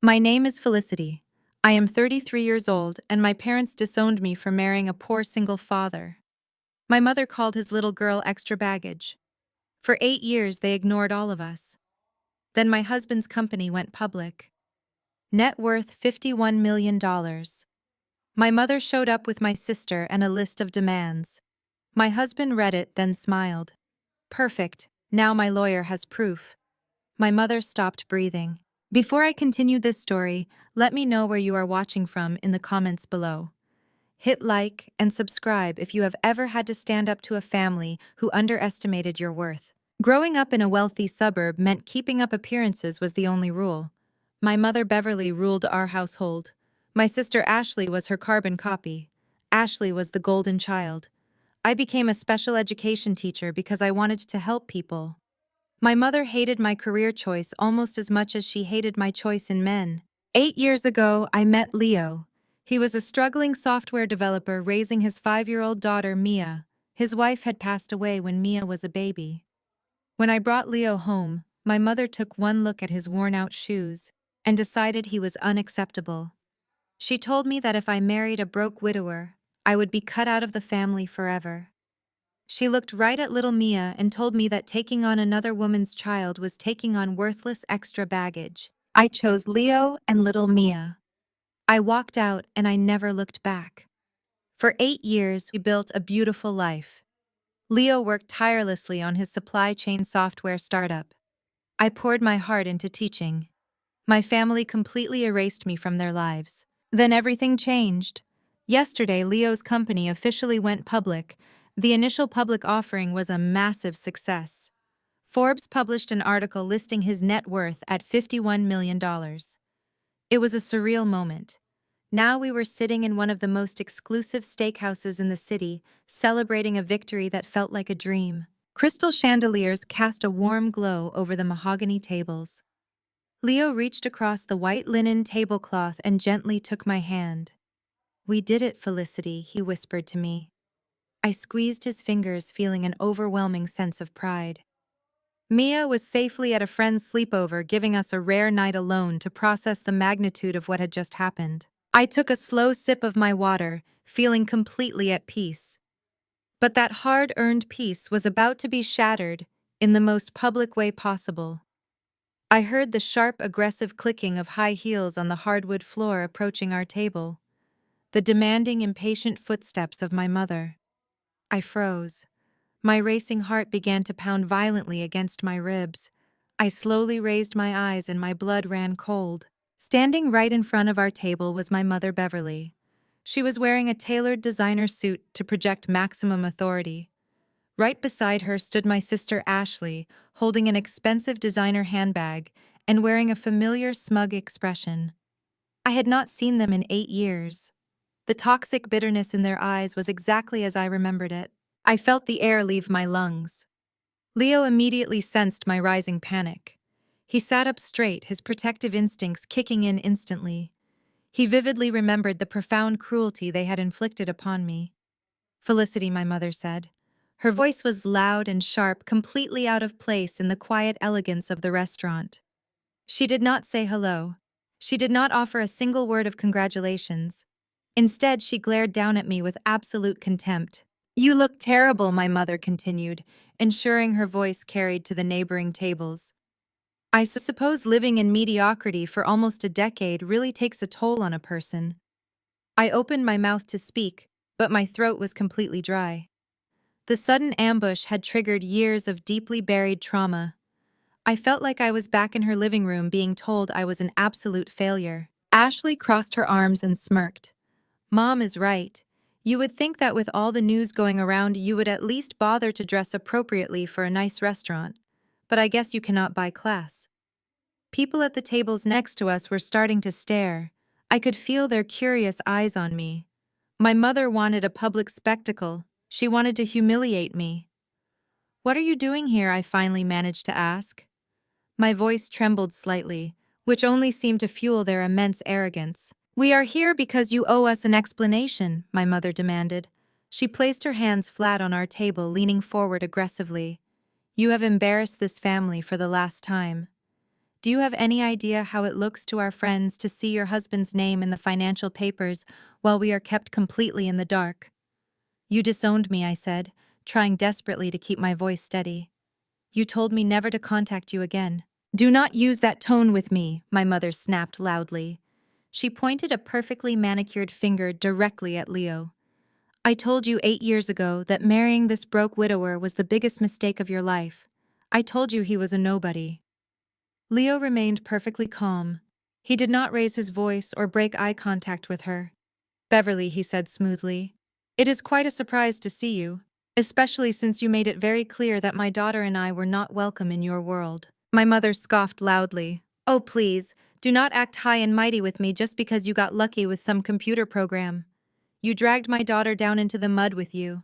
My name is Felicity. I am 33 years old, and my parents disowned me for marrying a poor single father. My mother called his little girl extra baggage. For 8 years, they ignored all of us. Then my husband's company went public. Net worth $51 million. My mother showed up with my sister and a list of demands. My husband read it, then smiled. Perfect, now my lawyer has proof. My mother stopped breathing. Before I continue this story, let me know where you are watching from in the comments below. Hit like and subscribe if you have ever had to stand up to a family who underestimated your worth. Growing up in a wealthy suburb meant keeping up appearances was the only rule. My mother Beverly ruled our household. My sister Ashley was her carbon copy. Ashley was the golden child. I became a special education teacher because I wanted to help people. My mother hated my career choice almost as much as she hated my choice in men. 8 years ago, I met Leo. He was a struggling software developer raising his 5-year-old daughter, Mia. His wife had passed away when Mia was a baby. When I brought Leo home, my mother took one look at his worn-out shoes and decided he was unacceptable. She told me that if I married a broke widower, I would be cut out of the family forever. She looked right at little Mia and told me that taking on another woman's child was taking on worthless extra baggage. I chose Leo and little Mia. I walked out and I never looked back. For 8 years, we built a beautiful life. Leo worked tirelessly on his supply chain software startup. I poured my heart into teaching. My family completely erased me from their lives. Then everything changed. Yesterday, Leo's company officially went public. The initial public offering was a massive success. Forbes published an article listing his net worth at $51 million. It was a surreal moment. Now we were sitting in one of the most exclusive steakhouses in the city, celebrating a victory that felt like a dream. Crystal chandeliers cast a warm glow over the mahogany tables. Leo reached across the white linen tablecloth and gently took my hand. "We did it, Felicity," he whispered to me. I squeezed his fingers, feeling an overwhelming sense of pride. Mia was safely at a friend's sleepover, giving us a rare night alone to process the magnitude of what had just happened. I took a slow sip of my water, feeling completely at peace. But that hard-earned peace was about to be shattered in the most public way possible. I heard the sharp, aggressive clicking of high heels on the hardwood floor approaching our table, the demanding, impatient footsteps of my mother. I froze. My racing heart began to pound violently against my ribs. I slowly raised my eyes and my blood ran cold. Standing right in front of our table was my mother Beverly. She was wearing a tailored designer suit to project maximum authority. Right beside her stood my sister Ashley, holding an expensive designer handbag and wearing a familiar, smug expression. I had not seen them in 8 years. The toxic bitterness in their eyes was exactly as I remembered it. I felt the air leave my lungs. Leo immediately sensed my rising panic. He sat up straight, his protective instincts kicking in instantly. He vividly remembered the profound cruelty they had inflicted upon me. "Felicity," my mother said. Her voice was loud and sharp, completely out of place in the quiet elegance of the restaurant. She did not say hello. She did not offer a single word of congratulations. Instead, she glared down at me with absolute contempt. "You look terrible," my mother continued, ensuring her voice carried to the neighboring tables. "I suppose living in mediocrity for almost a decade really takes a toll on a person." I opened my mouth to speak, but my throat was completely dry. The sudden ambush had triggered years of deeply buried trauma. I felt like I was back in her living room being told I was an absolute failure. Ashley crossed her arms and smirked. "Mom is right. You would think that with all the news going around, you would at least bother to dress appropriately for a nice restaurant. But I guess you cannot buy class." People at the tables next to us were starting to stare. I could feel their curious eyes on me. My mother wanted a public spectacle. She wanted to humiliate me. "What are you doing here?" I finally managed to ask. My voice trembled slightly, which only seemed to fuel their immense arrogance. "We are here because you owe us an explanation," my mother demanded. She placed her hands flat on our table, leaning forward aggressively. "You have embarrassed this family for the last time. Do you have any idea how it looks to our friends to see your husband's name in the financial papers while we are kept completely in the dark? You disowned me, I said, trying desperately to keep my voice steady. You told me never to contact you again. Do not use that tone with me, my mother snapped loudly. She pointed a perfectly manicured finger directly at Leo. I told you 8 years ago that marrying this broke widower was the biggest mistake of your life. I told you he was a nobody. Leo remained perfectly calm. He did not raise his voice or break eye contact with her. Beverly, he said smoothly, it is quite a surprise to see you, especially since you made it very clear that my daughter and I were not welcome in your world. My mother scoffed loudly. Oh, please, do not act high and mighty with me just because you got lucky with some computer program. You dragged my daughter down into the mud with you.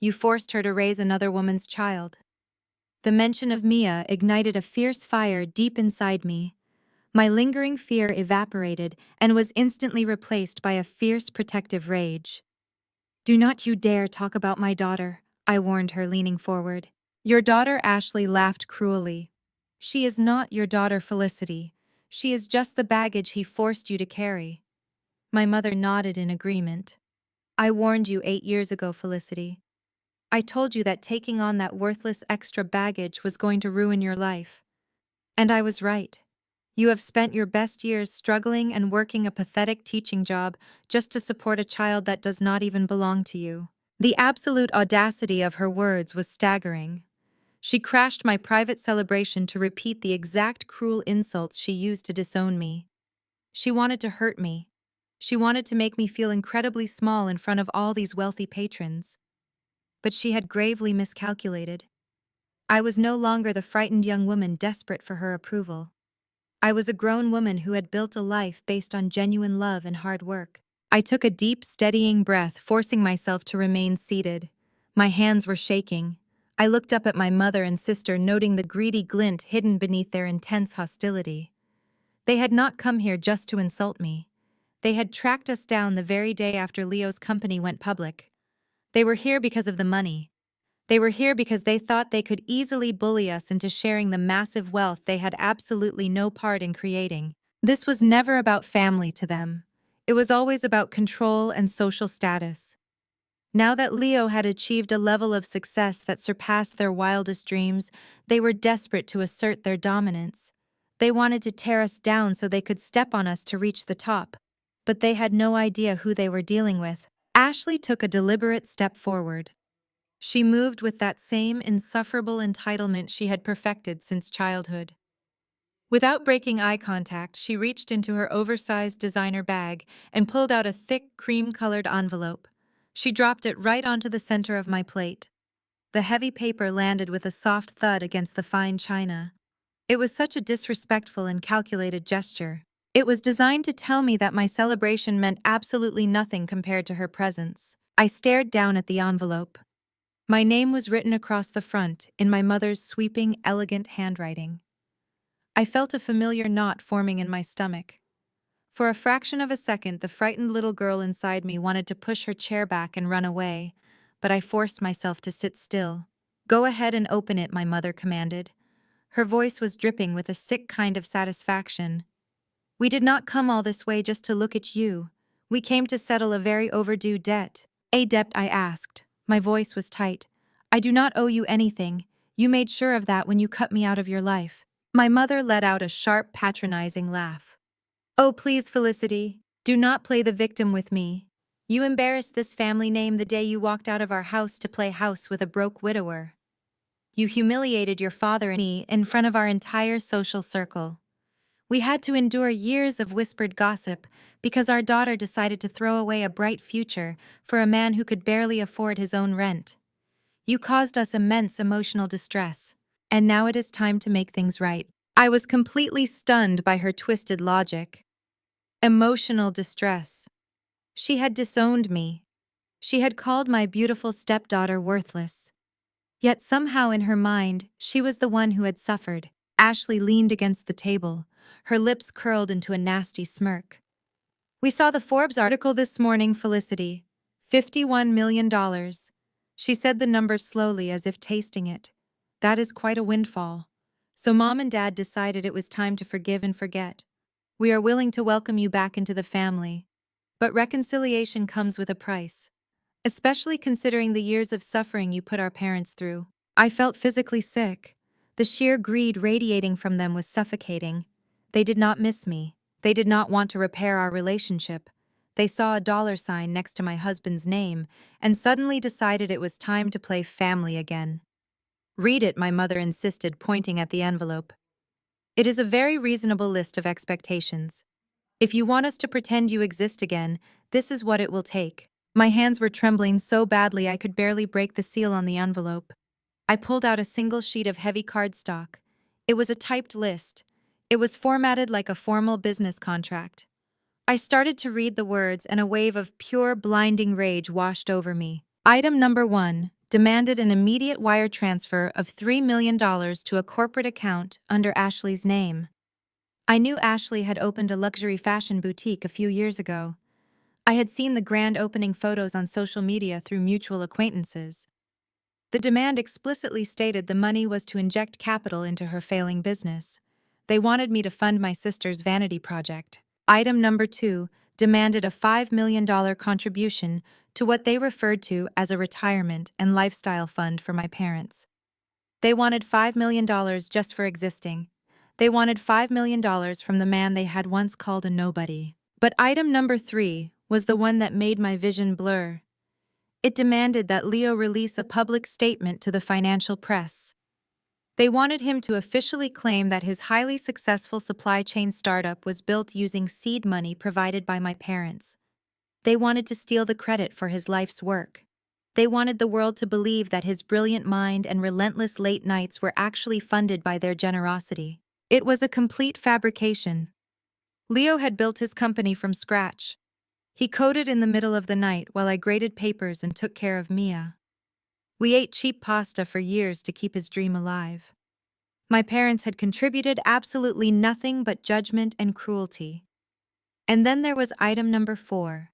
You forced her to raise another woman's child. The mention of Mia ignited a fierce fire deep inside me. My lingering fear evaporated and was instantly replaced by a fierce protective rage. Do not you dare talk about my daughter, I warned her, leaning forward. Your daughter Ashley laughed cruelly. She is not your daughter Felicity. She is just the baggage he forced you to carry. My mother nodded in agreement. I warned you 8 years ago, Felicity. I told you that taking on that worthless extra baggage was going to ruin your life. And I was right. You have spent your best years struggling and working a pathetic teaching job just to support a child that does not even belong to you. The absolute audacity of her words was staggering. She crashed my private celebration to repeat the exact cruel insults she used to disown me. She wanted to hurt me. She wanted to make me feel incredibly small in front of all these wealthy patrons. But she had gravely miscalculated. I was no longer the frightened young woman desperate for her approval. I was a grown woman who had built a life based on genuine love and hard work. I took a deep, steadying breath, forcing myself to remain seated. My hands were shaking. I looked up at my mother and sister, noting the greedy glint hidden beneath their intense hostility. They had not come here just to insult me. They had tracked us down the very day after Leo's company went public. They were here because of the money. They were here because they thought they could easily bully us into sharing the massive wealth they had absolutely no part in creating. This was never about family to them. It was always about control and social status. Now that Leo had achieved a level of success that surpassed their wildest dreams, they were desperate to assert their dominance. They wanted to tear us down so they could step on us to reach the top. But they had no idea who they were dealing with. Ashley took a deliberate step forward. She moved with that same insufferable entitlement she had perfected since childhood. Without breaking eye contact, she reached into her oversized designer bag and pulled out a thick, cream-colored envelope. She dropped it right onto the center of my plate. The heavy paper landed with a soft thud against the fine china. It was such a disrespectful and calculated gesture. It was designed to tell me that my celebration meant absolutely nothing compared to her presence. I stared down at the envelope. My name was written across the front in my mother's sweeping, elegant handwriting. I felt a familiar knot forming in my stomach. For a fraction of a second, the frightened little girl inside me wanted to push her chair back and run away, but I forced myself to sit still. Go ahead and open it, my mother commanded. Her voice was dripping with a sick kind of satisfaction. We did not come all this way just to look at you. We came to settle a very overdue debt. A debt, I asked. My voice was tight. I do not owe you anything. You made sure of that when you cut me out of your life. My mother let out a sharp, patronizing laugh. Oh, please, Felicity, do not play the victim with me. You embarrassed this family name the day you walked out of our house to play house with a broke widower. You humiliated your father and me in front of our entire social circle. We had to endure years of whispered gossip because our daughter decided to throw away a bright future for a man who could barely afford his own rent. You caused us immense emotional distress, and now it is time to make things right. I was completely stunned by her twisted logic. Emotional distress. She had disowned me. She had called my beautiful stepdaughter worthless. Yet somehow in her mind, she was the one who had suffered. Ashley leaned against the table, her lips curled into a nasty smirk. We saw the Forbes article this morning, Felicity. $51 million. She said the number slowly as if tasting it. That is quite a windfall. So Mom and Dad decided it was time to forgive and forget. We are willing to welcome you back into the family. But reconciliation comes with a price, especially considering the years of suffering you put our parents through. I felt physically sick. The sheer greed radiating from them was suffocating. They did not miss me. They did not want to repair our relationship. They saw a dollar sign next to my husband's name and suddenly decided it was time to play family again. Read it, my mother insisted, pointing at the envelope. It is a very reasonable list of expectations. If you want us to pretend you exist again, this is what it will take. My hands were trembling so badly I could barely break the seal on the envelope. I pulled out a single sheet of heavy cardstock. It was a typed list. It was formatted like a formal business contract. I started to read the words and a wave of pure, blinding rage washed over me. Item number 1 demanded an immediate wire transfer of $3 million to a corporate account under Ashley's name. I knew Ashley had opened a luxury fashion boutique a few years ago. I had seen the grand opening photos on social media through mutual acquaintances. The demand explicitly stated the money was to inject capital into her failing business. They wanted me to fund my sister's vanity project. Item number 2 demanded a $5 million contribution to what they referred to as a retirement and lifestyle fund for my parents. They wanted $5 million just for existing. They wanted $5 million from the man they had once called a nobody. But item number 3 was the one that made my vision blur. It demanded that Leo release a public statement to the financial press. They wanted him to officially claim that his highly successful supply chain startup was built using seed money provided by my parents. They wanted to steal the credit for his life's work. They wanted the world to believe that his brilliant mind and relentless late nights were actually funded by their generosity. It was a complete fabrication. Leo had built his company from scratch. He coded in the middle of the night while I graded papers and took care of Mia. We ate cheap pasta for years to keep his dream alive. My parents had contributed absolutely nothing but judgment and cruelty. And then there was item number 4.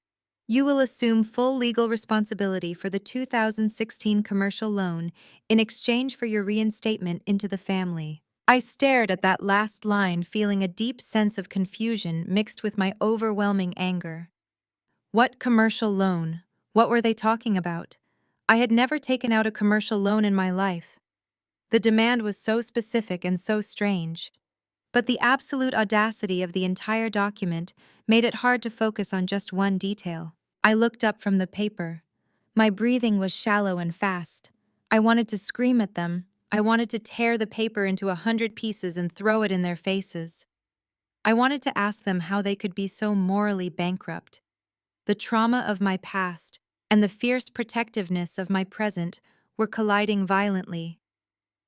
You will assume full legal responsibility for the 2016 commercial loan in exchange for your reinstatement into the family. I stared at that last line, feeling a deep sense of confusion mixed with my overwhelming anger. What commercial loan? What were they talking about? I had never taken out a commercial loan in my life. The demand was so specific and so strange. But the absolute audacity of the entire document made it hard to focus on just one detail. I looked up from the paper. My breathing was shallow and fast. I wanted to scream at them. I wanted to tear the paper into 100 pieces and throw it in their faces. I wanted to ask them how they could be so morally bankrupt. The trauma of my past and the fierce protectiveness of my present were colliding violently.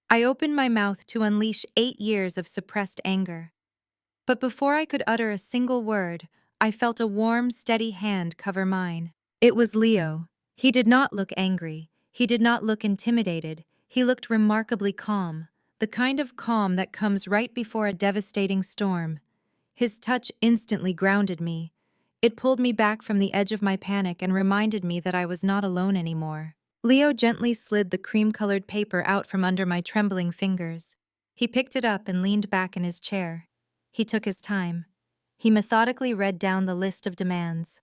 I opened my mouth to unleash 8 years of suppressed anger. But before I could utter a single word, I felt a warm, steady hand cover mine. It was Leo. He did not look angry. He did not look intimidated. He looked remarkably calm, the kind of calm that comes right before a devastating storm. His touch instantly grounded me. It pulled me back from the edge of my panic and reminded me that I was not alone anymore. Leo gently slid the cream-colored paper out from under my trembling fingers. He picked it up and leaned back in his chair. He took his time. He methodically read down the list of demands,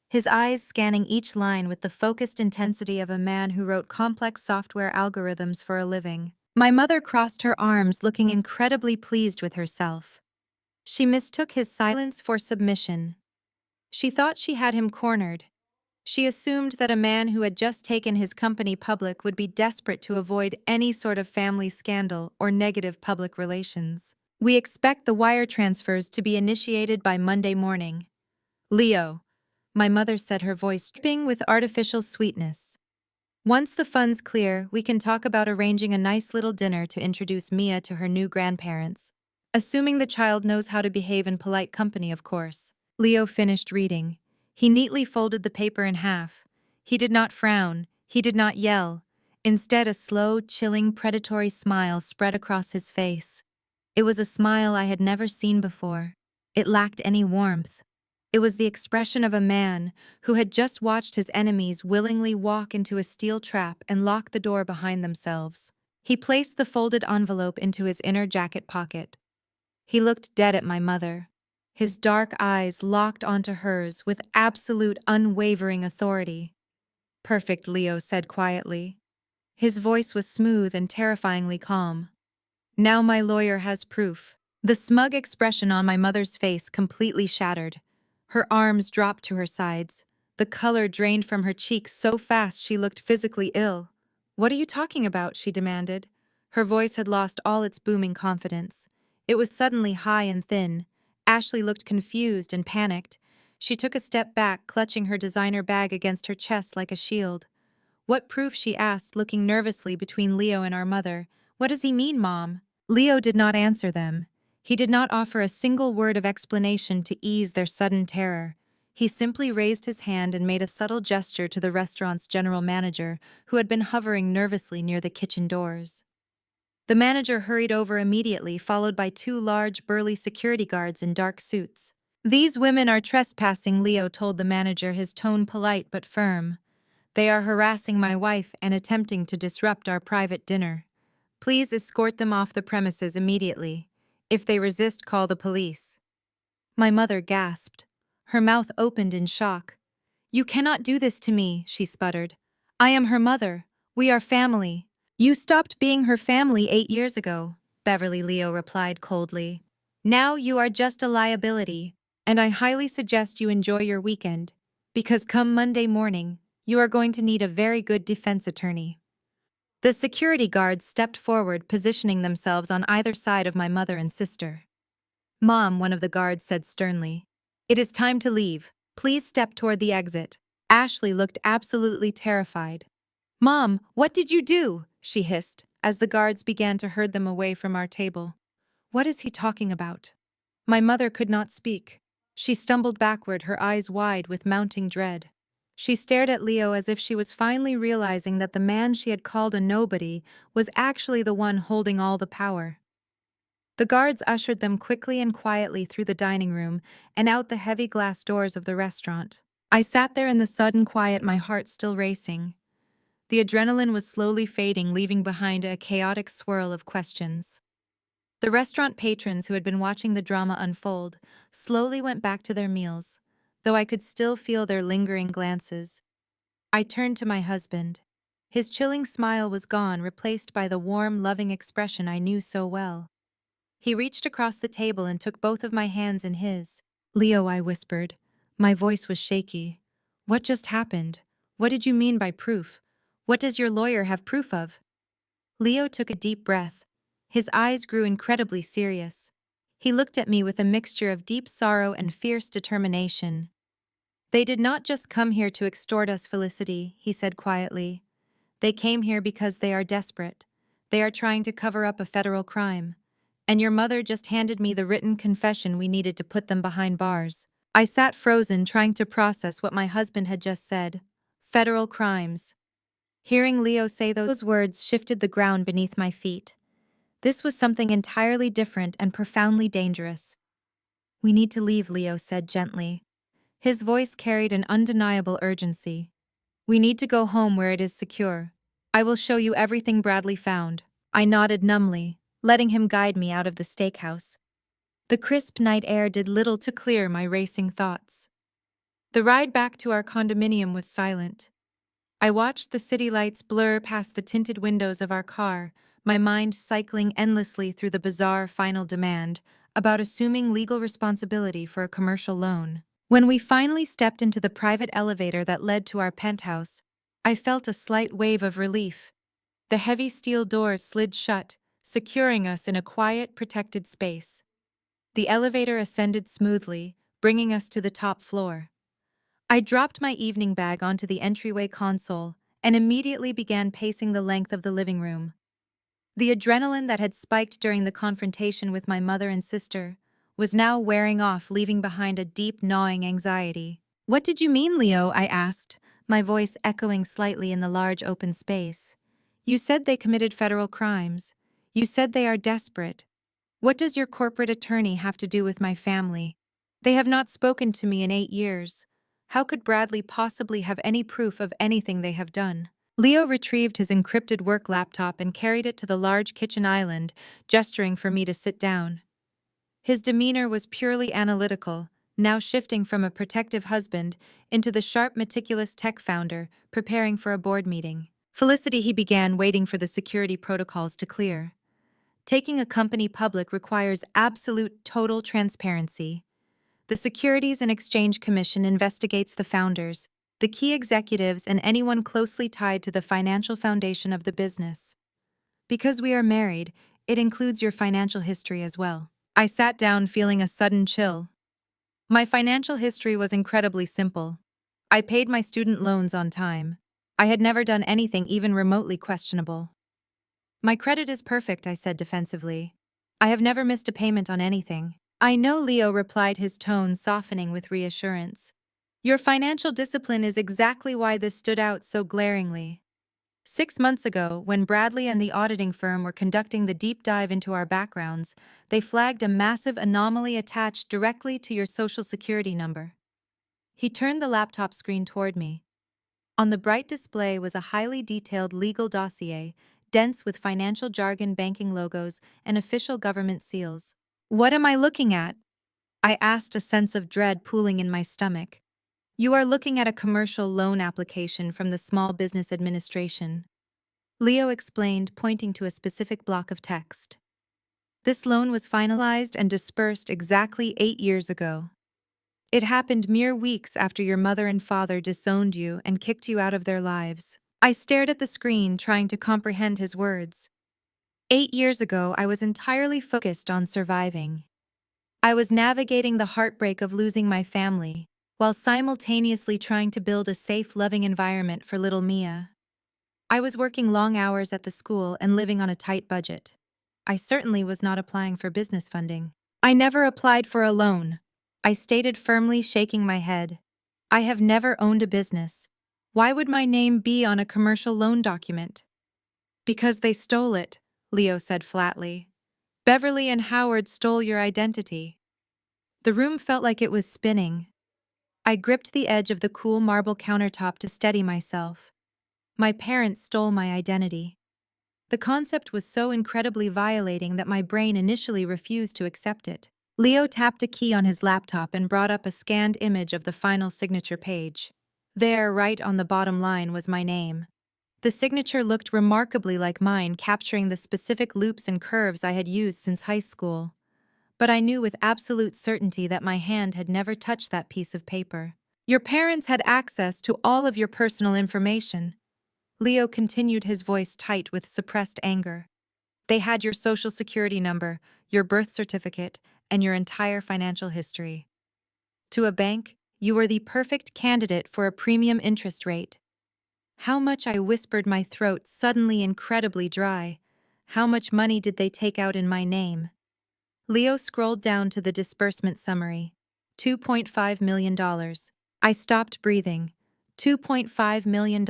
his eyes scanning each line with the focused intensity of a man who wrote complex software algorithms for a living. My mother crossed her arms, looking incredibly pleased with herself. She mistook his silence for submission. She thought she had him cornered. She assumed that a man who had just taken his company public would be desperate to avoid any sort of family scandal or negative public relations. We expect the wire transfers to be initiated by Monday morning. Leo, my mother said, her voice dripping with artificial sweetness. Once the funds clear, we can talk about arranging a nice little dinner to introduce Mia to her new grandparents. Assuming the child knows how to behave in polite company, of course. Leo finished reading. He neatly folded the paper in half. He did not frown. He did not yell. Instead, a slow, chilling, predatory smile spread across his face. It was a smile I had never seen before. It lacked any warmth. It was the expression of a man who had just watched his enemies willingly walk into a steel trap and lock the door behind themselves. He placed the folded envelope into his inner jacket pocket. He looked dead at my mother. His dark eyes locked onto hers with absolute unwavering authority. "Perfect," Leo said quietly. His voice was smooth and terrifyingly calm. "Now my lawyer has proof." The smug expression on my mother's face completely shattered. Her arms dropped to her sides. The color drained from her cheeks so fast she looked physically ill. "What are you talking about?" she demanded. Her voice had lost all its booming confidence. It was suddenly high and thin. Ashley looked confused and panicked. She took a step back, clutching her designer bag against her chest like a shield. "What proof?" she asked, looking nervously between Leo and our mother. "What does he mean, Mom?" Leo did not answer them. He did not offer a single word of explanation to ease their sudden terror. He simply raised his hand and made a subtle gesture to the restaurant's general manager, who had been hovering nervously near the kitchen doors. The manager hurried over immediately, followed by two large, burly security guards in dark suits. "These women are trespassing," Leo told the manager, his tone polite but firm. "They are harassing my wife and attempting to disrupt our private dinner. Please escort them off the premises immediately. If they resist, call the police." My mother gasped. Her mouth opened in shock. "You cannot do this to me," she sputtered. "I am her mother. We are family." "You stopped being her family 8 years ago," Beverly Leo replied coldly. "Now you are just a liability, and I highly suggest you enjoy your weekend, because come Monday morning, you are going to need a very good defense attorney." The security guards stepped forward, positioning themselves on either side of my mother and sister. "Mom," one of the guards said sternly, "it is time to leave. Please step toward the exit." Ashley looked absolutely terrified. "Mom, what did you do?" she hissed, as the guards began to herd them away from our table. "What is he talking about?" My mother could not speak. She stumbled backward, her eyes wide with mounting dread. She stared at Leo as if she was finally realizing that the man she had called a nobody was actually the one holding all the power. The guards ushered them quickly and quietly through the dining room and out the heavy glass doors of the restaurant. I sat there in the sudden quiet, my heart still racing. The adrenaline was slowly fading, leaving behind a chaotic swirl of questions. The restaurant patrons who had been watching the drama unfold slowly went back to their meals, though I could still feel their lingering glances. I turned to my husband. His chilling smile was gone, replaced by the warm, loving expression I knew so well. He reached across the table and took both of my hands in his. "Leo," I whispered. My voice was shaky. "What just happened? What did you mean by proof? What does your lawyer have proof of?" Leo took a deep breath. His eyes grew incredibly serious. He looked at me with a mixture of deep sorrow and fierce determination. "They did not just come here to extort us, Felicity," he said quietly. "They came here because they are desperate. They are trying to cover up a federal crime. And your mother just handed me the written confession we needed to put them behind bars." I sat frozen, trying to process what my husband had just said. Federal crimes. Hearing Leo say those words shifted the ground beneath my feet. This was something entirely different and profoundly dangerous. "We need to leave," Leo said gently. His voice carried an undeniable urgency. "We need to go home where it is secure. I will show you everything Bradley found." I nodded numbly, letting him guide me out of the steakhouse. The crisp night air did little to clear my racing thoughts. The ride back to our condominium was silent. I watched the city lights blur past the tinted windows of our car, my mind cycling endlessly through the bizarre final demand about assuming legal responsibility for a commercial loan. When we finally stepped into the private elevator that led to our penthouse, I felt a slight wave of relief. The heavy steel doors slid shut, securing us in a quiet, protected space. The elevator ascended smoothly, bringing us to the top floor. I dropped my evening bag onto the entryway console and immediately began pacing the length of the living room. The adrenaline that had spiked during the confrontation with my mother and sister was now wearing off, leaving behind a deep, gnawing anxiety. "What did you mean, Leo?" I asked, my voice echoing slightly in the large open space. "You said they committed federal crimes. You said they are desperate. What does your corporate attorney have to do with my family? They have not spoken to me in 8 years. How could Bradley possibly have any proof of anything they have done?" Leo retrieved his encrypted work laptop and carried it to the large kitchen island, gesturing for me to sit down. His demeanor was purely analytical, now shifting from a protective husband into the sharp, meticulous tech founder preparing for a board meeting. Felicity, he began, waiting for the security protocols to clear. Taking a company public requires absolute total transparency. The Securities and Exchange Commission investigates the founders, the key executives, and anyone closely tied to the financial foundation of the business. Because we are married, it includes your financial history as well. I sat down feeling a sudden chill. My financial history was incredibly simple. I paid my student loans on time. I had never done anything even remotely questionable. My credit is perfect, I said defensively. I have never missed a payment on anything. I know, Leo replied, his tone softening with reassurance. Your financial discipline is exactly why this stood out so glaringly. 6 months ago, when Bradley and the auditing firm were conducting the deep dive into our backgrounds, they flagged a massive anomaly attached directly to your social security number. He turned the laptop screen toward me. On the bright display was a highly detailed legal dossier, dense with financial jargon, banking logos, and official government seals. What am I looking at? I asked, a sense of dread pooling in my stomach. You are looking at a commercial loan application from the Small Business Administration, Leo explained, pointing to a specific block of text. This loan was finalized and dispersed exactly 8 years ago. It happened mere weeks after your mother and father disowned you and kicked you out of their lives. I stared at the screen, trying to comprehend his words. 8 years ago, I was entirely focused on surviving. I was navigating the heartbreak of losing my family, while simultaneously trying to build a safe, loving environment for little Mia. I was working long hours at the school and living on a tight budget. I certainly was not applying for business funding. I never applied for a loan, I stated firmly, shaking my head. I have never owned a business. Why would my name be on a commercial loan document? Because they stole it, Leo said flatly. Beverly and Howard stole your identity. The room felt like it was spinning. I gripped the edge of the cool marble countertop to steady myself. My parents stole my identity. The concept was so incredibly violating that my brain initially refused to accept it. Leo tapped a key on his laptop and brought up a scanned image of the final signature page. There, right on the bottom line, was my name. The signature looked remarkably like mine, capturing the specific loops and curves I had used since high school. But I knew with absolute certainty that my hand had never touched that piece of paper. Your parents had access to all of your personal information. Leo continued, his voice tight with suppressed anger. They had your social security number, your birth certificate, and your entire financial history. To a bank, you were the perfect candidate for a premium interest rate. How much, I whispered, my throat suddenly incredibly dry. How much money did they take out in my name? Leo scrolled down to the disbursement summary. $2.5 million. I stopped breathing. $2.5 million.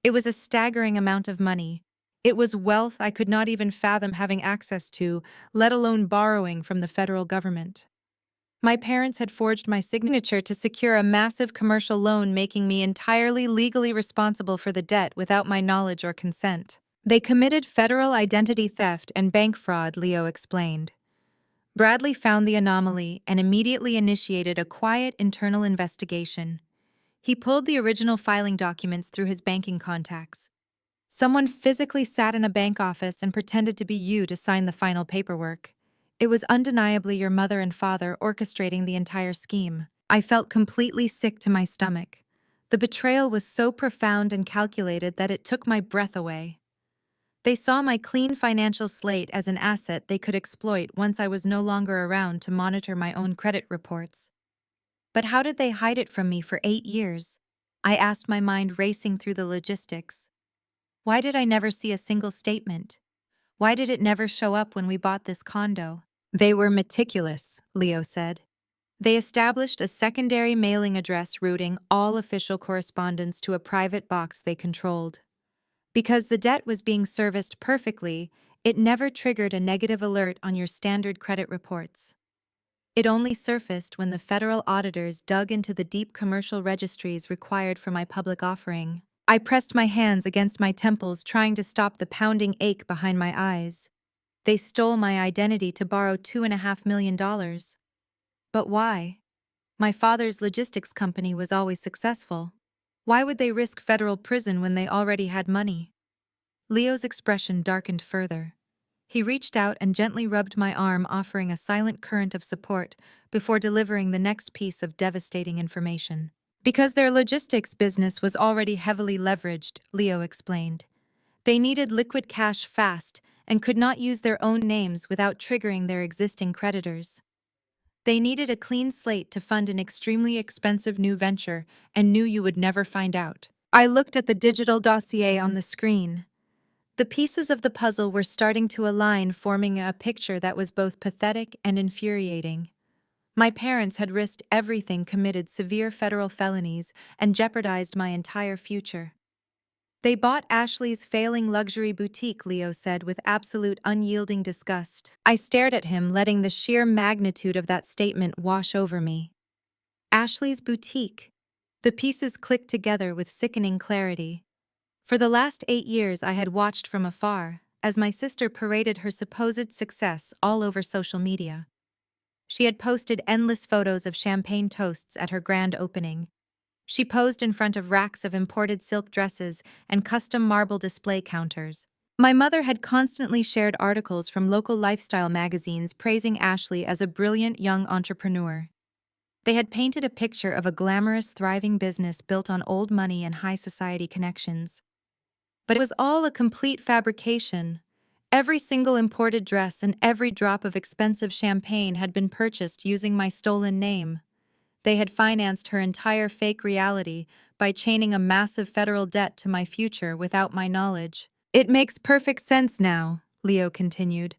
It was a staggering amount of money. It was wealth I could not even fathom having access to, let alone borrowing from the federal government. My parents had forged my signature to secure a massive commercial loan, making me entirely legally responsible for the debt without my knowledge or consent. They committed federal identity theft and bank fraud, Leo explained. Bradley found the anomaly and immediately initiated a quiet internal investigation. He pulled the original filing documents through his banking contacts. Someone physically sat in a bank office and pretended to be you to sign the final paperwork. It was undeniably your mother and father orchestrating the entire scheme. I felt completely sick to my stomach. The betrayal was so profound and calculated that it took my breath away. They saw my clean financial slate as an asset they could exploit once I was no longer around to monitor my own credit reports. But how did they hide it from me for 8 years? I asked, my mind racing through the logistics. Why did I never see a single statement? Why did it never show up when we bought this condo? They were meticulous, Leo said. They established a secondary mailing address routing all official correspondence to a private box they controlled. Because the debt was being serviced perfectly, it never triggered a negative alert on your standard credit reports. It only surfaced when the federal auditors dug into the deep commercial registries required for my public offering. I pressed my hands against my temples, trying to stop the pounding ache behind my eyes. They stole my identity to borrow $2.5 million. But why? My father's logistics company was always successful. Why would they risk federal prison when they already had money? Leo's expression darkened further. He reached out and gently rubbed my arm, offering a silent current of support before delivering the next piece of devastating information. Because their logistics business was already heavily leveraged, Leo explained. They needed liquid cash fast and could not use their own names without triggering their existing creditors. They needed a clean slate to fund an extremely expensive new venture and knew you would never find out. I looked at the digital dossier on the screen. The pieces of the puzzle were starting to align, forming a picture that was both pathetic and infuriating. My parents had risked everything, committed severe federal felonies, and jeopardized my entire future. They bought Ashley's failing luxury boutique, Leo said with absolute unyielding disgust. I stared at him, letting the sheer magnitude of that statement wash over me. Ashley's boutique. The pieces clicked together with sickening clarity. For the last 8 years I had watched from afar, as my sister paraded her supposed success all over social media. She had posted endless photos of champagne toasts at her grand opening. She posed in front of racks of imported silk dresses and custom marble display counters. My mother had constantly shared articles from local lifestyle magazines praising Ashley as a brilliant young entrepreneur. They had painted a picture of a glamorous, thriving business built on old money and high society connections. But it was all a complete fabrication. Every single imported dress and every drop of expensive champagne had been purchased using my stolen name. They had financed her entire fake reality by chaining a massive federal debt to my future without my knowledge. It makes perfect sense now, Leo continued.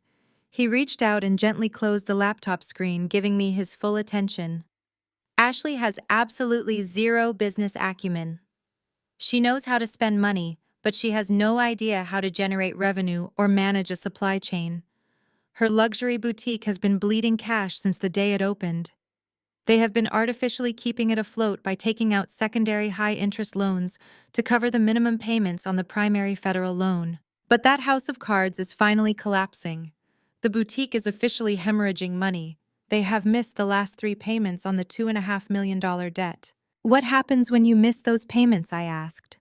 He reached out and gently closed the laptop screen, giving me his full attention. Ashley has absolutely zero business acumen. She knows how to spend money, but she has no idea how to generate revenue or manage a supply chain. Her luxury boutique has been bleeding cash since the day it opened. They have been artificially keeping it afloat by taking out secondary high-interest loans to cover the minimum payments on the primary federal loan. But that house of cards is finally collapsing. The boutique is officially hemorrhaging money. They have missed the last 3 payments on the $2.5 million debt. What happens when you miss those payments? I asked.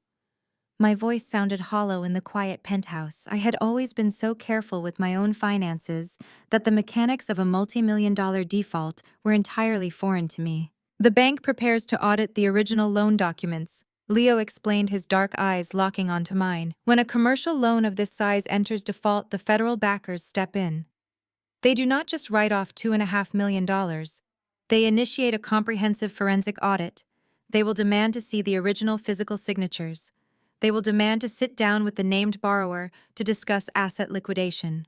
My voice sounded hollow in the quiet penthouse. I had always been so careful with my own finances that the mechanics of a multi-million-dollar default were entirely foreign to me. The bank prepares to audit the original loan documents, Leo explained, his dark eyes locking onto mine. When a commercial loan of this size enters default, the federal backers step in. They do not just write off $2.5 million. They initiate a comprehensive forensic audit. They will demand to see the original physical signatures. They will demand to sit down with the named borrower to discuss asset liquidation.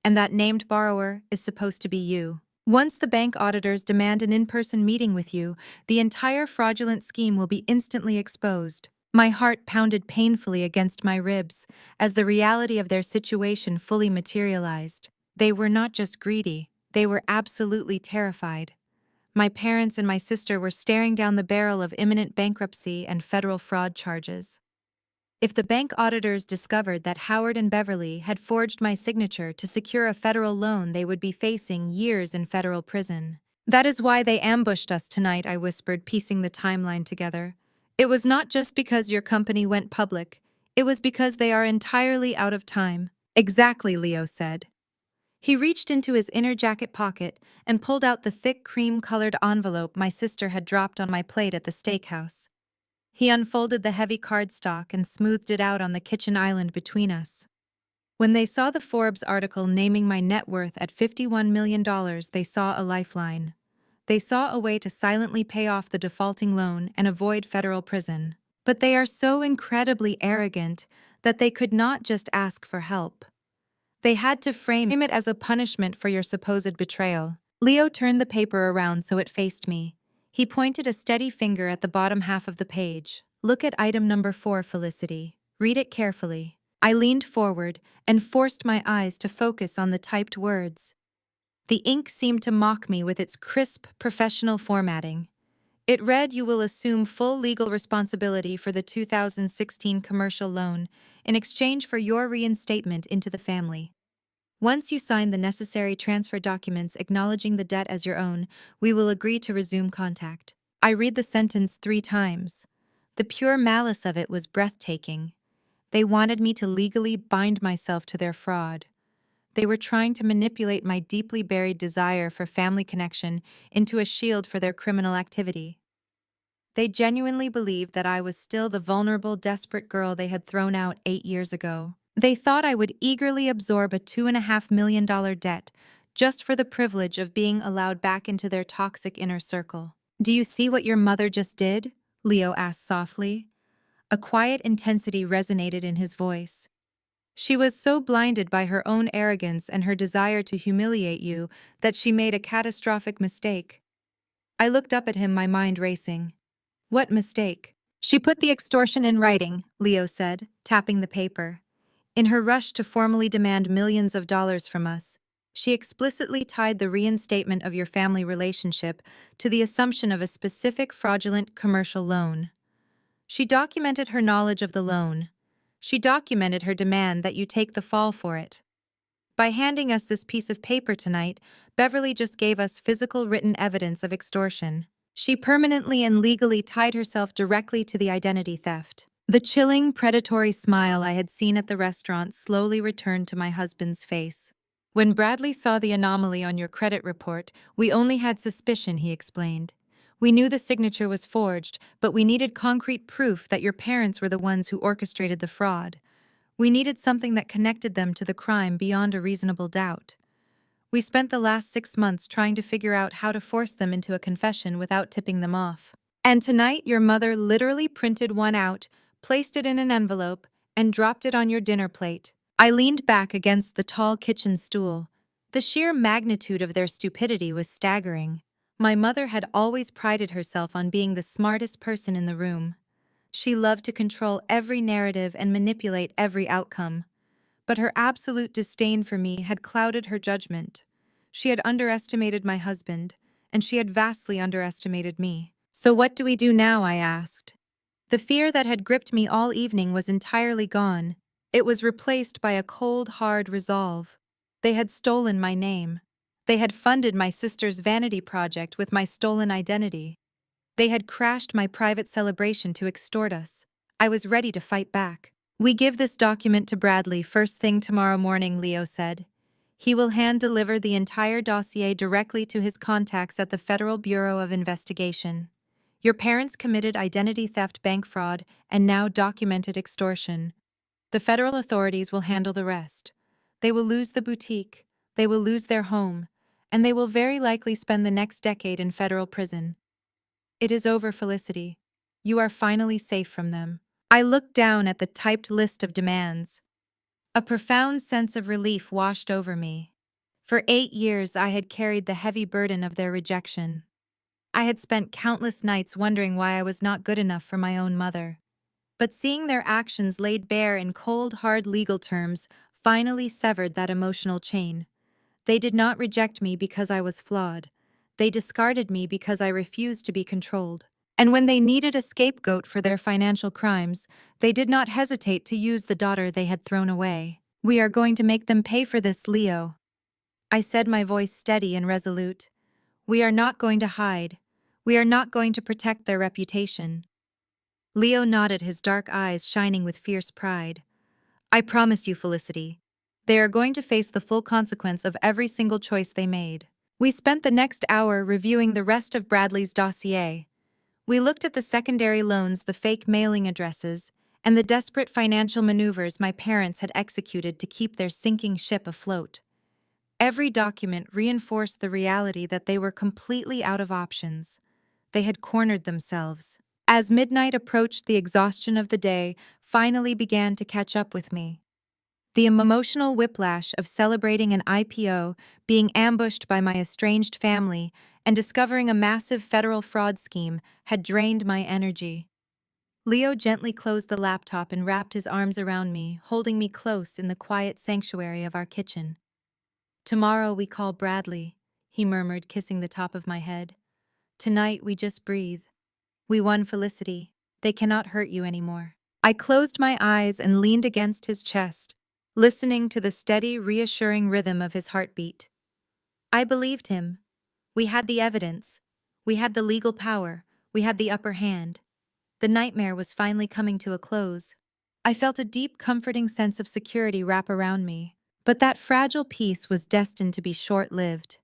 And that named borrower is supposed to be you. Once the bank auditors demand an in-person meeting with you, the entire fraudulent scheme will be instantly exposed. My heart pounded painfully against my ribs as the reality of their situation fully materialized. They were not just greedy, they were absolutely terrified. My parents and my sister were staring down the barrel of imminent bankruptcy and federal fraud charges. If the bank auditors discovered that Howard and Beverly had forged my signature to secure a federal loan, they would be facing years in federal prison. That is why they ambushed us tonight, I whispered, piecing the timeline together. It was not just because your company went public. It was because they are entirely out of time. Exactly, Leo said. He reached into his inner jacket pocket and pulled out the thick cream-colored envelope my sister had dropped on my plate at the steakhouse. He unfolded the heavy cardstock and smoothed it out on the kitchen island between us. When they saw the Forbes article naming my net worth at $51 million, they saw a lifeline. They saw a way to silently pay off the defaulting loan and avoid federal prison. But they are so incredibly arrogant that they could not just ask for help. They had to frame it as a punishment for your supposed betrayal. Leo turned the paper around so it faced me. He pointed a steady finger at the bottom half of the page. Look at item number 4, Felicity. Read it carefully. I leaned forward and forced my eyes to focus on the typed words. The ink seemed to mock me with its crisp, professional formatting. It read, "You will assume full legal responsibility for the 2016 commercial loan in exchange for your reinstatement into the family. Once you sign the necessary transfer documents acknowledging the debt as your own, we will agree to resume contact." I read the sentence 3 times. The pure malice of it was breathtaking. They wanted me to legally bind myself to their fraud. They were trying to manipulate my deeply buried desire for family connection into a shield for their criminal activity. They genuinely believed that I was still the vulnerable, desperate girl they had thrown out 8 years ago. They thought I would eagerly absorb a $2.5 million debt just for the privilege of being allowed back into their toxic inner circle. "Do you see what your mother just did?" Leo asked softly. A quiet intensity resonated in his voice. "She was so blinded by her own arrogance and her desire to humiliate you that she made a catastrophic mistake." I looked up at him, my mind racing. "What mistake?" "She put the extortion in writing," Leo said, tapping the paper. "In her rush to formally demand millions of dollars from us, she explicitly tied the reinstatement of your family relationship to the assumption of a specific fraudulent commercial loan. She documented her knowledge of the loan. She documented her demand that you take the fall for it. By handing us this piece of paper tonight, Beverly just gave us physical written evidence of extortion. She permanently and legally tied herself directly to the identity theft." The chilling, predatory smile I had seen at the restaurant slowly returned to my husband's face. "When Bradley saw the anomaly on your credit report, we only had suspicion," he explained. "We knew the signature was forged, but we needed concrete proof that your parents were the ones who orchestrated the fraud. We needed something that connected them to the crime beyond a reasonable doubt. We spent the last 6 months trying to figure out how to force them into a confession without tipping them off. And tonight, your mother literally printed one out, placed it in an envelope, and dropped it on your dinner plate." I leaned back against the tall kitchen stool. The sheer magnitude of their stupidity was staggering. My mother had always prided herself on being the smartest person in the room. She loved to control every narrative and manipulate every outcome. But her absolute disdain for me had clouded her judgment. She had underestimated my husband, and she had vastly underestimated me. "So what do we do now?" I asked. The fear that had gripped me all evening was entirely gone. It was replaced by a cold, hard resolve. They had stolen my name. They had funded my sister's vanity project with my stolen identity. They had crashed my private celebration to extort us. I was ready to fight back. "We give this document to Bradley first thing tomorrow morning," Leo said. "He will hand-deliver the entire dossier directly to his contacts at the Federal Bureau of Investigation. Your parents committed identity theft, bank fraud, and now documented extortion. The federal authorities will handle the rest. They will lose the boutique, they will lose their home, and they will very likely spend the next decade in federal prison. It is over, Felicity. You are finally safe from them." I looked down at the typed list of demands. A profound sense of relief washed over me. For 8 years, I had carried the heavy burden of their rejection. I had spent countless nights wondering why I was not good enough for my own mother. But seeing their actions laid bare in cold, hard legal terms finally severed that emotional chain. They did not reject me because I was flawed. They discarded me because I refused to be controlled. And when they needed a scapegoat for their financial crimes, they did not hesitate to use the daughter they had thrown away. "We are going to make them pay for this, Leo," I said, my voice steady and resolute. "We are not going to hide. We are not going to protect their reputation." Leo nodded, his dark eyes shining with fierce pride. "I promise you, Felicity. They are going to face the full consequence of every single choice they made." We spent the next hour reviewing the rest of Bradley's dossier. We looked at the secondary loans, the fake mailing addresses, and the desperate financial maneuvers my parents had executed to keep their sinking ship afloat. Every document reinforced the reality that they were completely out of options. They had cornered themselves. As midnight approached, the exhaustion of the day finally began to catch up with me. The emotional whiplash of celebrating an IPO, being ambushed by my estranged family, and discovering a massive federal fraud scheme had drained my energy. Leo gently closed the laptop and wrapped his arms around me, holding me close in the quiet sanctuary of our kitchen. "Tomorrow we call Bradley," he murmured, kissing the top of my head. "Tonight we just breathe." We won, Felicity. They cannot hurt you anymore. I closed my eyes and leaned against his chest, listening to the steady, reassuring rhythm of his heartbeat. I believed him. We had the evidence. We had the legal power. We had the upper hand. The nightmare was finally coming to a close. I felt a deep, comforting sense of security wrap around me. But that fragile peace was destined to be short-lived.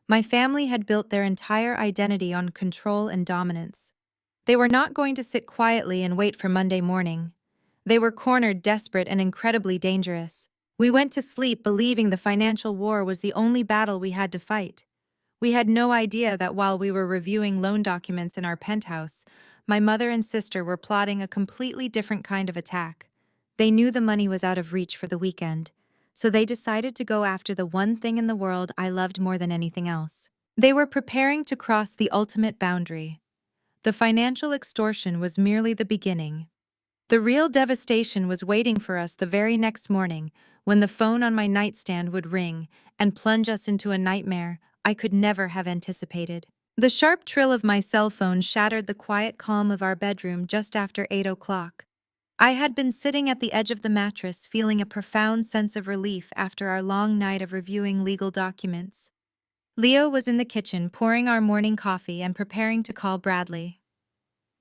My family had built their entire identity on control and dominance. They were not going to sit quietly and wait for Monday morning. They were cornered, desperate, and incredibly dangerous. We went to sleep believing the financial war was the only battle we had to fight. We had no idea that while we were reviewing loan documents in our penthouse, my mother and sister were plotting a completely different kind of attack. They knew the money was out of reach for the weekend, so they decided to go after the one thing in the world I loved more than anything else. They were preparing to cross the ultimate boundary. The financial extortion was merely the beginning. The real devastation was waiting for us the very next morning when the phone on my nightstand would ring and plunge us into a nightmare I could never have anticipated. The sharp trill of my cell phone shattered the quiet calm of our bedroom just after 8 o'clock. I had been sitting at the edge of the mattress feeling a profound sense of relief after our long night of reviewing legal documents. Leo was in the kitchen pouring our morning coffee and preparing to call Bradley.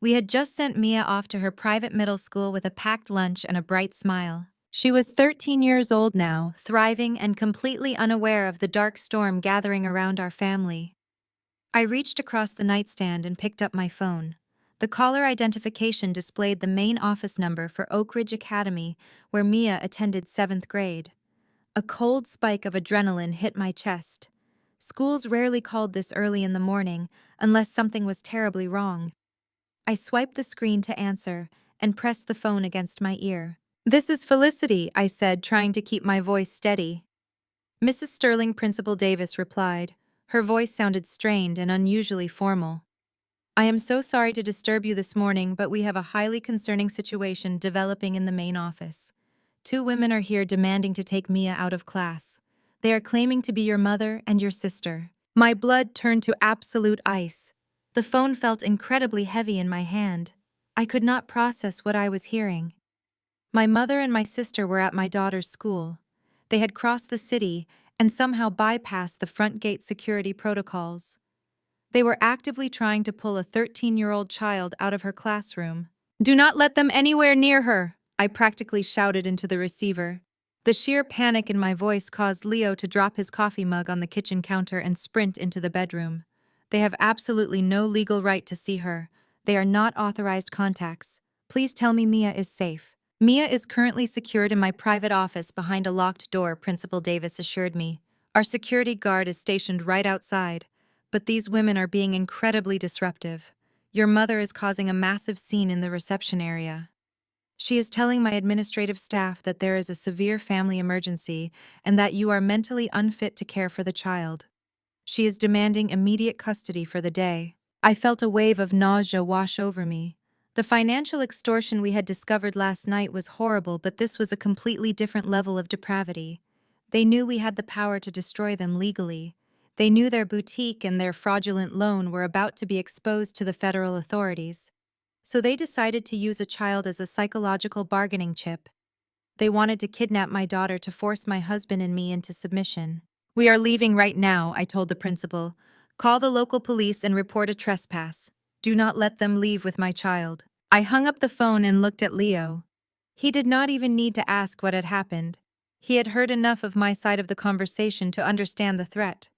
We had just sent Mia off to her private middle school with a packed lunch and a bright smile. She was 13 years old now, thriving and completely unaware of the dark storm gathering around our family. I reached across the nightstand and picked up my phone. The caller identification displayed the main office number for Oak Ridge Academy, where Mia attended 7th grade. A cold spike of adrenaline hit my chest. Schools rarely called this early in the morning, unless something was terribly wrong. I swiped the screen to answer and pressed the phone against my ear. "This is Felicity," I said, trying to keep my voice steady. "Mrs. Sterling," Principal Davis replied. Her voice sounded strained and unusually formal. "I am so sorry to disturb you this morning, but we have a highly concerning situation developing in the main office. 2 women are here demanding to take Mia out of class. They are claiming to be your mother and your sister." My blood turned to absolute ice. The phone felt incredibly heavy in my hand. I could not process what I was hearing. My mother and my sister were at my daughter's school. They had crossed the city and somehow bypassed the front gate security protocols. They were actively trying to pull a 13-year-old child out of her classroom. "Do not let them anywhere near her," I practically shouted into the receiver. The sheer panic in my voice caused Leo to drop his coffee mug on the kitchen counter and sprint into the bedroom. "They have absolutely no legal right to see her. They are not authorized contacts. Please tell me Mia is safe." "Mia is currently secured in my private office behind a locked door," Principal Davis assured me. "Our security guard is stationed right outside. But these women are being incredibly disruptive. Your mother is causing a massive scene in the reception area. She is telling my administrative staff that there is a severe family emergency and that you are mentally unfit to care for the child. She is demanding immediate custody for the day." I felt a wave of nausea wash over me. The financial extortion we had discovered last night was horrible, but this was a completely different level of depravity. They knew we had the power to destroy them legally. They knew their boutique and their fraudulent loan were about to be exposed to the federal authorities. So they decided to use a child as a psychological bargaining chip. They wanted to kidnap my daughter to force my husband and me into submission. "We are leaving right now," I told the principal. "Call the local police and report a trespass. Do not let them leave with my child." I hung up the phone and looked at Leo. He did not even need to ask what had happened. He had heard enough of my side of the conversation to understand the threat.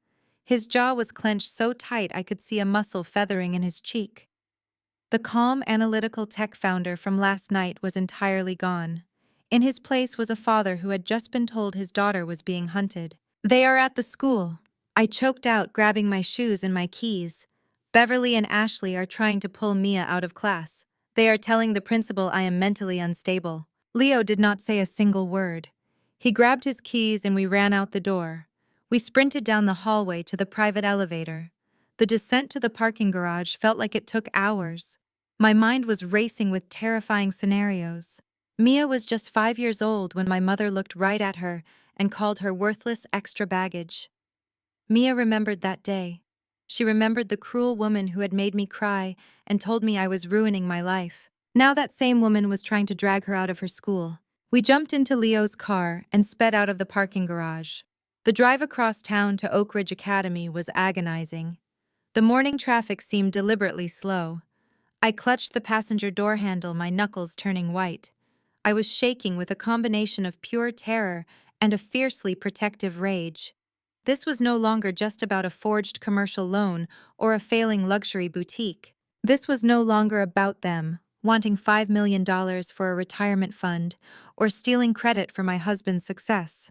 His jaw was clenched so tight I could see a muscle feathering in his cheek. The calm, analytical tech founder from last night was entirely gone. In his place was a father who had just been told his daughter was being hunted. "They are at the school," I choked out, grabbing my shoes and my keys. "Beverly and Ashley are trying to pull Mia out of class. They are telling the principal I am mentally unstable." Leo did not say a single word. He grabbed his keys and we ran out the door. We sprinted down the hallway to the private elevator. The descent to the parking garage felt like it took hours. My mind was racing with terrifying scenarios. Mia was just 5 years old when my mother looked right at her and called her worthless extra baggage. Mia remembered that day. She remembered the cruel woman who had made me cry and told me I was ruining my life. Now that same woman was trying to drag her out of her school. We jumped into Leo's car and sped out of the parking garage. The drive across town to Oak Ridge Academy was agonizing. The morning traffic seemed deliberately slow. I clutched the passenger door handle, my knuckles turning white. I was shaking with a combination of pure terror and a fiercely protective rage. This was no longer just about a forged commercial loan or a failing luxury boutique. This was no longer about them wanting $5 million for a retirement fund or stealing credit for my husband's success.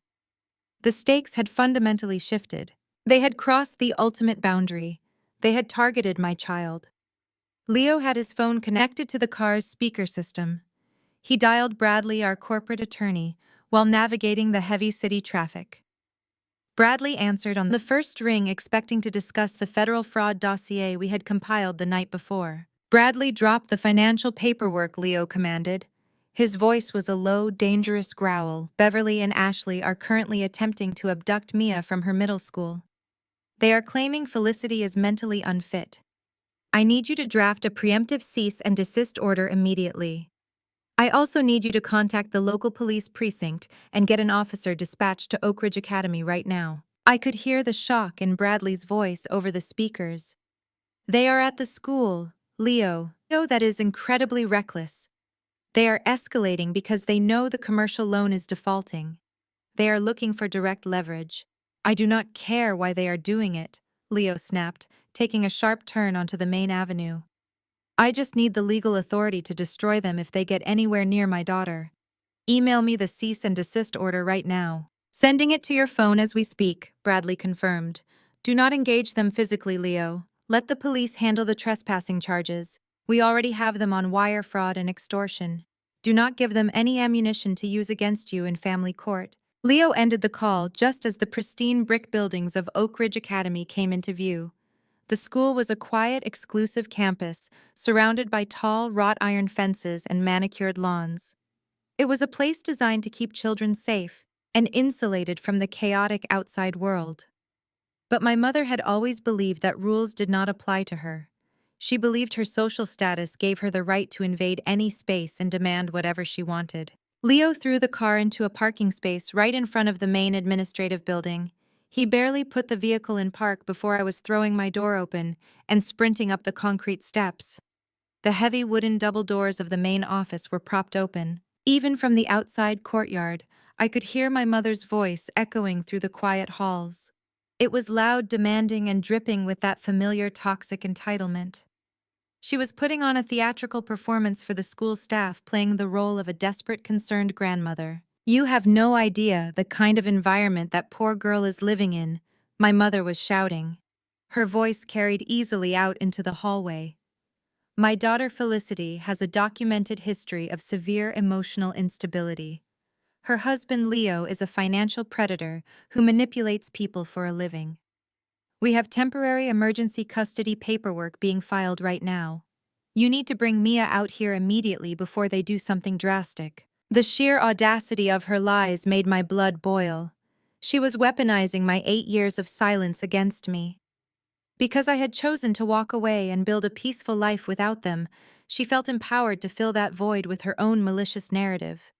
The stakes had fundamentally shifted. They had crossed the ultimate boundary. They had targeted my child. Leo had his phone connected to the car's speaker system. He dialed Bradley, our corporate attorney, while navigating the heavy city traffic. Bradley answered on the first ring, expecting to discuss the federal fraud dossier we had compiled the night before. Bradley dropped the financial paperwork, Leo commanded. His voice was a low, dangerous growl. Beverly and Ashley are currently attempting to abduct Mia from her middle school. They are claiming Felicity is mentally unfit. I need you to draft a preemptive cease and desist order immediately. I also need you to contact the local police precinct and get an officer dispatched to Oak Ridge Academy right now. I could hear the shock in Bradley's voice over the speakers. They are at the school, Leo. That is incredibly reckless. They are escalating because they know the commercial loan is defaulting. They are looking for direct leverage. I do not care why they are doing it, Leo snapped, taking a sharp turn onto the main avenue. I just need the legal authority to destroy them if they get anywhere near my daughter. Email me the cease and desist order right now. Sending it to your phone as we speak, Bradley confirmed. Do not engage them physically, Leo. Let the police handle the trespassing charges. We already have them on wire fraud and extortion. Do not give them any ammunition to use against you in family court. Leo ended the call just as the pristine brick buildings of Oak Ridge Academy came into view. The school was a quiet, exclusive campus, surrounded by tall, wrought iron fences and manicured lawns. It was a place designed to keep children safe and insulated from the chaotic outside world. But my mother had always believed that rules did not apply to her. She believed her social status gave her the right to invade any space and demand whatever she wanted. Leo threw the car into a parking space right in front of the main administrative building. He barely put the vehicle in park before I was throwing my door open and sprinting up the concrete steps. The heavy wooden double doors of the main office were propped open. Even from the outside courtyard, I could hear my mother's voice echoing through the quiet halls. It was loud, demanding, and dripping with that familiar toxic entitlement. She was putting on a theatrical performance for the school staff, playing the role of a desperate, concerned grandmother. You have no idea the kind of environment that poor girl is living in, my mother was shouting. Her voice carried easily out into the hallway. My daughter Felicity has a documented history of severe emotional instability. Her husband Leo is a financial predator who manipulates people for a living. We have temporary emergency custody paperwork being filed right now. You need to bring Mia out here immediately before they do something drastic. The sheer audacity of her lies made my blood boil. She was weaponizing my 8 years of silence against me. Because I had chosen to walk away and build a peaceful life without them, she felt empowered to fill that void with her own malicious narrative.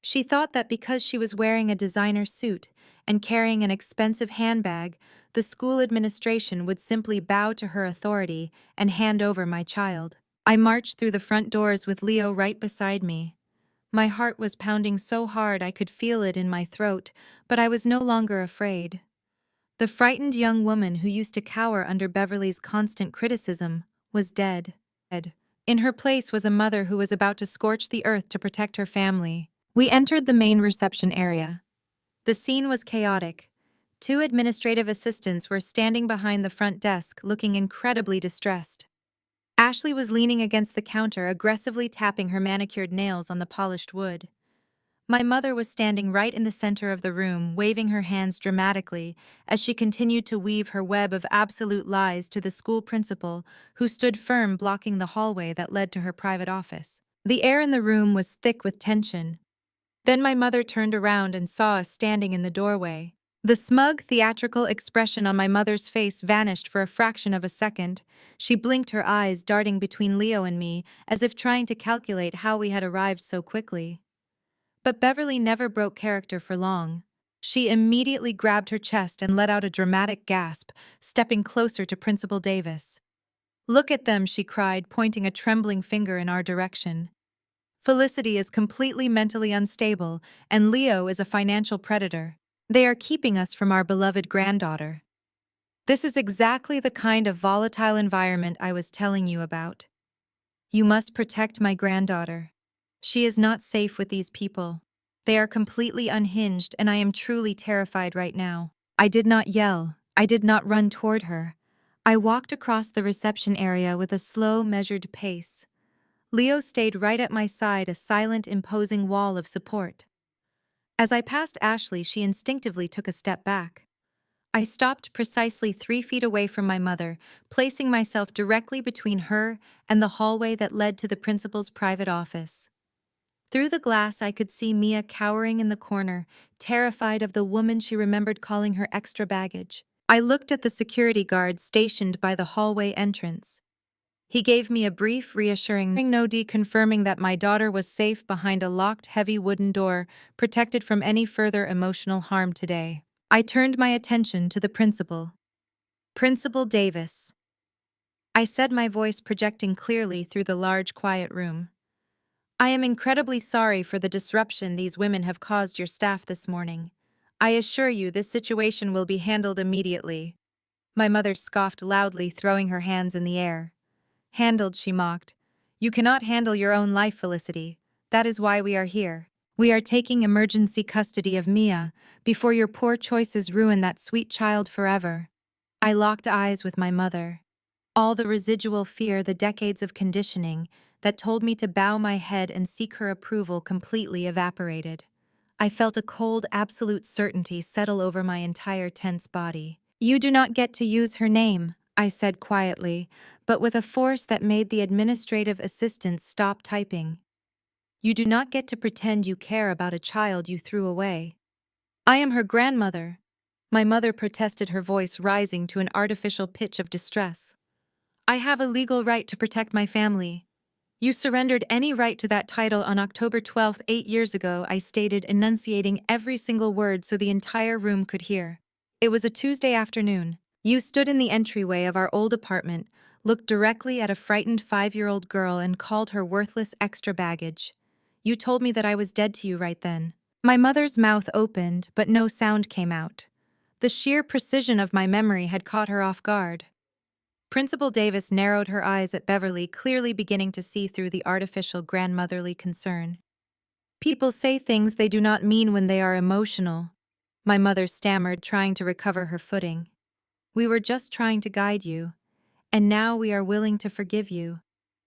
She thought that because she was wearing a designer suit and carrying an expensive handbag, the school administration would simply bow to her authority and hand over my child. I marched through the front doors with Leo right beside me. My heart was pounding so hard I could feel it in my throat, but I was no longer afraid. The frightened young woman who used to cower under Beverly's constant criticism was dead. In her place was a mother who was about to scorch the earth to protect her family. We entered the main reception area. The scene was chaotic. 2 administrative assistants were standing behind the front desk, looking incredibly distressed. Ashley was leaning against the counter, aggressively tapping her manicured nails on the polished wood. My mother was standing right in the center of the room, waving her hands dramatically as she continued to weave her web of absolute lies to the school principal, who stood firm, blocking the hallway that led to her private office. The air in the room was thick with tension. Then my mother turned around and saw us standing in the doorway. The smug, theatrical expression on my mother's face vanished for a fraction of a second. She blinked her eyes, darting between Leo and me, as if trying to calculate how we had arrived so quickly. But Beverly never broke character for long. She immediately grabbed her chest and let out a dramatic gasp, stepping closer to Principal Davis. "Look at them," she cried, pointing a trembling finger in our direction. "Felicity is completely mentally unstable, and Leo is a financial predator. They are keeping us from our beloved granddaughter. This is exactly the kind of volatile environment I was telling you about. You must protect my granddaughter. She is not safe with these people. They are completely unhinged, and I am truly terrified right now." I did not yell. I did not run toward her. I walked across the reception area with a slow, measured pace. Leo stayed right at my side, a silent, imposing wall of support. As I passed Ashley, she instinctively took a step back. I stopped precisely 3 feet away from my mother, placing myself directly between her and the hallway that led to the principal's private office. Through the glass, I could see Mia cowering in the corner, terrified of the woman she remembered calling her extra baggage. I looked at the security guard stationed by the hallway entrance. He gave me a brief, reassuring no, confirming that my daughter was safe behind a locked, heavy wooden door, protected from any further emotional harm today. I turned my attention to the principal. "Principal Davis," I said, my voice projecting clearly through the large, quiet room. "I am incredibly sorry for the disruption these women have caused your staff this morning. I assure you this situation will be handled immediately." My mother scoffed loudly, throwing her hands in the air. "Handled," she mocked. "You cannot handle your own life, Felicity. That is why we are here. We are taking emergency custody of Mia before your poor choices ruin that sweet child forever." I locked eyes with my mother. All the residual fear, the decades of conditioning that told me to bow my head and seek her approval, completely evaporated. I felt a cold, absolute certainty settle over my entire tense body. "You do not get to use her name," I said quietly, but with a force that made the administrative assistant stop typing. "You do not get to pretend you care about a child you threw away." "I am her grandmother," my mother protested, her voice rising to an artificial pitch of distress. "I have a legal right to protect my family." "You surrendered any right to that title on October 12th, 8 years ago," I stated, enunciating every single word so the entire room could hear. "It was a Tuesday afternoon. You stood in the entryway of our old apartment, looked directly at a frightened 5-year-old girl and called her worthless extra baggage. You told me that I was dead to you right then." My mother's mouth opened, but no sound came out. The sheer precision of my memory had caught her off guard. Principal Davis narrowed her eyes at Beverly, clearly beginning to see through the artificial grandmotherly concern. "People say things they do not mean when they are emotional," my mother stammered, trying to recover her footing. "We were just trying to guide you, and now we are willing to forgive you.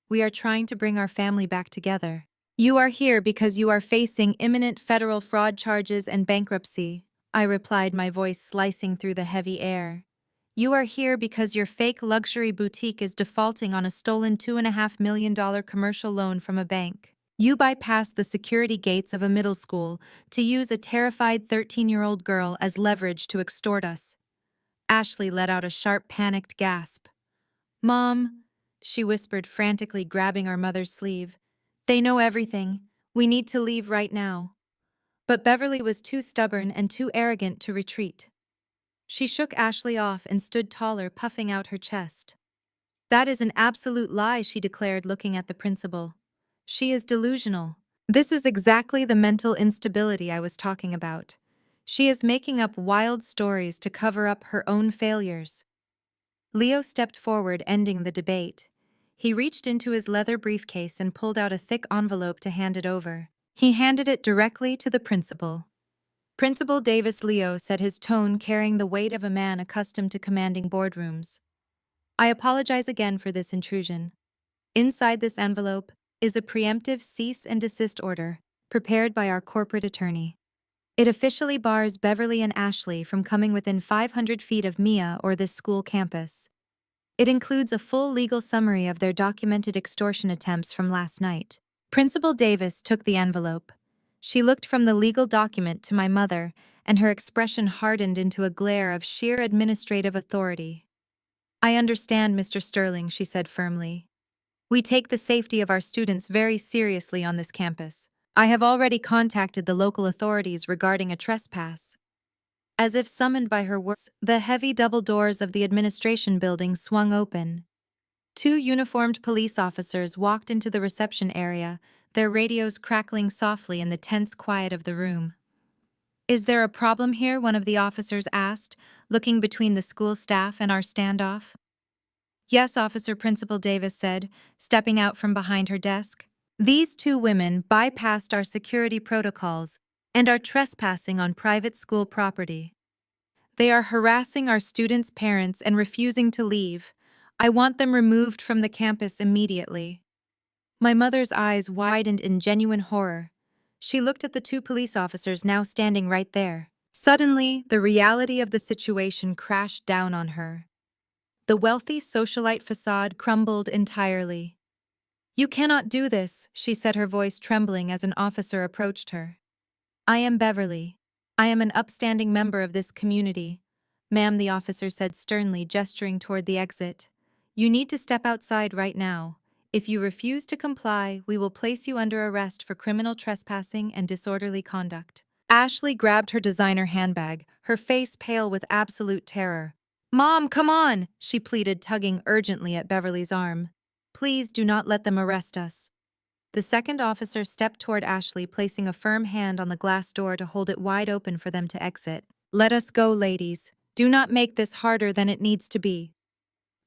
We are trying to bring our family back together. You are here because you are facing imminent federal fraud charges and bankruptcy," I replied, my voice slicing through the heavy air. "You are here because your fake luxury boutique is defaulting on a stolen $2.5 million commercial loan from a bank. You bypassed the security gates of a middle school to use a terrified 13-year-old girl as leverage to extort us." Ashley let out a sharp, panicked gasp. "Mom," she whispered, frantically grabbing our mother's sleeve. "They know everything. We need to leave right now." But Beverly was too stubborn and too arrogant to retreat. She shook Ashley off and stood taller, puffing out her chest. "That is an absolute lie," she declared, looking at the principal. "She is delusional. This is exactly the mental instability I was talking about. She is making up wild stories to cover up her own failures." Leo stepped forward, ending the debate. He reached into his leather briefcase and pulled out a thick envelope to hand it over. He handed it directly to the principal. "Principal Davis," Leo said, his tone carrying the weight of a man accustomed to commanding boardrooms. "I apologize again for this intrusion. Inside this envelope is a preemptive cease and desist order prepared by our corporate attorney. It officially bars Beverly and Ashley from coming within 500 feet of Mia or this school campus. It includes a full legal summary of their documented extortion attempts from last night." Principal Davis took the envelope. She looked from the legal document to my mother, and her expression hardened into a glare of sheer administrative authority. I understand, Mr. Sterling, she said firmly. We take the safety of our students very seriously on this campus. I have already contacted the local authorities regarding a trespass. As if summoned by her words, the heavy double doors of the administration building swung open. Two uniformed police officers walked into the reception area, their radios crackling softly in the tense quiet of the room. Is there a problem here? One of the officers asked, looking between the school staff and our standoff. Yes, Officer Principal Davis said, stepping out from behind her desk. These two women bypassed our security protocols and are trespassing on private school property. They are harassing our students' parents and refusing to leave. I want them removed from the campus immediately. My mother's eyes widened in genuine horror. She looked at the two police officers now standing right there. Suddenly, the reality of the situation crashed down on her. The wealthy socialite facade crumbled entirely. You cannot do this, she said, her voice trembling as an officer approached her. I am Beverly. I am an upstanding member of this community. Ma'am, the officer said sternly, gesturing toward the exit. You need to step outside right now. If you refuse to comply, we will place you under arrest for criminal trespassing and disorderly conduct. Ashley grabbed her designer handbag, her face pale with absolute terror. Mom, come on, she pleaded, tugging urgently at Beverly's arm. Please do not let them arrest us. The second officer stepped toward Ashley, placing a firm hand on the glass door to hold it wide open for them to exit. Let us go, ladies. Do not make this harder than it needs to be.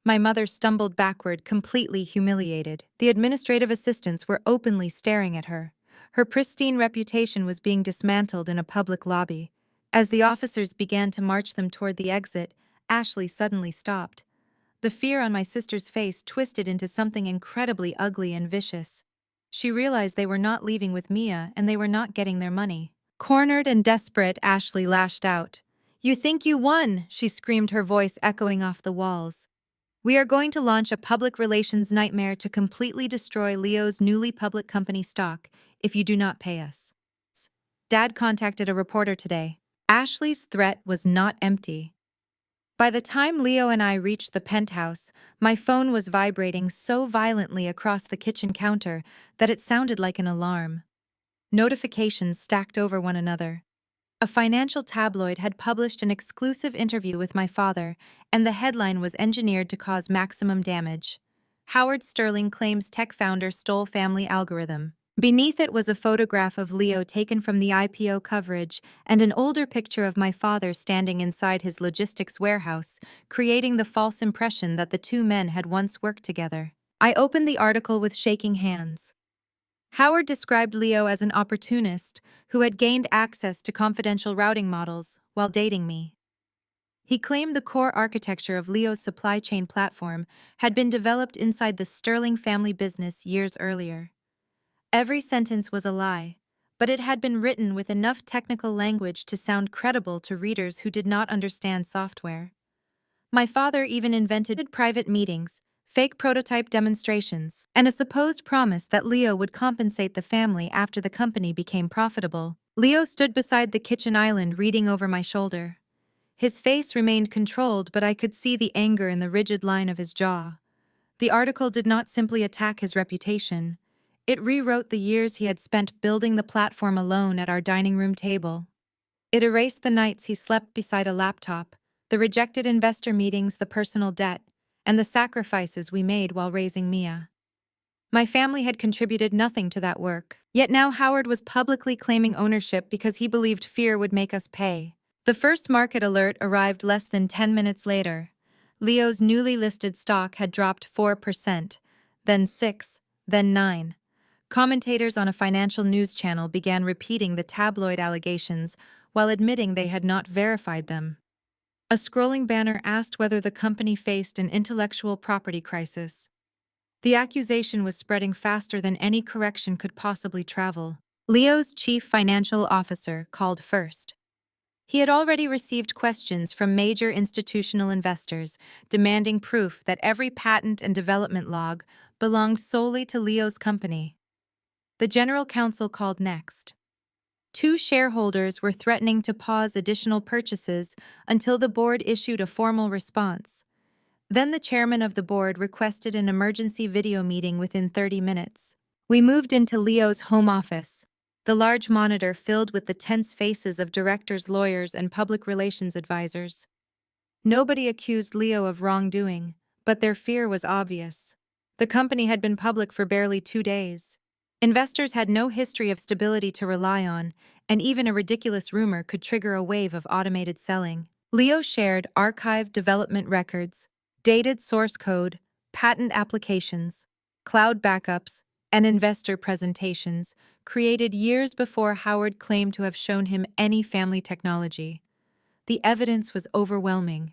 My mother stumbled backward, completely humiliated. The administrative assistants were openly staring at her. Her pristine reputation was being dismantled in a public lobby. As the officers began to march them toward the exit, Ashley suddenly stopped. The fear on my sister's face twisted into something incredibly ugly and vicious. She realized they were not leaving with Mia and they were not getting their money. Cornered and desperate, Ashley lashed out. You think you won, she screamed, her voice echoing off the walls. We are going to launch a public relations nightmare to completely destroy Leo's newly public company stock if you do not pay us. Dad contacted a reporter today. Ashley's threat was not empty. By the time Leo and I reached the penthouse, my phone was vibrating so violently across the kitchen counter that it sounded like an alarm. Notifications stacked over one another. A financial tabloid had published an exclusive interview with my father, and the headline was engineered to cause maximum damage. Howard Sterling claims tech founder stole family algorithm. Beneath it was a photograph of Leo taken from the IPO coverage and an older picture of my father standing inside his logistics warehouse, creating the false impression that the two men had once worked together. I opened the article with shaking hands. Howard described Leo as an opportunist who had gained access to confidential routing models while dating me. He claimed the core architecture of Leo's supply chain platform had been developed inside the Sterling family business years earlier. Every sentence was a lie, but it had been written with enough technical language to sound credible to readers who did not understand software. My father even invented private meetings, fake prototype demonstrations, and a supposed promise that Leo would compensate the family after the company became profitable. Leo stood beside the kitchen island, reading over my shoulder. His face remained controlled, but I could see the anger in the rigid line of his jaw. The article did not simply attack his reputation. It rewrote the years he had spent building the platform alone at our dining room table. It erased the nights he slept beside a laptop, the rejected investor meetings, the personal debt, and the sacrifices we made while raising Mia. My family had contributed nothing to that work, yet now Howard was publicly claiming ownership because he believed fear would make us pay. The first market alert arrived less than 10 minutes later. Leo's newly listed stock had dropped 4%, then 6, then 9. Commentators on a financial news channel began repeating the tabloid allegations while admitting they had not verified them. A scrolling banner asked whether the company faced an intellectual property crisis. The accusation was spreading faster than any correction could possibly travel. Leo's chief financial officer called first. He had already received questions from major institutional investors demanding proof that every patent and development log belonged solely to Leo's company. The general counsel called next. Two shareholders were threatening to pause additional purchases until the board issued a formal response. Then the chairman of the board requested an emergency video meeting within 30 minutes. We moved into Leo's home office, the large monitor filled with the tense faces of directors, lawyers, and public relations advisors. Nobody accused Leo of wrongdoing, but their fear was obvious. The company had been public for barely 2 days. Investors had no history of stability to rely on, and even a ridiculous rumor could trigger a wave of automated selling. Leo shared archived development records, dated source code, patent applications, cloud backups, and investor presentations created years before Howard claimed to have shown him any family technology. The evidence was overwhelming.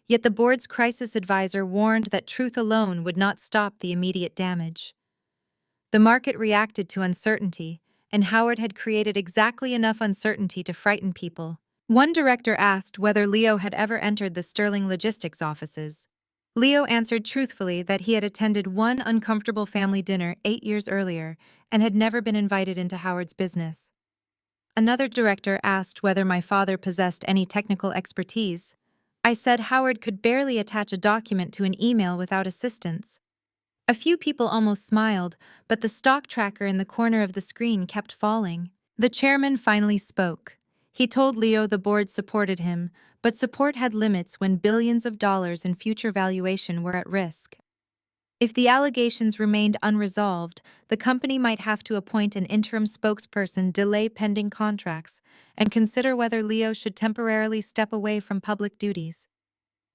Yet the board's crisis advisor warned that truth alone would not stop the immediate damage. The market reacted to uncertainty, and Howard had created exactly enough uncertainty to frighten people. One director asked whether Leo had ever entered the Sterling Logistics offices. Leo answered truthfully that he had attended one uncomfortable family dinner 8 years earlier and had never been invited into Howard's business. Another director asked whether my father possessed any technical expertise. I said Howard could barely attach a document to an email without assistance. A few people almost smiled, but the stock tracker in the corner of the screen kept falling. The chairman finally spoke. He told Leo the board supported him, but support had limits when billions of dollars in future valuation were at risk. If the allegations remained unresolved, the company might have to appoint an interim spokesperson, delay pending contracts, and consider whether Leo should temporarily step away from public duties.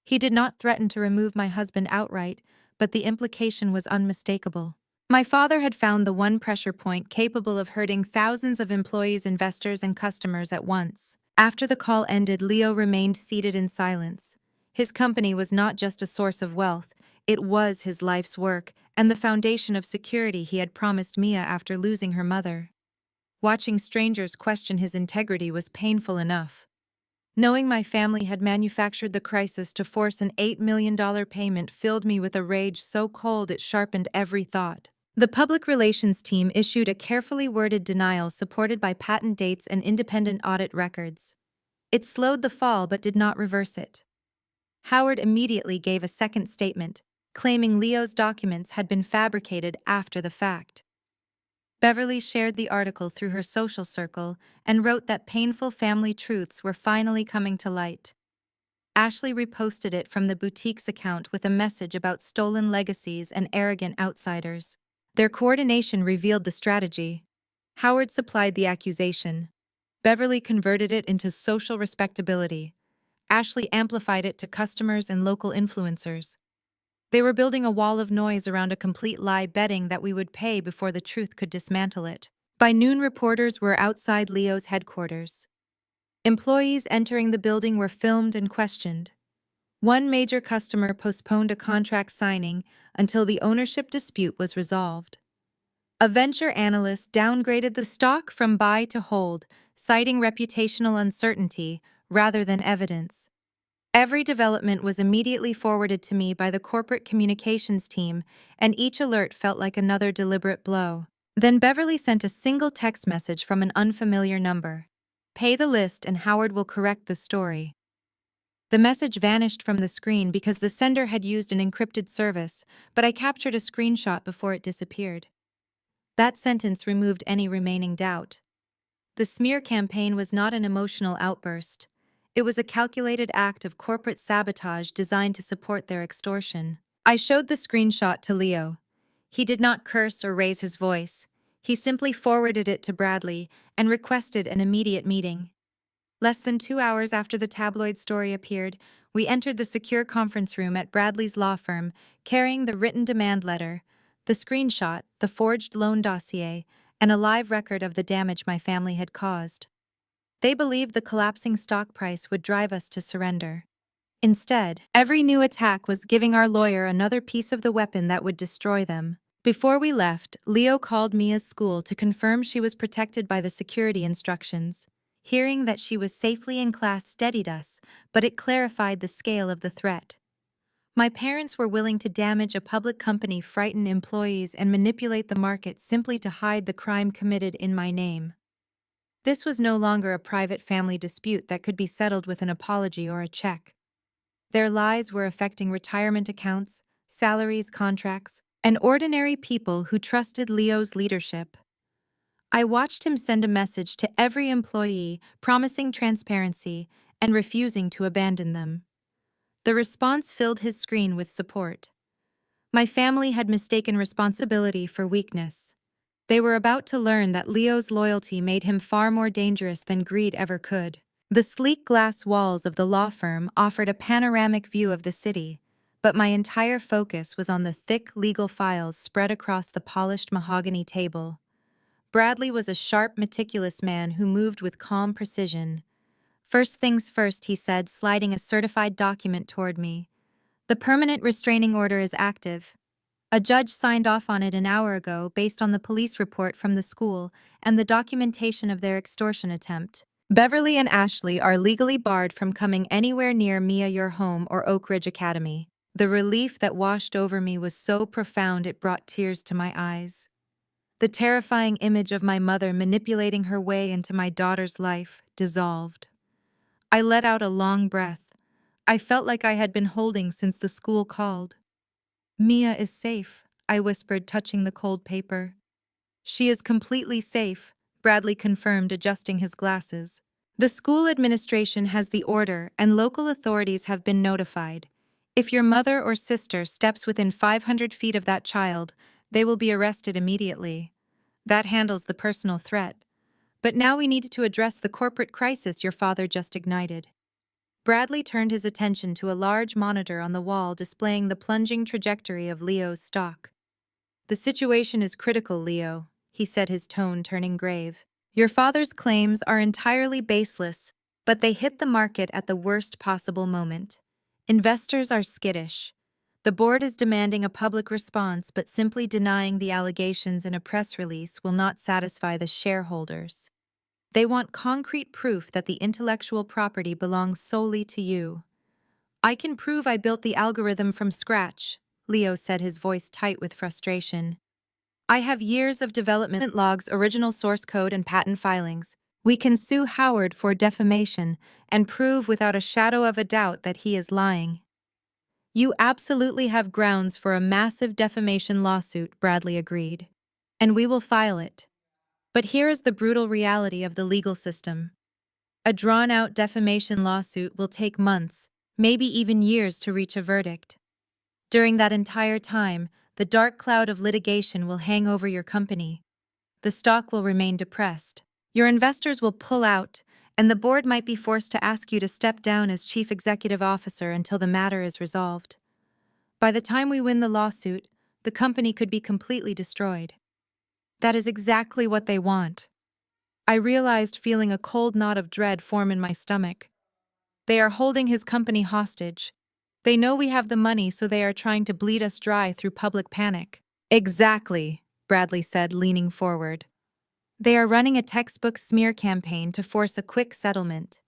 He did not threaten to remove my husband outright, but the implication was unmistakable. My father had found the one pressure point capable of hurting thousands of employees, investors, and customers at once. After the call ended, Leo remained seated in silence. His company was not just a source of wealth, it was his life's work and the foundation of security he had promised Mia after losing her mother. Watching strangers question his integrity was painful enough. Knowing my family had manufactured the crisis to force an $8 million payment filled me with a rage so cold it sharpened every thought. The public relations team issued a carefully worded denial supported by patent dates and independent audit records. It slowed the fall but did not reverse it. Howard immediately gave a second statement, claiming Leo's documents had been fabricated after the fact. Beverly shared the article through her social circle and wrote that painful family truths were finally coming to light. Ashley reposted it from the boutique's account with a message about stolen legacies and arrogant outsiders. Their coordination revealed the strategy. Howard supplied the accusation. Beverly converted it into social respectability. Ashley amplified it to customers and local influencers. They were building a wall of noise around a complete lie, betting that we would pay before the truth could dismantle it. By noon, reporters were outside Leo's headquarters. Employees entering the building were filmed and questioned. One major customer postponed a contract signing until the ownership dispute was resolved. A venture analyst downgraded the stock from buy to hold, citing reputational uncertainty rather than evidence. Every development was immediately forwarded to me by the corporate communications team, and each alert felt like another deliberate blow. Then Beverly sent a single text message from an unfamiliar number. "Pay the list and Howard will correct the story." The message vanished from the screen because the sender had used an encrypted service, but I captured a screenshot before it disappeared. That sentence removed any remaining doubt. The smear campaign was not an emotional outburst. It was a calculated act of corporate sabotage designed to support their extortion. I showed the screenshot to Leo. He did not curse or raise his voice. He simply forwarded it to Bradley and requested an immediate meeting. Less than 2 hours after the tabloid story appeared, we entered the secure conference room at Bradley's law firm, carrying the written demand letter, the screenshot, the forged loan dossier, and a live record of the damage my family had caused. They believed the collapsing stock price would drive us to surrender. Instead, every new attack was giving our lawyer another piece of the weapon that would destroy them. Before we left, Leo called Mia's school to confirm she was protected by the security instructions. Hearing that she was safely in class steadied us, but it clarified the scale of the threat. My parents were willing to damage a public company, frighten employees, and manipulate the market simply to hide the crime committed in my name. This was no longer a private family dispute that could be settled with an apology or a check. Their lies were affecting retirement accounts, salaries, contracts, and ordinary people who trusted Leo's leadership. I watched him send a message to every employee promising transparency and refusing to abandon them. The response filled his screen with support. My family had mistaken responsibility for weakness. They were about to learn that Leo's loyalty made him far more dangerous than greed ever could. The sleek glass walls of the law firm offered a panoramic view of the city, but my entire focus was on the thick legal files spread across the polished mahogany table. Bradley was a sharp, meticulous man who moved with calm precision. First things first, he said, sliding a certified document toward me. The permanent restraining order is active. A judge signed off on it an hour ago based on the police report from the school and the documentation of their extortion attempt. Beverly and Ashley are legally barred from coming anywhere near Mia, your home, or Oak Ridge Academy. The relief that washed over me was so profound it brought tears to my eyes. The terrifying image of my mother manipulating her way into my daughter's life dissolved. I let out a long breath. I felt like I had been holding since the school called. Mia is safe, I whispered, touching the cold paper. She is completely safe, Bradley confirmed, adjusting his glasses. The school administration has the order and local authorities have been notified. If your mother or sister steps within 500 feet of that child, they will be arrested immediately. That handles the personal threat. But now we need to address the corporate crisis your father just ignited. Bradley turned his attention to a large monitor on the wall displaying the plunging trajectory of Leo's stock. The situation is critical, Leo, he said, his tone turning grave. Your father's claims are entirely baseless, but they hit the market at the worst possible moment. Investors are skittish. The board is demanding a public response, but simply denying the allegations in a press release will not satisfy the shareholders. They want concrete proof that the intellectual property belongs solely to you. I can prove I built the algorithm from scratch, Leo said, his voice tight with frustration. I have years of development logs, original source code, and patent filings. We can sue Howard for defamation and prove without a shadow of a doubt that he is lying. You absolutely have grounds for a massive defamation lawsuit, Bradley agreed. And we will file it. But here is the brutal reality of the legal system. A drawn-out defamation lawsuit will take months, maybe even years, to reach a verdict. During that entire time, the dark cloud of litigation will hang over your company. The stock will remain depressed. Your investors will pull out, and the board might be forced to ask you to step down as chief executive officer until the matter is resolved. By the time we win the lawsuit, the company could be completely destroyed. That is exactly what they want. I realized, feeling a cold knot of dread form in my stomach. They are holding his company hostage. They know we have the money, so they are trying to bleed us dry through public panic. Exactly, Bradley said, leaning forward. They are running a textbook smear campaign to force a quick settlement.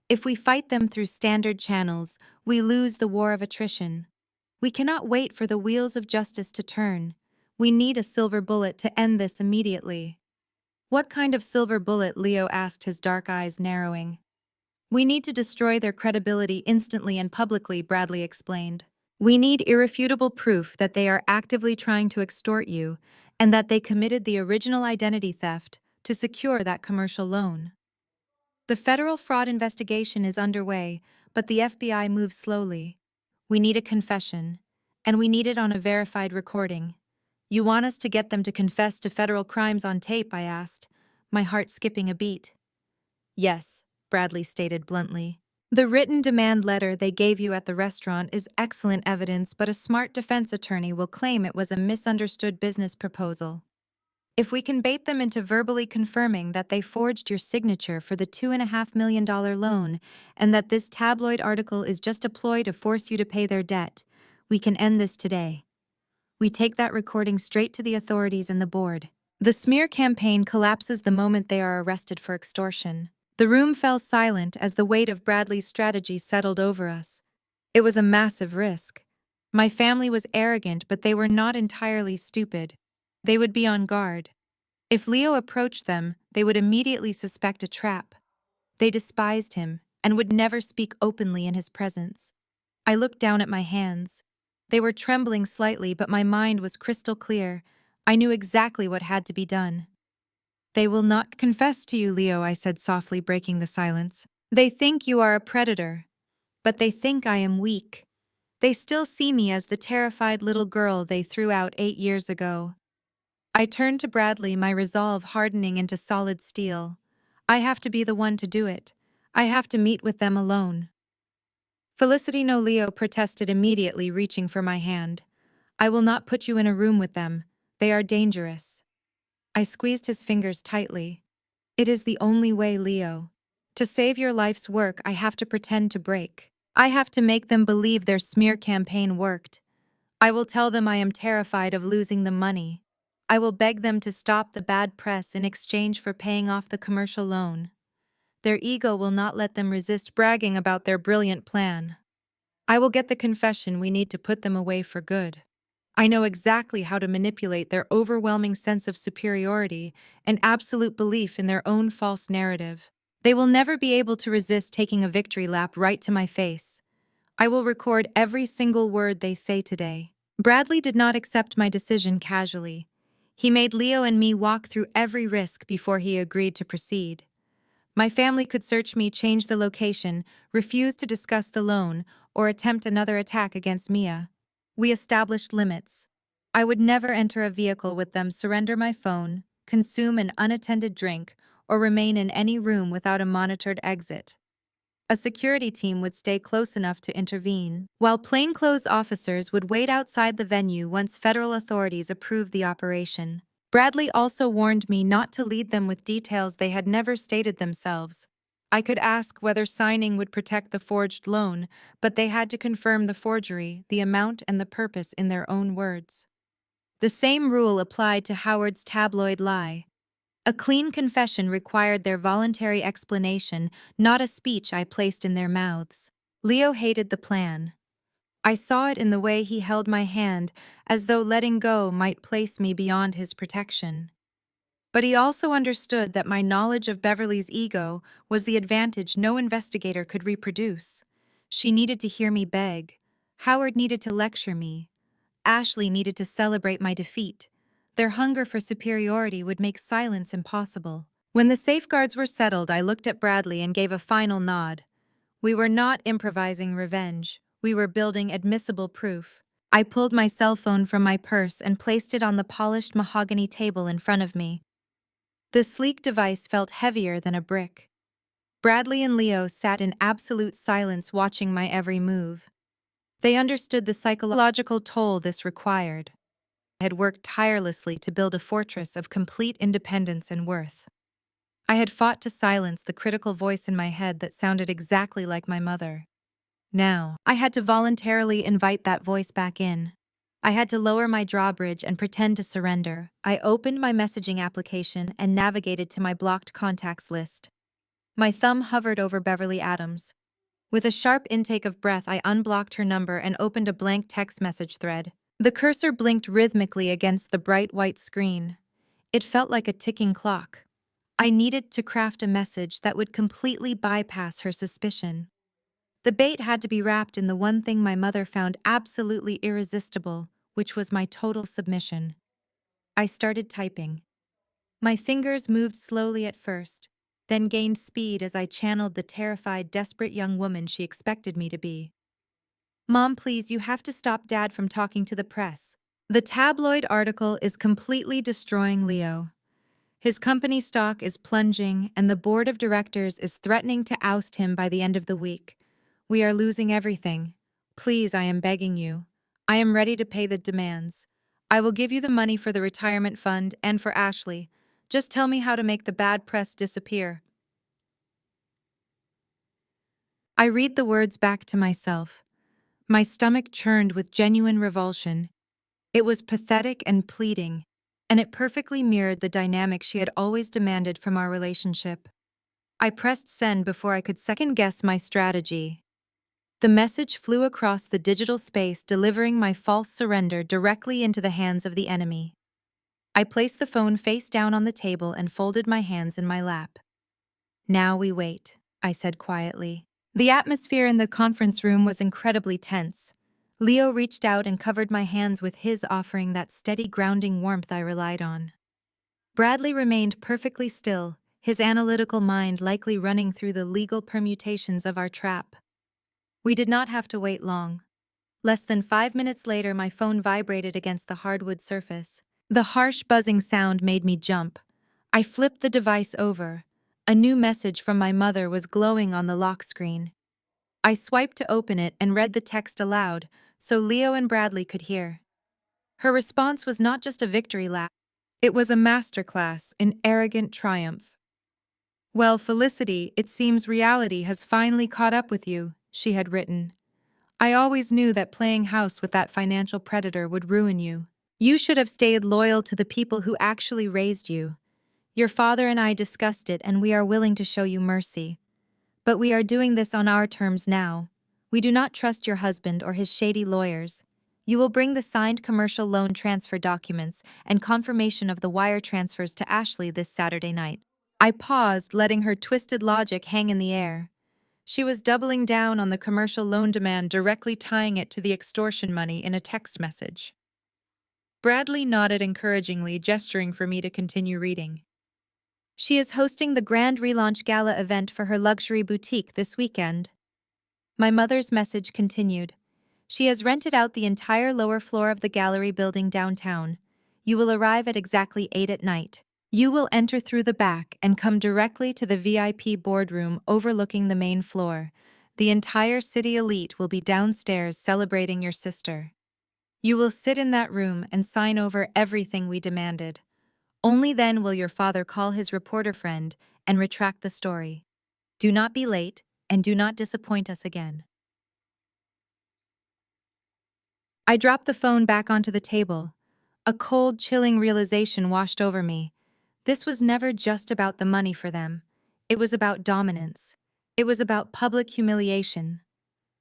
If we fight them through standard channels, we lose the war of attrition. We cannot wait for the wheels of justice to turn. We need a silver bullet to end this immediately. What kind of silver bullet? Leo asked, his dark eyes narrowing. We need to destroy their credibility instantly and publicly, Bradley explained. We need irrefutable proof that they are actively trying to extort you and that they committed the original identity theft to secure that commercial loan. The federal fraud investigation is underway, but the FBI moves slowly. We need a confession, and we need it on a verified recording. You want us to get them to confess to federal crimes on tape? I asked, my heart skipping a beat. Yes, Bradley stated bluntly. The written demand letter they gave you at the restaurant is excellent evidence, but a smart defense attorney will claim it was a misunderstood business proposal. If we can bait them into verbally confirming that they forged your signature for the $2.5 million loan and that this tabloid article is just a ploy to force you to pay their debt, we can end this today. We take that recording straight to the authorities and the board. The smear campaign collapses the moment they are arrested for extortion. The room fell silent as the weight of Bradley's strategy settled over us. It was a massive risk. My family was arrogant, but they were not entirely stupid. They would be on guard. If Leo approached them, they would immediately suspect a trap. They despised him and would never speak openly in his presence. I looked down at my hands. They were trembling slightly, but my mind was crystal clear. I knew exactly what had to be done. They will not confess to you, Leo, I said softly, breaking the silence. They think you are a predator, but they think I am weak. They still see me as the terrified little girl they threw out 8 years ago. I turned to Bradley, my resolve hardening into solid steel. I have to be the one to do it. I have to meet with them alone. Felicity no, Leo protested immediately, reaching for my hand. I will not put you in a room with them. They are dangerous. I squeezed his fingers tightly. It is the only way, Leo. To save your life's work, I have to pretend to break. I have to make them believe their smear campaign worked. I will tell them I am terrified of losing the money. I will beg them to stop the bad press in exchange for paying off the commercial loan. Their ego will not let them resist bragging about their brilliant plan. I will get the confession we need to put them away for good. I know exactly how to manipulate their overwhelming sense of superiority and absolute belief in their own false narrative. They will never be able to resist taking a victory lap right to my face. I will record every single word they say today. Bradley did not accept my decision casually. He made Leo and me walk through every risk before he agreed to proceed. My family could search me, change the location, refuse to discuss the loan, or attempt another attack against Mia. We established limits. I would never enter a vehicle with them, surrender my phone, consume an unattended drink, or remain in any room without a monitored exit. A security team would stay close enough to intervene, while plainclothes officers would wait outside the venue once federal authorities approved the operation. Bradley also warned me not to lead them with details they had never stated themselves. I could ask whether signing would protect the forged loan, but they had to confirm the forgery, the amount, and the purpose in their own words. The same rule applied to Howard's tabloid lie. A clean confession required their voluntary explanation, not a speech I placed in their mouths. Leo hated the plan. I saw it in the way he held my hand, as though letting go might place me beyond his protection. But he also understood that my knowledge of Beverly's ego was the advantage no investigator could reproduce. She needed to hear me beg. Howard needed to lecture me. Ashley needed to celebrate my defeat. Their hunger for superiority would make silence impossible. When the safeguards were settled, I looked at Bradley and gave a final nod. We were not improvising revenge. We were building admissible proof. I pulled my cell phone from my purse and placed it on the polished mahogany table in front of me. The sleek device felt heavier than a brick. Bradley and Leo sat in absolute silence, watching my every move. They understood the psychological toll this required. I had worked tirelessly to build a fortress of complete independence and worth. I had fought to silence the critical voice in my head that sounded exactly like my mother. Now, I had to voluntarily invite that voice back in. I had to lower my drawbridge and pretend to surrender. I opened my messaging application and navigated to my blocked contacts list. My thumb hovered over Beverly Adams. With a sharp intake of breath, I unblocked her number and opened a blank text message thread. The cursor blinked rhythmically against the bright white screen. It felt like a ticking clock. I needed to craft a message that would completely bypass her suspicion. The bait had to be wrapped in the one thing my mother found absolutely irresistible, which was my total submission. I started typing. My fingers moved slowly at first, then gained speed as I channeled the terrified, desperate young woman she expected me to be. Mom, please, you have to stop Dad from talking to the press. The tabloid article is completely destroying Leo. His company stock is plunging, and the board of directors is threatening to oust him by the end of the week. We are losing everything. Please, I am begging you. I am ready to pay the demands. I will give you the money for the retirement fund and for Ashley. Just tell me how to make the bad press disappear. I read the words back to myself. My stomach churned with genuine revulsion. It was pathetic and pleading, and it perfectly mirrored the dynamic she had always demanded from our relationship. I pressed send before I could second-guess my strategy. The message flew across the digital space, delivering my false surrender directly into the hands of the enemy. I placed the phone face down on the table and folded my hands in my lap. "Now we wait," I said quietly. The atmosphere in the conference room was incredibly tense. Leo reached out and covered my hands with his, offering that steady grounding warmth I relied on. Bradley remained perfectly still, his analytical mind likely running through the legal permutations of our trap. We did not have to wait long. Less than 5 minutes later, my phone vibrated against the hardwood surface. The harsh buzzing sound made me jump. I flipped the device over. A new message from my mother was glowing on the lock screen. I swiped to open it and read the text aloud, so Leo and Bradley could hear. Her response was not just a victory lap. It was a masterclass in arrogant triumph. "Well, Felicity, it seems reality has finally caught up with you," she had written. "I always knew that playing house with that financial predator would ruin you. You should have stayed loyal to the people who actually raised you. Your father and I discussed it, and we are willing to show you mercy. But we are doing this on our terms now. We do not trust your husband or his shady lawyers. You will bring the signed commercial loan transfer documents and confirmation of the wire transfers to Ashley this Saturday night." I paused, letting her twisted logic hang in the air. She was doubling down on the commercial loan demand, directly tying it to the extortion money in a text message. Bradley nodded encouragingly, gesturing for me to continue reading. "She is hosting the grand relaunch gala event for her luxury boutique this weekend." My mother's message continued. "She has rented out the entire lower floor of the gallery building downtown. You will arrive at exactly 8 at night. You will enter through the back and come directly to the VIP boardroom overlooking the main floor. The entire city elite will be downstairs celebrating your sister. You will sit in that room and sign over everything we demanded. Only then will your father call his reporter friend and retract the story. Do not be late, and do not disappoint us again." I dropped the phone back onto the table. A cold, chilling realization washed over me. This was never just about the money for them. It was about dominance. It was about public humiliation.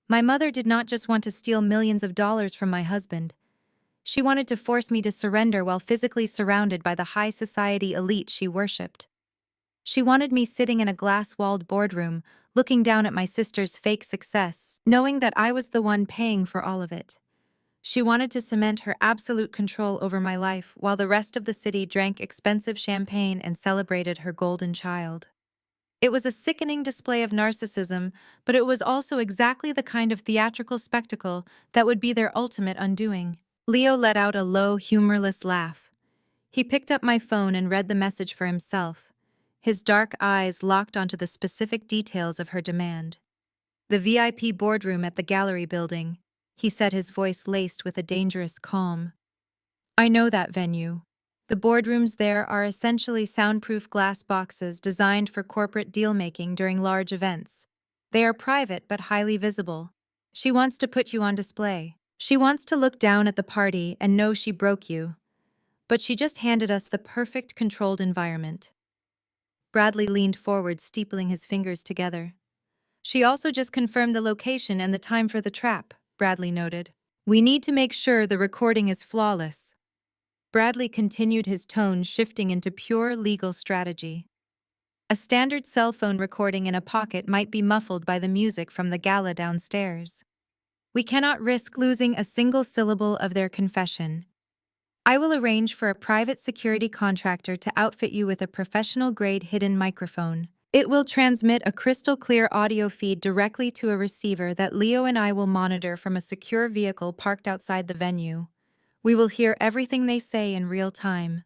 My mother did not just want to steal millions of dollars from my husband. She wanted to force me to surrender while physically surrounded by the high society elite she worshipped. She wanted me sitting in a glass-walled boardroom, looking down at my sister's fake success, knowing that I was the one paying for all of it. She wanted to cement her absolute control over my life while the rest of the city drank expensive champagne and celebrated her golden child. It was a sickening display of narcissism, but it was also exactly the kind of theatrical spectacle that would be their ultimate undoing. Leo let out a low, humorless laugh. He picked up my phone and read the message for himself. His dark eyes locked onto the specific details of her demand. "The VIP boardroom at the gallery building," he said, his voice laced with a dangerous calm. "I know that venue. The boardrooms there are essentially soundproof glass boxes designed for corporate deal-making during large events. They are private but highly visible. She wants to put you on display. She wants to look down at the party and know she broke you. But she just handed us the perfect controlled environment." Bradley leaned forward, steepling his fingers together. "She also just confirmed the location and the time for the trap," Bradley noted. "We need to make sure the recording is flawless." Bradley continued, his tone shifting into pure legal strategy. "A standard cell phone recording in a pocket might be muffled by the music from the gala downstairs. We cannot risk losing a single syllable of their confession. I will arrange for a private security contractor to outfit you with a professional-grade hidden microphone. It will transmit a crystal-clear audio feed directly to a receiver that Leo and I will monitor from a secure vehicle parked outside the venue. We will hear everything they say in real time.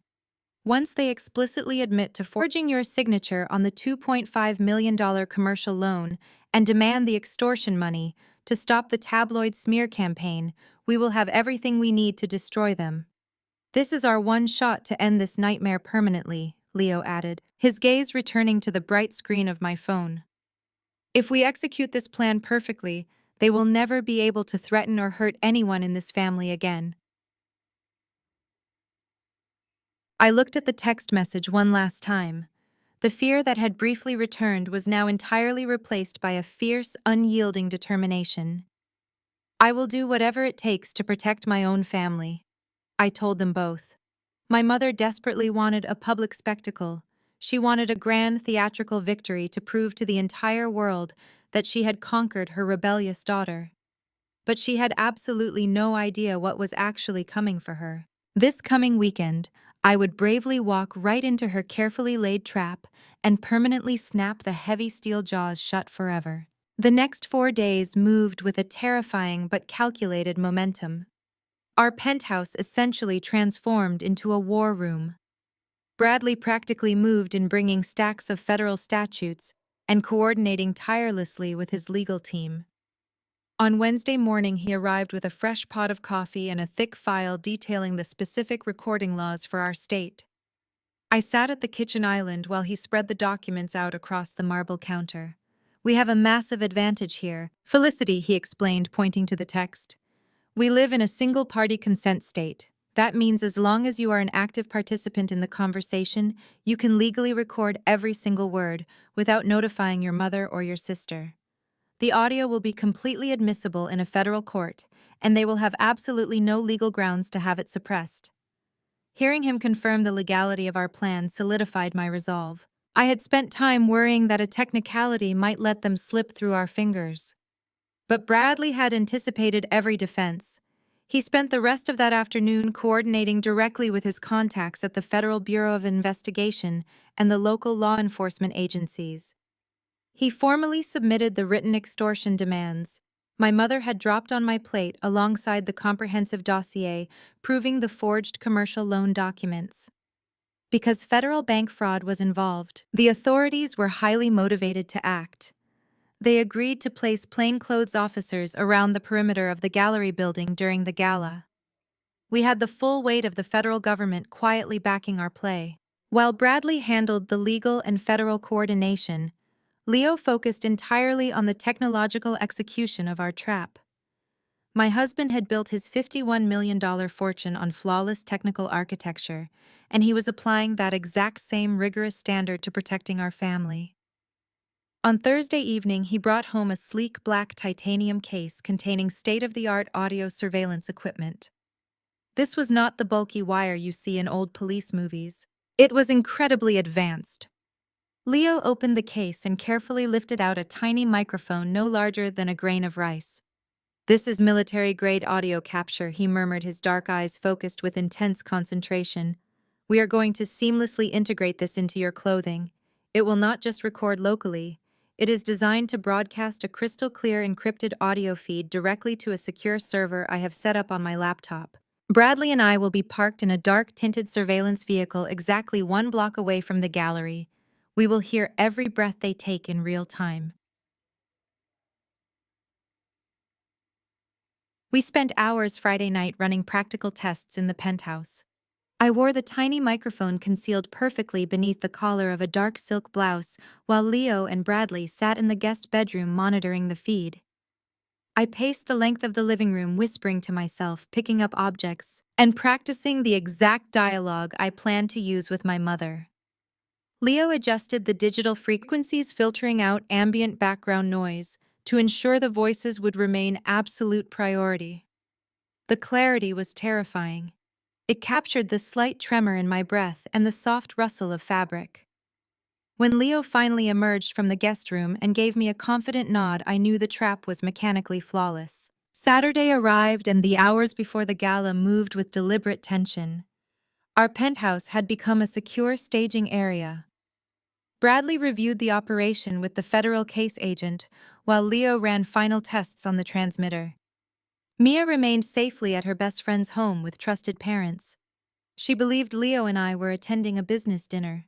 Once they explicitly admit to forging your signature on the $2.5 million commercial loan and demand the extortion money to stop the tabloid smear campaign, we will have everything we need to destroy them. This is our one shot to end this nightmare permanently," Leo added, his gaze returning to the bright screen of my phone. "If we execute this plan perfectly, they will never be able to threaten or hurt anyone in this family again." I looked at the text message one last time. The fear that had briefly returned was now entirely replaced by a fierce, unyielding determination. "I will do whatever it takes to protect my own family," I told them both. My mother desperately wanted a public spectacle. She wanted a grand theatrical victory to prove to the entire world that she had conquered her rebellious daughter. But she had absolutely no idea what was actually coming for her. This coming weekend, I would bravely walk right into her carefully laid trap and permanently snap the heavy steel jaws shut forever. The next 4 days moved with a terrifying but calculated momentum. Our penthouse essentially transformed into a war room. Bradley practically moved in bringing stacks of federal statutes and coordinating tirelessly with his legal team. On Wednesday morning, he arrived with a fresh pot of coffee and a thick file detailing the specific recording laws for our state. I sat at the kitchen island while he spread the documents out across the marble counter. "We have a massive advantage here. Felicity," he explained, pointing to the text. "We live in a single-party consent state. That means as long as you are an active participant in the conversation, you can legally record every single word without notifying your mother or your sister. The audio will be completely admissible in a federal court, and they will have absolutely no legal grounds to have it suppressed." Hearing him confirm the legality of our plan solidified my resolve. I had spent time worrying that a technicality might let them slip through our fingers. But Bradley had anticipated every defense. He spent the rest of that afternoon coordinating directly with his contacts at the Federal Bureau of Investigation and the local law enforcement agencies. He formally submitted the written extortion demands. My mother had dropped on my plate alongside the comprehensive dossier proving the forged commercial loan documents. Because federal bank fraud was involved, the authorities were highly motivated to act. They agreed to place plainclothes officers around the perimeter of the gallery building during the gala. We had the full weight of the federal government quietly backing our play. While Bradley handled the legal and federal coordination, Leo focused entirely on the technological execution of our trap. My husband had built his $51 million fortune on flawless technical architecture, and he was applying that exact same rigorous standard to protecting our family. On Thursday evening, he brought home a sleek black titanium case containing state-of-the-art audio surveillance equipment. This was not the bulky wire you see in old police movies. It was incredibly advanced. Leo opened the case and carefully lifted out a tiny microphone no larger than a grain of rice. "This is military-grade audio capture," he murmured, his dark eyes focused with intense concentration. "We are going to seamlessly integrate this into your clothing. It will not just record locally. It is designed to broadcast a crystal-clear encrypted audio feed directly to a secure server I have set up on my laptop. Bradley and I will be parked in a dark-tinted surveillance vehicle exactly 1 block away from the gallery. We will hear every breath they take in real time." We spent hours Friday night running practical tests in the penthouse. I wore the tiny microphone concealed perfectly beneath the collar of a dark silk blouse, while Leo and Bradley sat in the guest bedroom monitoring the feed. I paced the length of the living room, whispering to myself, picking up objects, and practicing the exact dialogue I planned to use with my mother. Leo adjusted the digital frequencies, filtering out ambient background noise to ensure the voices would remain absolute priority. The clarity was terrifying. It captured the slight tremor in my breath and the soft rustle of fabric. When Leo finally emerged from the guest room and gave me a confident nod, I knew the trap was mechanically flawless. Saturday arrived, and the hours before the gala moved with deliberate tension. Our penthouse had become a secure staging area. Bradley reviewed the operation with the federal case agent, while Leo ran final tests on the transmitter. Mia remained safely at her best friend's home with trusted parents. She believed Leo and I were attending a business dinner.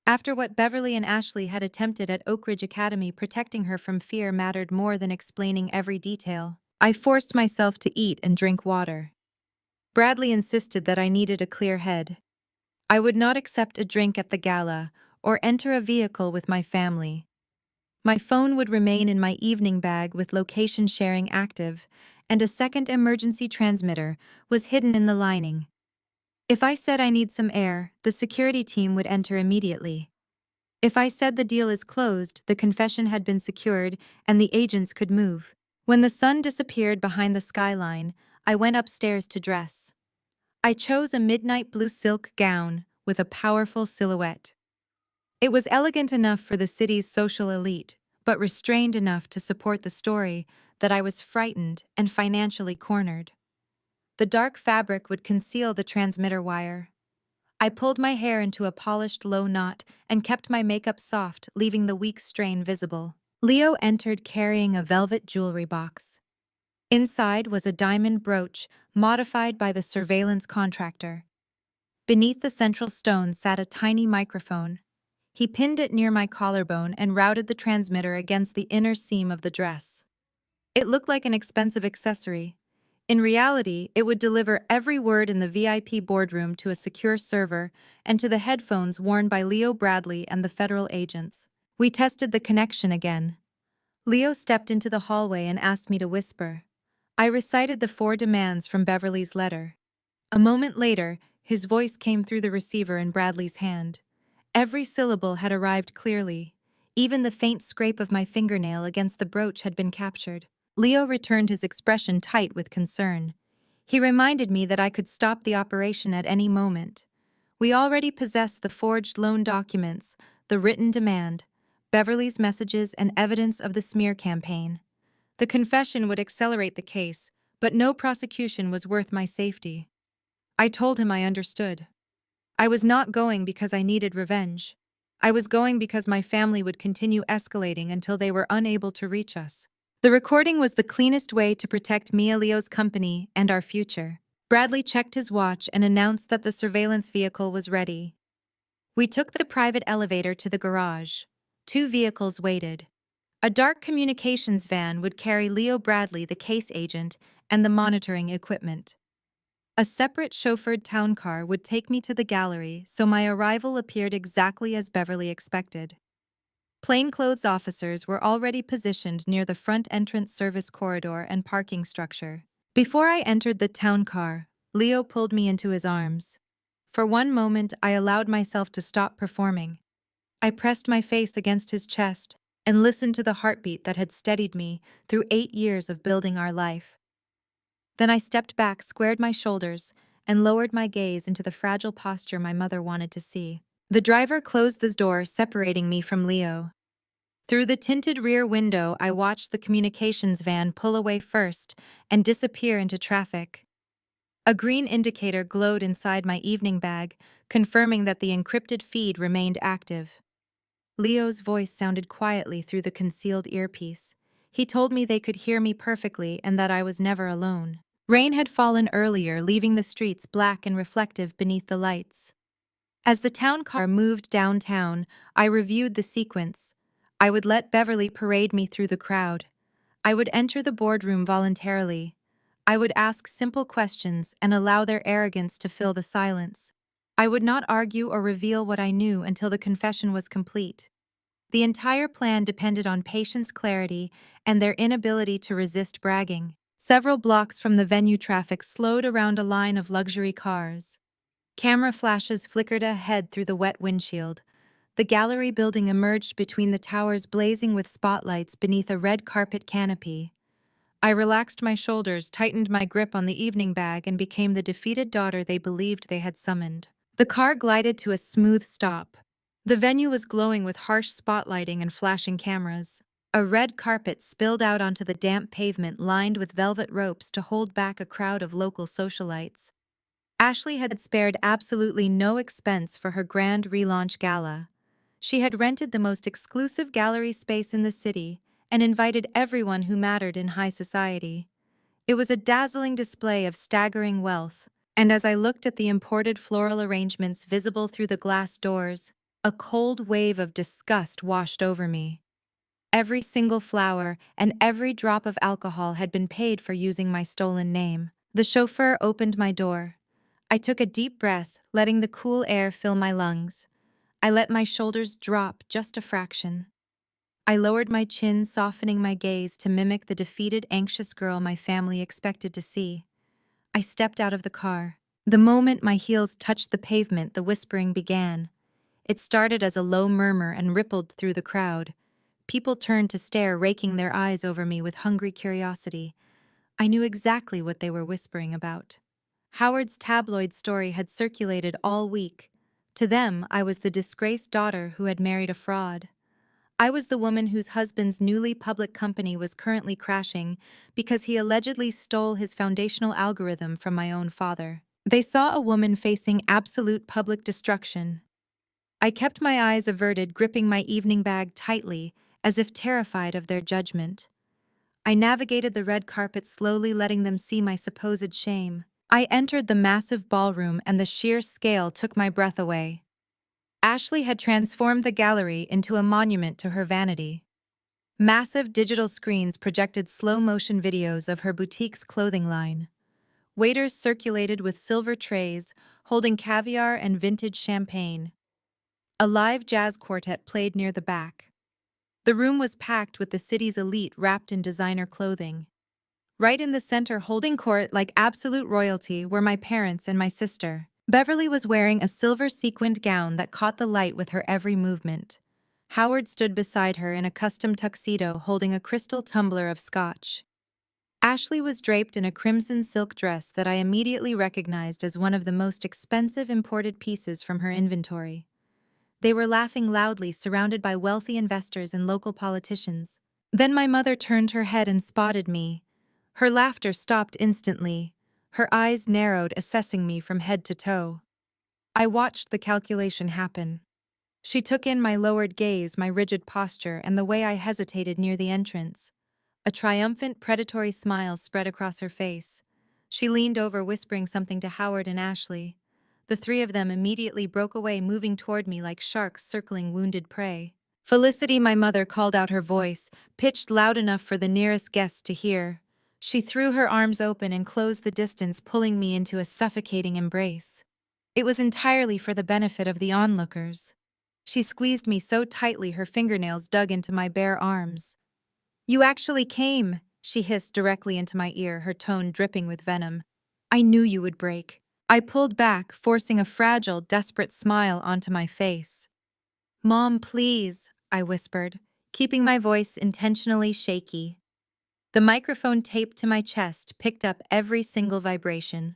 After what Beverly and Ashley had attempted at Oak Ridge Academy, protecting her from fear mattered more than explaining every detail. I forced myself to eat and drink water. Bradley insisted that I needed a clear head. I would not accept a drink at the gala or enter a vehicle with my family. My phone would remain in my evening bag with location sharing active, and a second emergency transmitter was hidden in the lining. If I said I need some air, the security team would enter immediately. If I said the deal is closed, the confession had been secured, and the agents could move. When the sun disappeared behind the skyline, I went upstairs to dress. I chose a midnight blue silk gown with a powerful silhouette. It was elegant enough for the city's social elite, but restrained enough to support the story that I was frightened and financially cornered. The dark fabric would conceal the transmitter wire. I pulled my hair into a polished low knot and kept my makeup soft, leaving the weak strain visible. Leo entered carrying a velvet jewelry box. Inside was a diamond brooch, modified by the surveillance contractor. Beneath the central stone sat a tiny microphone. He pinned it near my collarbone and routed the transmitter against the inner seam of the dress. It looked like an expensive accessory. In reality, it would deliver every word in the VIP boardroom to a secure server and to the headphones worn by Leo Bradley and the federal agents. We tested the connection again. Leo stepped into the hallway and asked me to whisper. I recited the 4 demands from Beverly's letter. A moment later, his voice came through the receiver in Bradley's hand. Every syllable had arrived clearly. Even the faint scrape of my fingernail against the brooch had been captured. Leo returned his expression tight with concern. He reminded me that I could stop the operation at any moment. We already possessed the forged loan documents, the written demand, Beverly's messages, and evidence of the smear campaign. The confession would accelerate the case, but no prosecution was worth my safety. I told him I understood. I was not going because I needed revenge. I was going because my family would continue escalating until they were unable to reach us. The recording was the cleanest way to protect Mia Leo's company and our future. Bradley checked his watch and announced that the surveillance vehicle was ready. We took the private elevator to the garage. 2 vehicles waited. A dark communications van would carry Leo Bradley, the case agent, and the monitoring equipment. A separate chauffeured town car would take me to the gallery, so my arrival appeared exactly as Beverly expected. Plainclothes officers were already positioned near the front entrance service corridor and parking structure. Before I entered the town car, Leo pulled me into his arms. For one moment, I allowed myself to stop performing. I pressed my face against his chest and listened to the heartbeat that had steadied me through 8 years of building our life. Then I stepped back, squared my shoulders, and lowered my gaze into the fragile posture my mother wanted to see. The driver closed the door, separating me from Leo. Through the tinted rear window, I watched the communications van pull away first and disappear into traffic. A green indicator glowed inside my evening bag, confirming that the encrypted feed remained active. Leo's voice sounded quietly through the concealed earpiece. He told me they could hear me perfectly and that I was never alone. Rain had fallen earlier, leaving the streets black and reflective beneath the lights. As the town car moved downtown, I reviewed the sequence. I would let Beverly parade me through the crowd. I would enter the boardroom voluntarily. I would ask simple questions and allow their arrogance to fill the silence. I would not argue or reveal what I knew until the confession was complete. The entire plan depended on patience, clarity, and their inability to resist bragging. Several blocks from the venue, traffic slowed around a line of luxury cars. Camera flashes flickered ahead through the wet windshield. The gallery building emerged between the towers, blazing with spotlights beneath a red carpet canopy. I relaxed my shoulders, tightened my grip on the evening bag, and became the defeated daughter they believed they had summoned. The car glided to a smooth stop. The venue was glowing with harsh spotlighting and flashing cameras. A red carpet spilled out onto the damp pavement, lined with velvet ropes to hold back a crowd of local socialites. Ashley had spared absolutely no expense for her grand relaunch gala. She had rented the most exclusive gallery space in the city and invited everyone who mattered in high society. It was a dazzling display of staggering wealth, and as I looked at the imported floral arrangements visible through the glass doors, a cold wave of disgust washed over me. Every single flower and every drop of alcohol had been paid for using my stolen name. The chauffeur opened my door. I took a deep breath, letting the cool air fill my lungs. I let my shoulders drop just a fraction. I lowered my chin, softening my gaze to mimic the defeated, anxious girl my family expected to see. I stepped out of the car. The moment my heels touched the pavement, the whispering began. It started as a low murmur and rippled through the crowd. People turned to stare, raking their eyes over me with hungry curiosity. I knew exactly what they were whispering about. Howard's tabloid story had circulated all week. To them, I was the disgraced daughter who had married a fraud. I was the woman whose husband's newly public company was currently crashing because he allegedly stole his foundational algorithm from my own father. They saw a woman facing absolute public destruction. I kept my eyes averted, gripping my evening bag tightly, as if terrified of their judgment. I navigated the red carpet slowly, letting them see my supposed shame. I entered the massive ballroom and the sheer scale took my breath away. Ashley had transformed the gallery into a monument to her vanity. Massive digital screens projected slow-motion videos of her boutique's clothing line. Waiters circulated with silver trays, holding caviar and vintage champagne. A live jazz quartet played near the back. The room was packed with the city's elite wrapped in designer clothing. Right in the center, holding court like absolute royalty, were my parents and my sister. Beverly was wearing a silver sequined gown that caught the light with her every movement. Howard stood beside her in a custom tuxedo holding a crystal tumbler of scotch. Ashley was draped in a crimson silk dress that I immediately recognized as one of the most expensive imported pieces from her inventory. They were laughing loudly, surrounded by wealthy investors and local politicians. Then my mother turned her head and spotted me. Her laughter stopped instantly. Her eyes narrowed, assessing me from head to toe. I watched the calculation happen. She took in my lowered gaze, my rigid posture, and the way I hesitated near the entrance. A triumphant, predatory smile spread across her face. She leaned over, whispering something to Howard and Ashley. The three of them immediately broke away, moving toward me like sharks circling wounded prey. Felicity, my mother, called out, her voice, pitched loud enough for the nearest guest to hear. She threw her arms open and closed the distance, pulling me into a suffocating embrace. It was entirely for the benefit of the onlookers. She squeezed me so tightly her fingernails dug into my bare arms. "You actually came," she hissed directly into my ear, her tone dripping with venom. "I knew you would break." I pulled back, forcing a fragile, desperate smile onto my face. "Mom, please," I whispered, keeping my voice intentionally shaky. The microphone taped to my chest picked up every single vibration.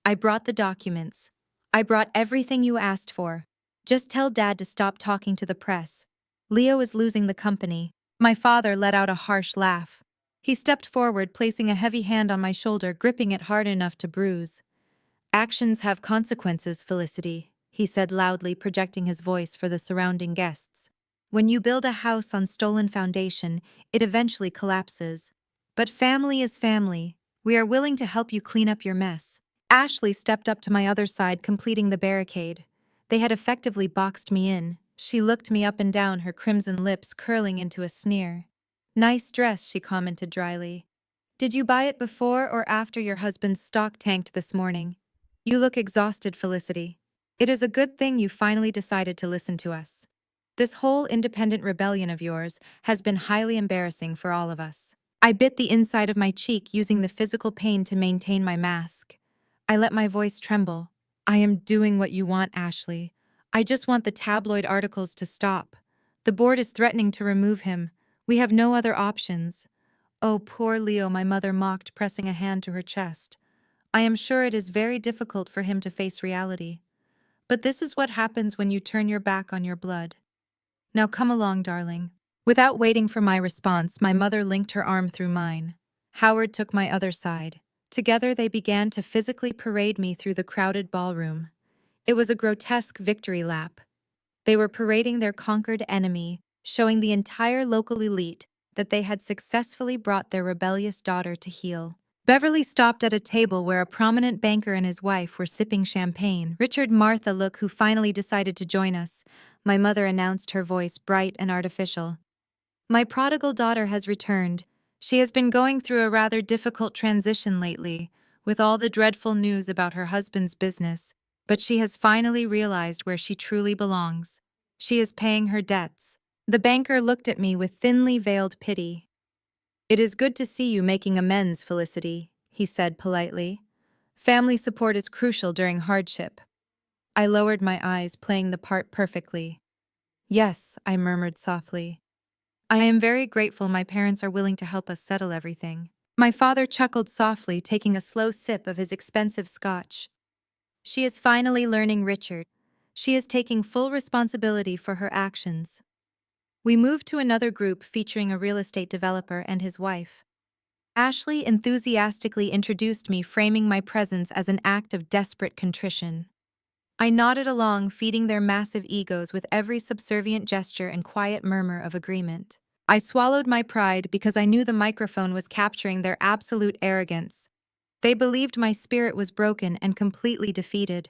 "I brought the documents. I brought everything you asked for. Just tell Dad to stop talking to the press. Leo is losing the company." My father let out a harsh laugh. He stepped forward, placing a heavy hand on my shoulder, gripping it hard enough to bruise. "Actions have consequences, Felicity," he said loudly, projecting his voice for the surrounding guests. "When you build a house on stolen foundation, it eventually collapses. But family is family. We are willing to help you clean up your mess." Ashley stepped up to my other side, completing the barricade. They had effectively boxed me in. She looked me up and down, her crimson lips curling into a sneer. "Nice dress," she commented dryly. "Did you buy it before or after your husband's stock tanked this morning? You look exhausted, Felicity. It is a good thing you finally decided to listen to us. This whole independent rebellion of yours has been highly embarrassing for all of us." I bit the inside of my cheek, using the physical pain to maintain my mask. I let my voice tremble. "I am doing what you want, Ashley. I just want the tabloid articles to stop. The board is threatening to remove him. We have no other options." "Oh, poor Leo," my mother mocked, pressing a hand to her chest. "I am sure it is very difficult for him to face reality. But this is what happens when you turn your back on your blood. Now come along, darling." Without waiting for my response, my mother linked her arm through mine. Howard took my other side. Together they began to physically parade me through the crowded ballroom. It was a grotesque victory lap. They were parading their conquered enemy, showing the entire local elite that they had successfully brought their rebellious daughter to heel. Beverly stopped at a table where a prominent banker and his wife were sipping champagne. "Richard, Martha, look who finally decided to join us," my mother announced, her voice bright and artificial. "My prodigal daughter has returned. She has been going through a rather difficult transition lately, with all the dreadful news about her husband's business, but she has finally realized where she truly belongs. She is paying her debts." The banker looked at me with thinly veiled pity. "It is good to see you making amends, Felicity," he said politely. "Family support is crucial during hardship." I lowered my eyes, playing the part perfectly. "Yes," I murmured softly. "I am very grateful my parents are willing to help us settle everything." My father chuckled softly, taking a slow sip of his expensive scotch. She is finally learning, Richard. She is taking full responsibility for her actions. We moved to another group featuring a real estate developer and his wife. Ashley enthusiastically introduced me, framing my presence as an act of desperate contrition. I nodded along, feeding their massive egos with every subservient gesture and quiet murmur of agreement. I swallowed my pride because I knew the microphone was capturing their absolute arrogance. They believed my spirit was broken and completely defeated.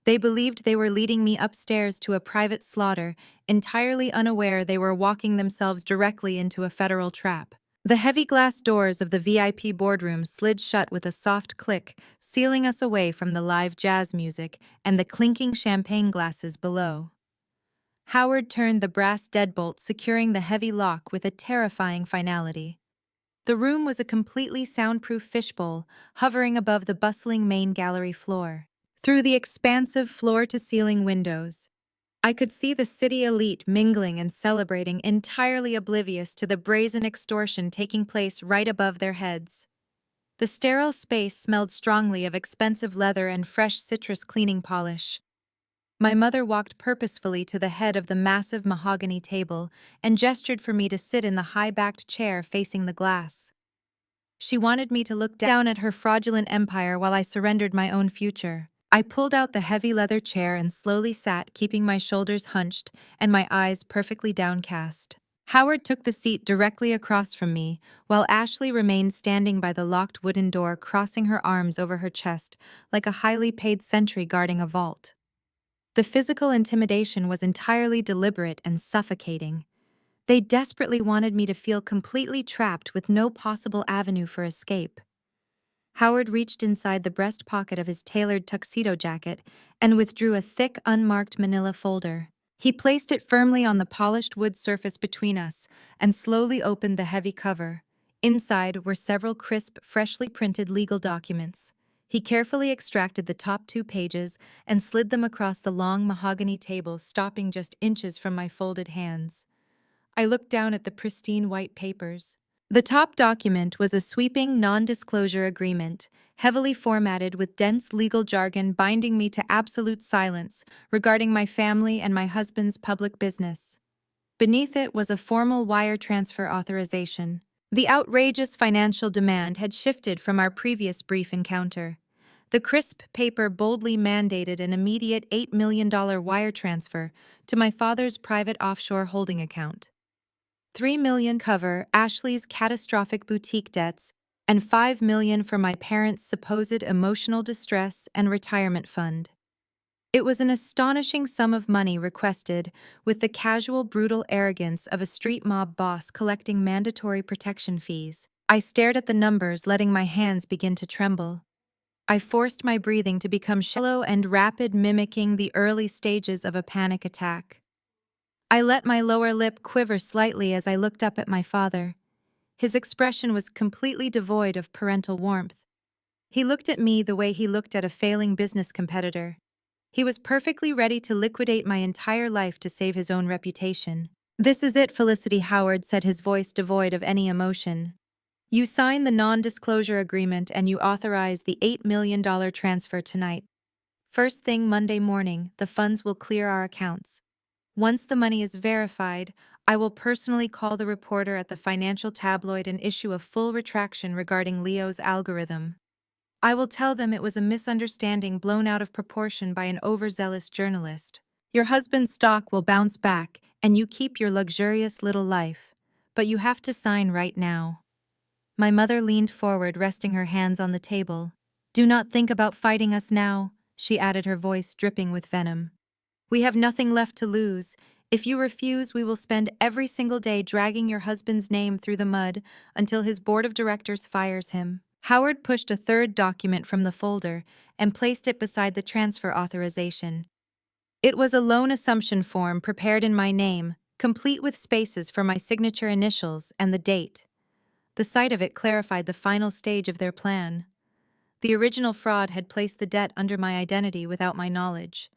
They believed they were leading me upstairs to a private slaughter, entirely unaware they were walking themselves directly into a federal trap. The heavy glass doors of the VIP boardroom slid shut with a soft click, sealing us away from the live jazz music and the clinking champagne glasses below. Howard turned the brass deadbolt, securing the heavy lock with a terrifying finality. The room was a completely soundproof fishbowl, hovering above the bustling main gallery floor. Through the expansive floor-to-ceiling windows, I could see the city elite mingling and celebrating, entirely oblivious to the brazen extortion taking place right above their heads. The sterile space smelled strongly of expensive leather and fresh citrus cleaning polish. My mother walked purposefully to the head of the massive mahogany table and gestured for me to sit in the high-backed chair facing the glass. She wanted me to look down at her fraudulent empire while I surrendered my own future. I pulled out the heavy leather chair and slowly sat, keeping my shoulders hunched and my eyes perfectly downcast. Howard took the seat directly across from me, while Ashley remained standing by the locked wooden door, crossing her arms over her chest like a highly paid sentry guarding a vault. The physical intimidation was entirely deliberate and suffocating. They desperately wanted me to feel completely trapped with no possible avenue for escape. Howard reached inside the breast pocket of his tailored tuxedo jacket and withdrew a thick, unmarked manila folder. He placed it firmly on the polished wood surface between us and slowly opened the heavy cover. Inside were several crisp, freshly printed legal documents. He carefully extracted the top 2 pages and slid them across the long mahogany table, stopping just inches from my folded hands. I looked down at the pristine white papers. The top document was a sweeping non-disclosure agreement, heavily formatted with dense legal jargon binding me to absolute silence regarding my family and my husband's public business. Beneath it was a formal wire transfer authorization. The outrageous financial demand had shifted from our previous brief encounter. The crisp paper boldly mandated an immediate $8 million wire transfer to my father's private offshore holding account. $3 million cover Ashley's catastrophic boutique debts, and $5 million for my parents' supposed emotional distress and retirement fund. It was an astonishing sum of money requested, with the casual, brutal arrogance of a street mob boss collecting mandatory protection fees. I stared at the numbers, letting my hands begin to tremble. I forced my breathing to become shallow and rapid, mimicking the early stages of a panic attack. I let my lower lip quiver slightly as I looked up at my father. His expression was completely devoid of parental warmth. He looked at me the way he looked at a failing business competitor. He was perfectly ready to liquidate my entire life to save his own reputation. "This is it, Felicity," Howard said, his voice devoid of any emotion. "You sign the non-disclosure agreement and you authorize the $8 million transfer tonight. First thing Monday morning, the funds will clear our accounts. Once the money is verified, I will personally call the reporter at the financial tabloid and issue a full retraction regarding Leo's algorithm. I will tell them it was a misunderstanding blown out of proportion by an overzealous journalist. Your husband's stock will bounce back, and you keep your luxurious little life. But you have to sign right now." My mother leaned forward, resting her hands on the table. "Do not think about fighting us now," she added, her voice dripping with venom. "We have nothing left to lose. If you refuse, we will spend every single day dragging your husband's name through the mud until his board of directors fires him." Howard pushed a third document from the folder and placed it beside the transfer authorization. It was a loan assumption form prepared in my name, complete with spaces for my signature initials and the date. The sight of it clarified the final stage of their plan. The original fraud had placed the debt under my identity without my knowledge.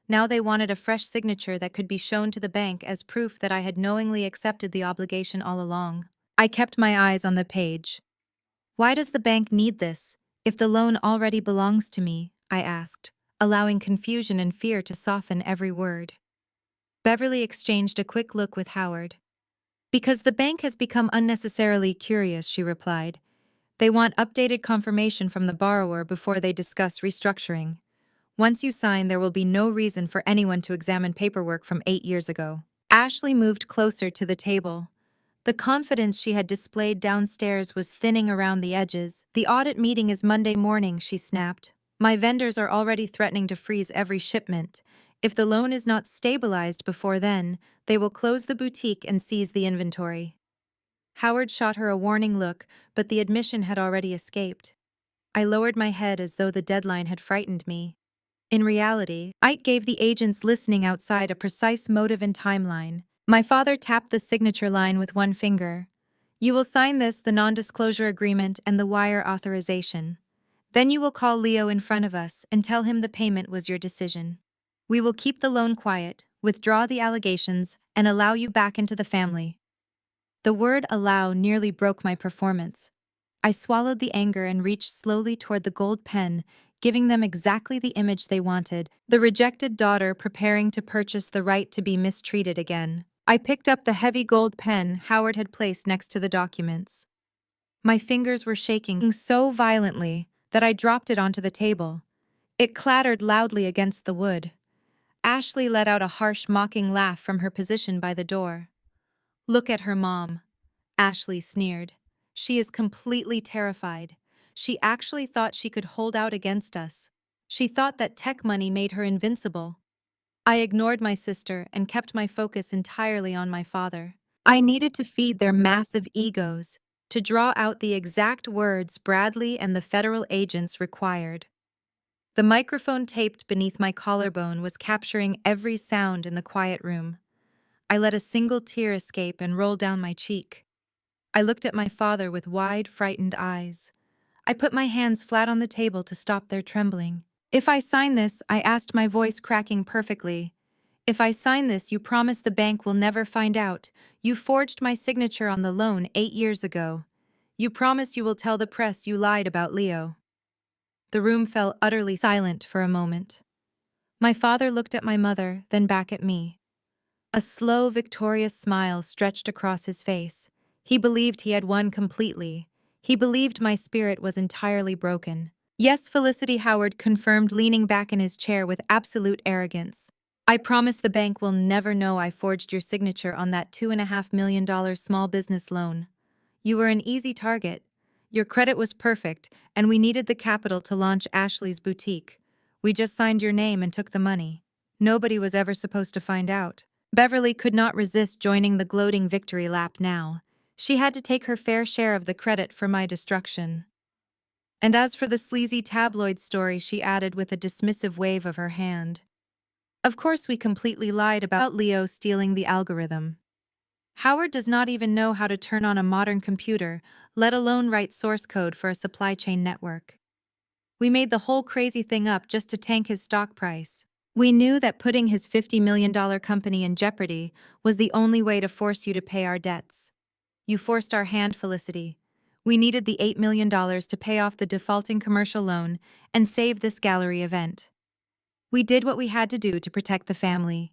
Now they wanted a fresh signature that could be shown to the bank as proof that I had knowingly accepted the obligation all along. I kept my eyes on the page. Why does the bank need this, if the loan already belongs to me? I asked, allowing confusion and fear to soften every word. Beverly exchanged a quick look with Howard. Because the bank has become unnecessarily curious, she replied. They want updated confirmation from the borrower before they discuss restructuring. Once you sign, there will be no reason for anyone to examine paperwork from 8 years ago. Ashley moved closer to the table. The confidence she had displayed downstairs was thinning around the edges. The audit meeting is Monday morning, she snapped. My vendors are already threatening to freeze every shipment. If the loan is not stabilized before then, they will close the boutique and seize the inventory. Howard shot her a warning look, but the admission had already escaped. I lowered my head as though the deadline had frightened me. In reality, Ike gave the agents listening outside a precise motive and timeline. My father tapped the signature line with one finger. You will sign this, the non-disclosure agreement, and the wire authorization. Then you will call Leo in front of us and tell him the payment was your decision. We will keep the loan quiet, withdraw the allegations, and allow you back into the family. The word allow nearly broke my performance. I swallowed the anger and reached slowly toward the gold pen, giving them exactly the image they wanted, the rejected daughter preparing to purchase the right to be mistreated again. I picked up the heavy gold pen Howard had placed next to the documents. My fingers were shaking so violently that I dropped it onto the table. It clattered loudly against the wood. Ashley let out a harsh, mocking laugh from her position by the door. Look at her, Mom, Ashley sneered. She is completely terrified. She actually thought she could hold out against us. She thought that tech money made her invincible. I ignored my sister and kept my focus entirely on my father. I needed to feed their massive egos, to draw out the exact words Bradley and the federal agents required. The microphone taped beneath my collarbone was capturing every sound in the quiet room. I let a single tear escape and roll down my cheek. I looked at my father with wide, frightened eyes. I put my hands flat on the table to stop their trembling. If I sign this, I asked, my voice cracking perfectly. If I sign this, you promise the bank will never find out. You forged my signature on the loan 8 years ago. You promise you will tell the press you lied about Leo. The room fell utterly silent for a moment. My father looked at my mother, then back at me. A slow, victorious smile stretched across his face. He believed he had won completely. He believed my spirit was entirely broken. Yes, Felicity, Howard confirmed, leaning back in his chair with absolute arrogance. I promise the bank will never know I forged your signature on that $2.5 million small business loan. You were an easy target. Your credit was perfect, and we needed the capital to launch Ashley's boutique. We just signed your name and took the money. Nobody was ever supposed to find out. Beverly could not resist joining the gloating victory lap now. She had to take her fair share of the credit for my destruction. And as for the sleazy tabloid story, she added with a dismissive wave of her hand. Of course we completely lied about Leo stealing the algorithm. Howard does not even know how to turn on a modern computer, let alone write source code for a supply chain network. We made the whole crazy thing up just to tank his stock price. We knew that putting his $50 million company in jeopardy was the only way to force you to pay our debts. You forced our hand, Felicity. We needed the $8 million to pay off the defaulting commercial loan and save this gallery event. We did what we had to do to protect the family.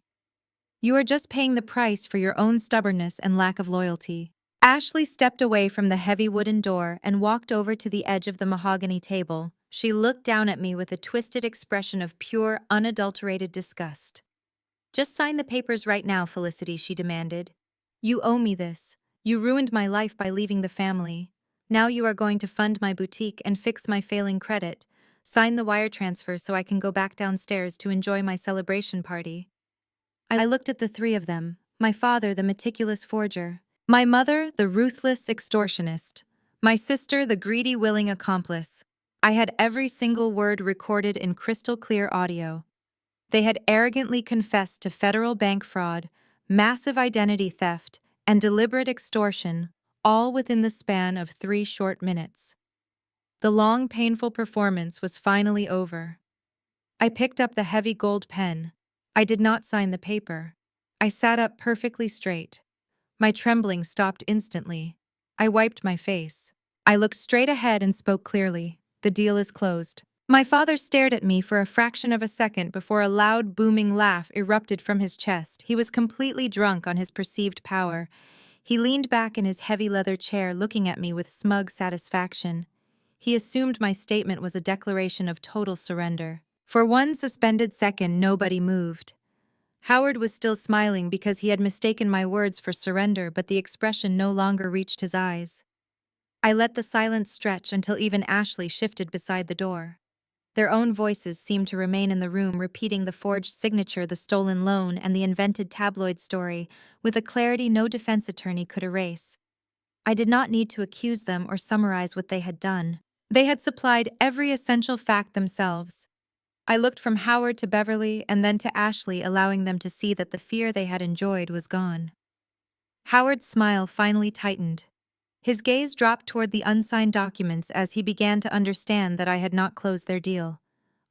You are just paying the price for your own stubbornness and lack of loyalty. Ashley stepped away from the heavy wooden door and walked over to the edge of the mahogany table. She looked down at me with a twisted expression of pure, unadulterated disgust. Just sign the papers right now, Felicity, she demanded. You owe me this. You ruined my life by leaving the family. Now you are going to fund my boutique and fix my failing credit. Sign the wire transfer so I can go back downstairs to enjoy my celebration party. I looked at the three of them, my father the meticulous forger, my mother the ruthless extortionist, my sister the greedy willing accomplice. I had every single word recorded in crystal clear audio. They had arrogantly confessed to federal bank fraud, massive identity theft, and deliberate extortion, all within the span of 3 short minutes. The long, painful performance was finally over. I picked up the heavy gold pen. I did not sign the paper. I sat up perfectly straight. My trembling stopped instantly. I wiped my face. I looked straight ahead and spoke clearly. The deal is closed. My father stared at me for a fraction of a second before a loud, booming laugh erupted from his chest. He was completely drunk on his perceived power. He leaned back in his heavy leather chair, looking at me with smug satisfaction. He assumed my statement was a declaration of total surrender. For one suspended second, nobody moved. Howard was still smiling because he had mistaken my words for surrender, but the expression no longer reached his eyes. I let the silence stretch until even Ashley shifted beside the door. Their own voices seemed to remain in the room, repeating the forged signature, the stolen loan, and the invented tabloid story, with a clarity no defense attorney could erase. I did not need to accuse them or summarize what they had done. They had supplied every essential fact themselves. I looked from Howard to Beverly and then to Ashley, allowing them to see that the fear they had enjoyed was gone. Howard's smile finally tightened. His gaze dropped toward the unsigned documents as he began to understand that I had not closed their deal.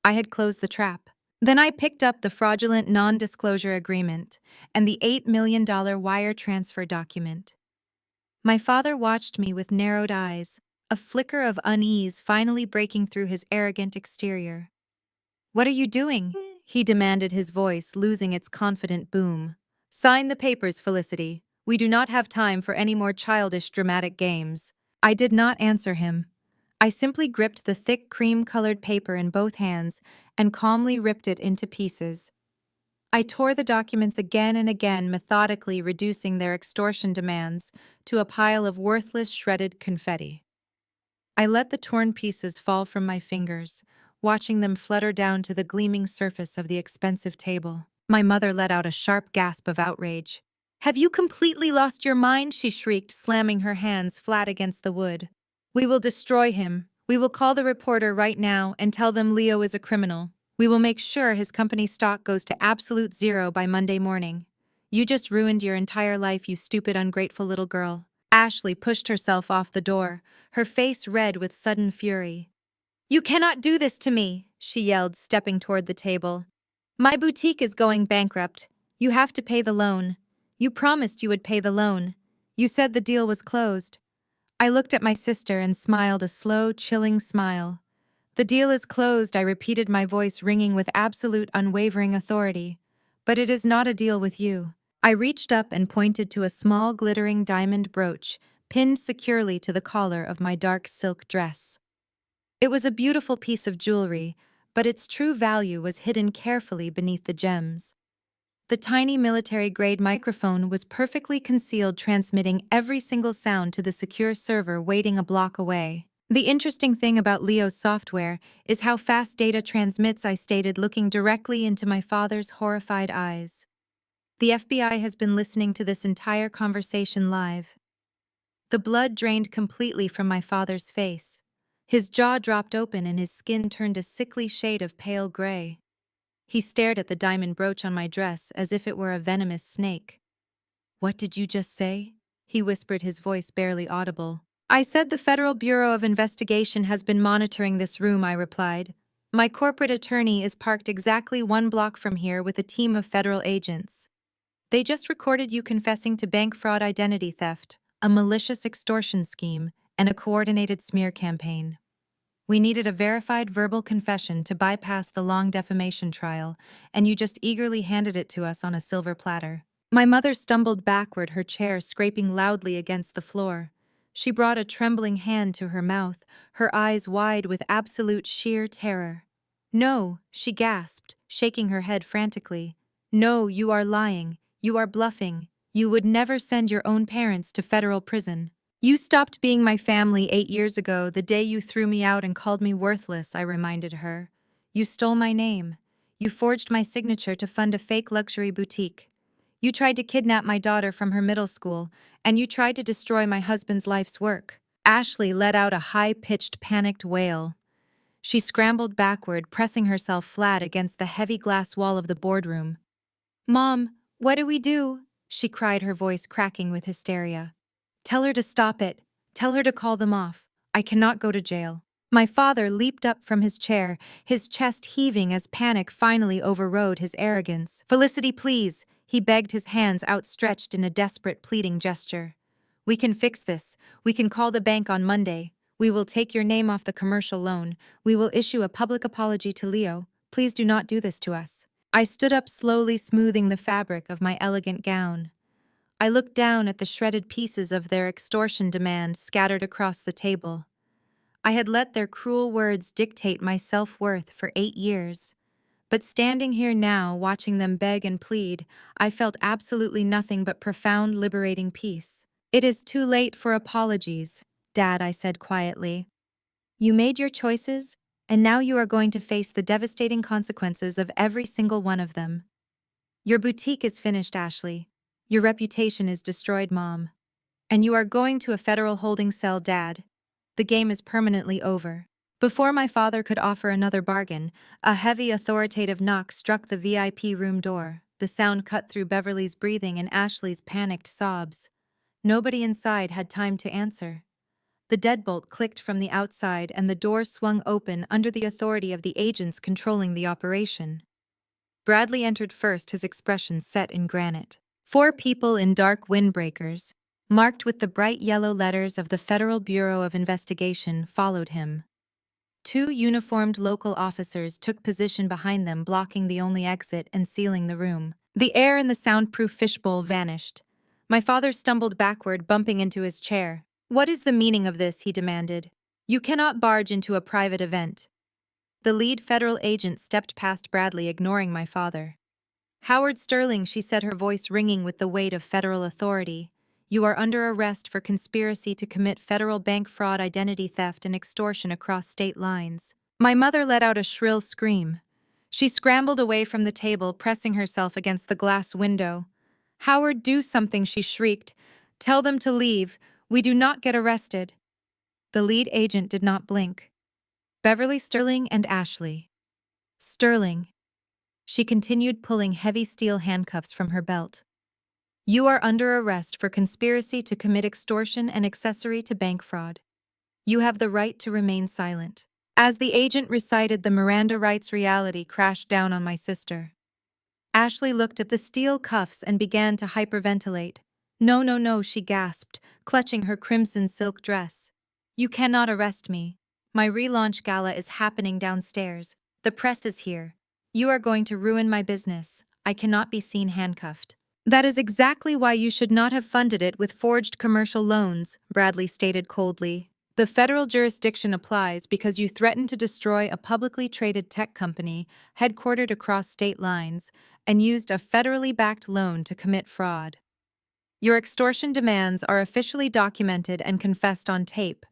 I had closed the trap. Then I picked up the fraudulent non-disclosure agreement and the $8 million wire transfer document. My father watched me with narrowed eyes, a flicker of unease finally breaking through his arrogant exterior. "What are you doing?" he demanded, his voice losing its confident boom. "Sign the papers, Felicity. We do not have time for any more childish dramatic games." I did not answer him. I simply gripped the thick cream-colored paper in both hands and calmly ripped it into pieces. I tore the documents again and again, methodically reducing their extortion demands to a pile of worthless shredded confetti. I let the torn pieces fall from my fingers, watching them flutter down to the gleaming surface of the expensive table. My mother let out a sharp gasp of outrage. "Have you completely lost your mind?" she shrieked, slamming her hands flat against the wood. "We will destroy him. We will call the reporter right now and tell them Leo is a criminal. We will make sure his company stock goes to absolute zero by Monday morning. You just ruined your entire life, you stupid, ungrateful little girl." Ashley pushed herself off the door, her face red with sudden fury. "You cannot do this to me," she yelled, stepping toward the table. "My boutique is going bankrupt. You have to pay the loan. You promised you would pay the loan. You said the deal was closed." I looked at my sister and smiled a slow, chilling smile. "The deal is closed," I repeated, my voice ringing with absolute, unwavering authority. "But it is not a deal with you." I reached up and pointed to a small, glittering diamond brooch pinned securely to the collar of my dark silk dress. It was a beautiful piece of jewelry, but its true value was hidden carefully beneath the gems. The tiny military-grade microphone was perfectly concealed, transmitting every single sound to the secure server waiting a block away. "The interesting thing about Leo's software is how fast data transmits," I stated, looking directly into my father's horrified eyes. "The FBI has been listening to this entire conversation live." The blood drained completely from my father's face. His jaw dropped open and his skin turned a sickly shade of pale gray. He stared at the diamond brooch on my dress as if it were a venomous snake. "What did you just say?" he whispered, his voice barely audible. "I said the Federal Bureau of Investigation has been monitoring this room," I replied. "My corporate attorney is parked exactly 1 block from here with a team of federal agents. They just recorded you confessing to bank fraud, identity theft, a malicious extortion scheme, and a coordinated smear campaign. We needed a verified verbal confession to bypass the long defamation trial, and you just eagerly handed it to us on a silver platter." My mother stumbled backward, her chair scraping loudly against the floor. She brought a trembling hand to her mouth, her eyes wide with absolute sheer terror. "No," she gasped, shaking her head frantically. "No, you are lying. You are bluffing. You would never send your own parents to federal prison. You stopped being my family 8 years ago, the day you threw me out and called me worthless," I reminded her. "You stole my name. You forged my signature to fund a fake luxury boutique. You tried to kidnap my daughter from her middle school, and you tried to destroy my husband's life's work." Ashley let out a high-pitched, panicked wail. She scrambled backward, pressing herself flat against the heavy glass wall of the boardroom. "Mom, what do we do?" she cried, her voice cracking with hysteria. "Tell her to stop it. Tell her to call them off. I cannot go to jail." My father leaped up from his chair, his chest heaving as panic finally overrode his arrogance. "Felicity, please," he begged, his hands outstretched in a desperate, pleading gesture. "We can fix this. We can call the bank on Monday. We will take your name off the commercial loan. We will issue a public apology to Leo. Please do not do this to us. I stood up slowly, smoothing the fabric of my elegant gown. I looked down at the shredded pieces of their extortion demand scattered across the table. I had let their cruel words dictate my self-worth for 8 years. But standing here now, watching them beg and plead, I felt absolutely nothing but profound, liberating peace. It is too late for apologies, Dad, I said quietly. You made your choices, and now you are going to face the devastating consequences of every single one of them. Your boutique is finished, Ashley. Your reputation is destroyed, Mom. And you are going to a federal holding cell, Dad. The game is permanently over. Before my father could offer another bargain, a heavy, authoritative knock struck the VIP room door. The sound cut through Beverly's breathing and Ashley's panicked sobs. Nobody inside had time to answer. The deadbolt clicked from the outside and the door swung open under the authority of the agents controlling the operation. Bradley entered first, his expression set in granite. 4 people in dark windbreakers, marked with the bright yellow letters of the Federal Bureau of Investigation, followed him. 2 uniformed local officers took position behind them, blocking the only exit and sealing the room. The air in the soundproof fishbowl vanished. My father stumbled backward, bumping into his chair. What is the meaning of this? He demanded. You cannot barge into a private event. The lead federal agent stepped past Bradley, ignoring my father. Howard Sterling, she said, her voice ringing with the weight of federal authority. You are under arrest for conspiracy to commit federal bank fraud, identity theft, and extortion across state lines. My mother let out a shrill scream. She scrambled away from the table, pressing herself against the glass window. Howard, do something, she shrieked. Tell them to leave. We do not get arrested. The lead agent did not blink. Beverly, Sterling, and Ashley. Sterling. She continued, pulling heavy steel handcuffs from her belt. You are under arrest for conspiracy to commit extortion and accessory to bank fraud. You have the right to remain silent. As the agent recited the Miranda rights, reality crashed down on my sister. Ashley looked at the steel cuffs and began to hyperventilate. No, no, no, she gasped, clutching her crimson silk dress. You cannot arrest me. My relaunch gala is happening downstairs. The press is here. You are going to ruin my business. I cannot be seen handcuffed. That is exactly why you should not have funded it with forged commercial loans, Bradley stated coldly. The federal jurisdiction applies because you threatened to destroy a publicly traded tech company headquartered across state lines and used a federally backed loan to commit fraud. Your extortion demands are officially documented and confessed on tape.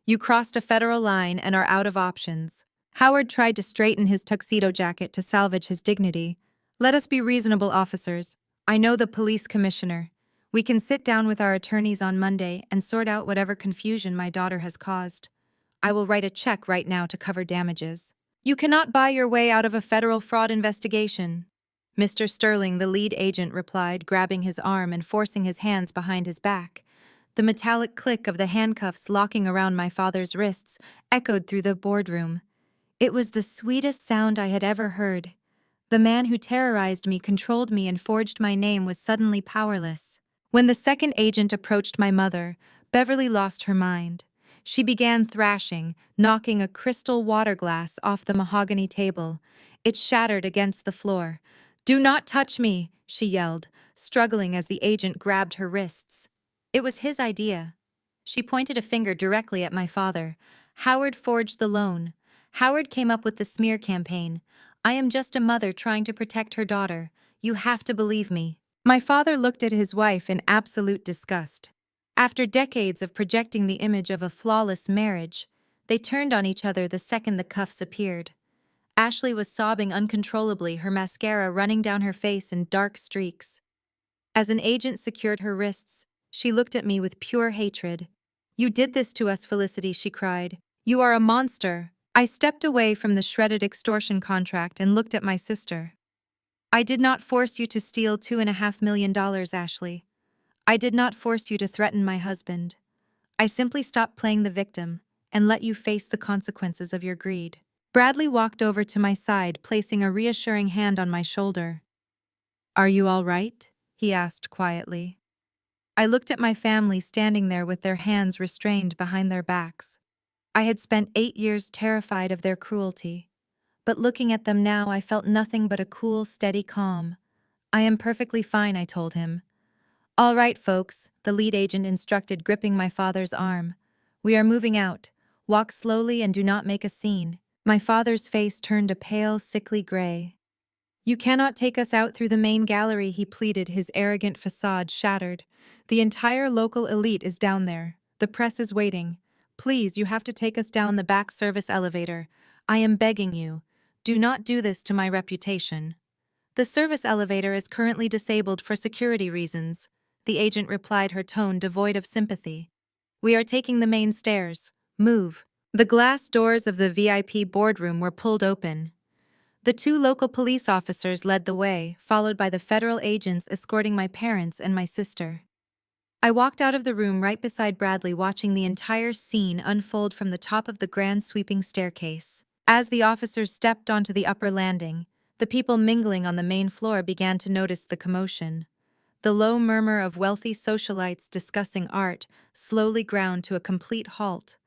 You crossed a federal line and are out of options. Howard tried to straighten his tuxedo jacket to salvage his dignity. Let us be reasonable, officers. I know the police commissioner. We can sit down with our attorneys on Monday and sort out whatever confusion my daughter has caused. I will write a check right now to cover damages. You cannot buy your way out of a federal fraud investigation. Mr. Sterling, the lead agent, replied, grabbing his arm and forcing his hands behind his back. The metallic click of the handcuffs locking around my father's wrists echoed through the boardroom. It was the sweetest sound I had ever heard. The man who terrorized me, controlled me, and forged my name was suddenly powerless. When the second agent approached my mother, Beverly lost her mind. She began thrashing, knocking a crystal water glass off the mahogany table. It shattered against the floor. Do not touch me, she yelled, struggling as the agent grabbed her wrists. It was his idea. She pointed a finger directly at my father. Howard forged the loan. Howard came up with the smear campaign. I am just a mother trying to protect her daughter. You have to believe me. My father looked at his wife in absolute disgust. After decades of projecting the image of a flawless marriage, they turned on each other the second the cuffs appeared. Ashley was sobbing uncontrollably, her mascara running down her face in dark streaks. As an agent secured her wrists, she looked at me with pure hatred. You did this to us, Felicity, she cried. You are a monster. I stepped away from the shredded extortion contract and looked at my sister. I did not force you to steal $2.5 million, Ashley. I did not force you to threaten my husband. I simply stopped playing the victim and let you face the consequences of your greed. Bradley walked over to my side, placing a reassuring hand on my shoulder. Are you all right? He asked quietly. I looked at my family standing there with their hands restrained behind their backs. I had spent 8 years terrified of their cruelty. But looking at them now, I felt nothing but a cool, steady calm. I am perfectly fine, I told him. All right, folks, the lead agent instructed, gripping my father's arm. We are moving out. Walk slowly and do not make a scene. My father's face turned a pale, sickly gray. You cannot take us out through the main gallery, he pleaded, his arrogant facade shattered. The entire local elite is down there. The press is waiting. Please, you have to take us down the back service elevator. I am begging you. Do not do this to my reputation. The service elevator is currently disabled for security reasons, the agent replied, her tone devoid of sympathy. We are taking the main stairs. Move. The glass doors of the VIP boardroom were pulled open. The two local police officers led the way, followed by the federal agents escorting my parents and my sister. I walked out of the room right beside Bradley, watching the entire scene unfold from the top of the grand sweeping staircase. As the officers stepped onto the upper landing, the people mingling on the main floor began to notice the commotion. The low murmur of wealthy socialites discussing art slowly ground to a complete halt.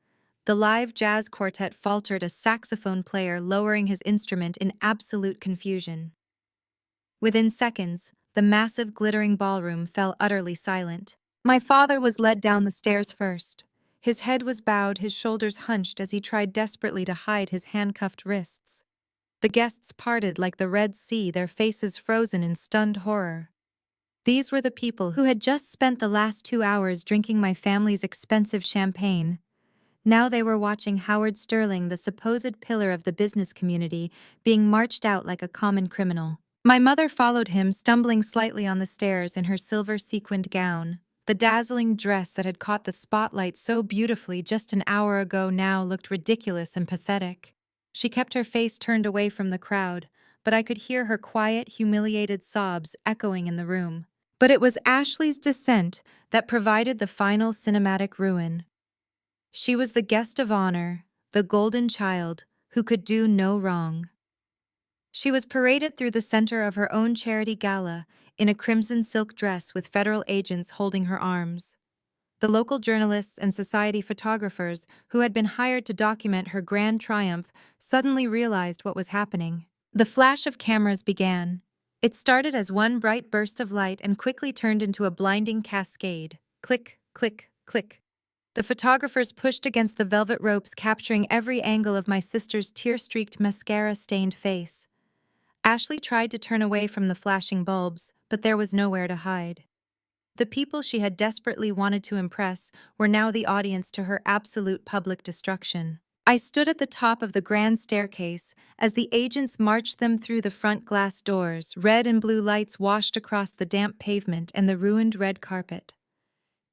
The live jazz quartet faltered, a saxophone player lowering his instrument in absolute confusion. Within seconds, the massive glittering ballroom fell utterly silent. My father was led down the stairs first. His head was bowed, his shoulders hunched as he tried desperately to hide his handcuffed wrists. The guests parted like the Red Sea, their faces frozen in stunned horror. These were the people who had just spent the last 2 hours drinking my family's expensive champagne. Now they were watching Howard Sterling, the supposed pillar of the business community, being marched out like a common criminal. My mother followed him, stumbling slightly on the stairs in her silver sequined gown. The dazzling dress that had caught the spotlight so beautifully just an hour ago now looked ridiculous and pathetic. She kept her face turned away from the crowd, but I could hear her quiet, humiliated sobs echoing in the room. But it was Ashley's descent that provided the final cinematic ruin. She was the guest of honor, the golden child, who could do no wrong. She was paraded through the center of her own charity gala in a crimson silk dress with federal agents holding her arms. The local journalists and society photographers who had been hired to document her grand triumph suddenly realized what was happening. The flash of cameras began. It started as one bright burst of light and quickly turned into a blinding cascade. Click, click, click. The photographers pushed against the velvet ropes, capturing every angle of my sister's tear-streaked, mascara-stained face. Ashley tried to turn away from the flashing bulbs, but there was nowhere to hide. The people she had desperately wanted to impress were now the audience to her absolute public destruction. I stood at the top of the grand staircase as the agents marched them through the front glass doors. Red and blue lights washed across the damp pavement and the ruined red carpet.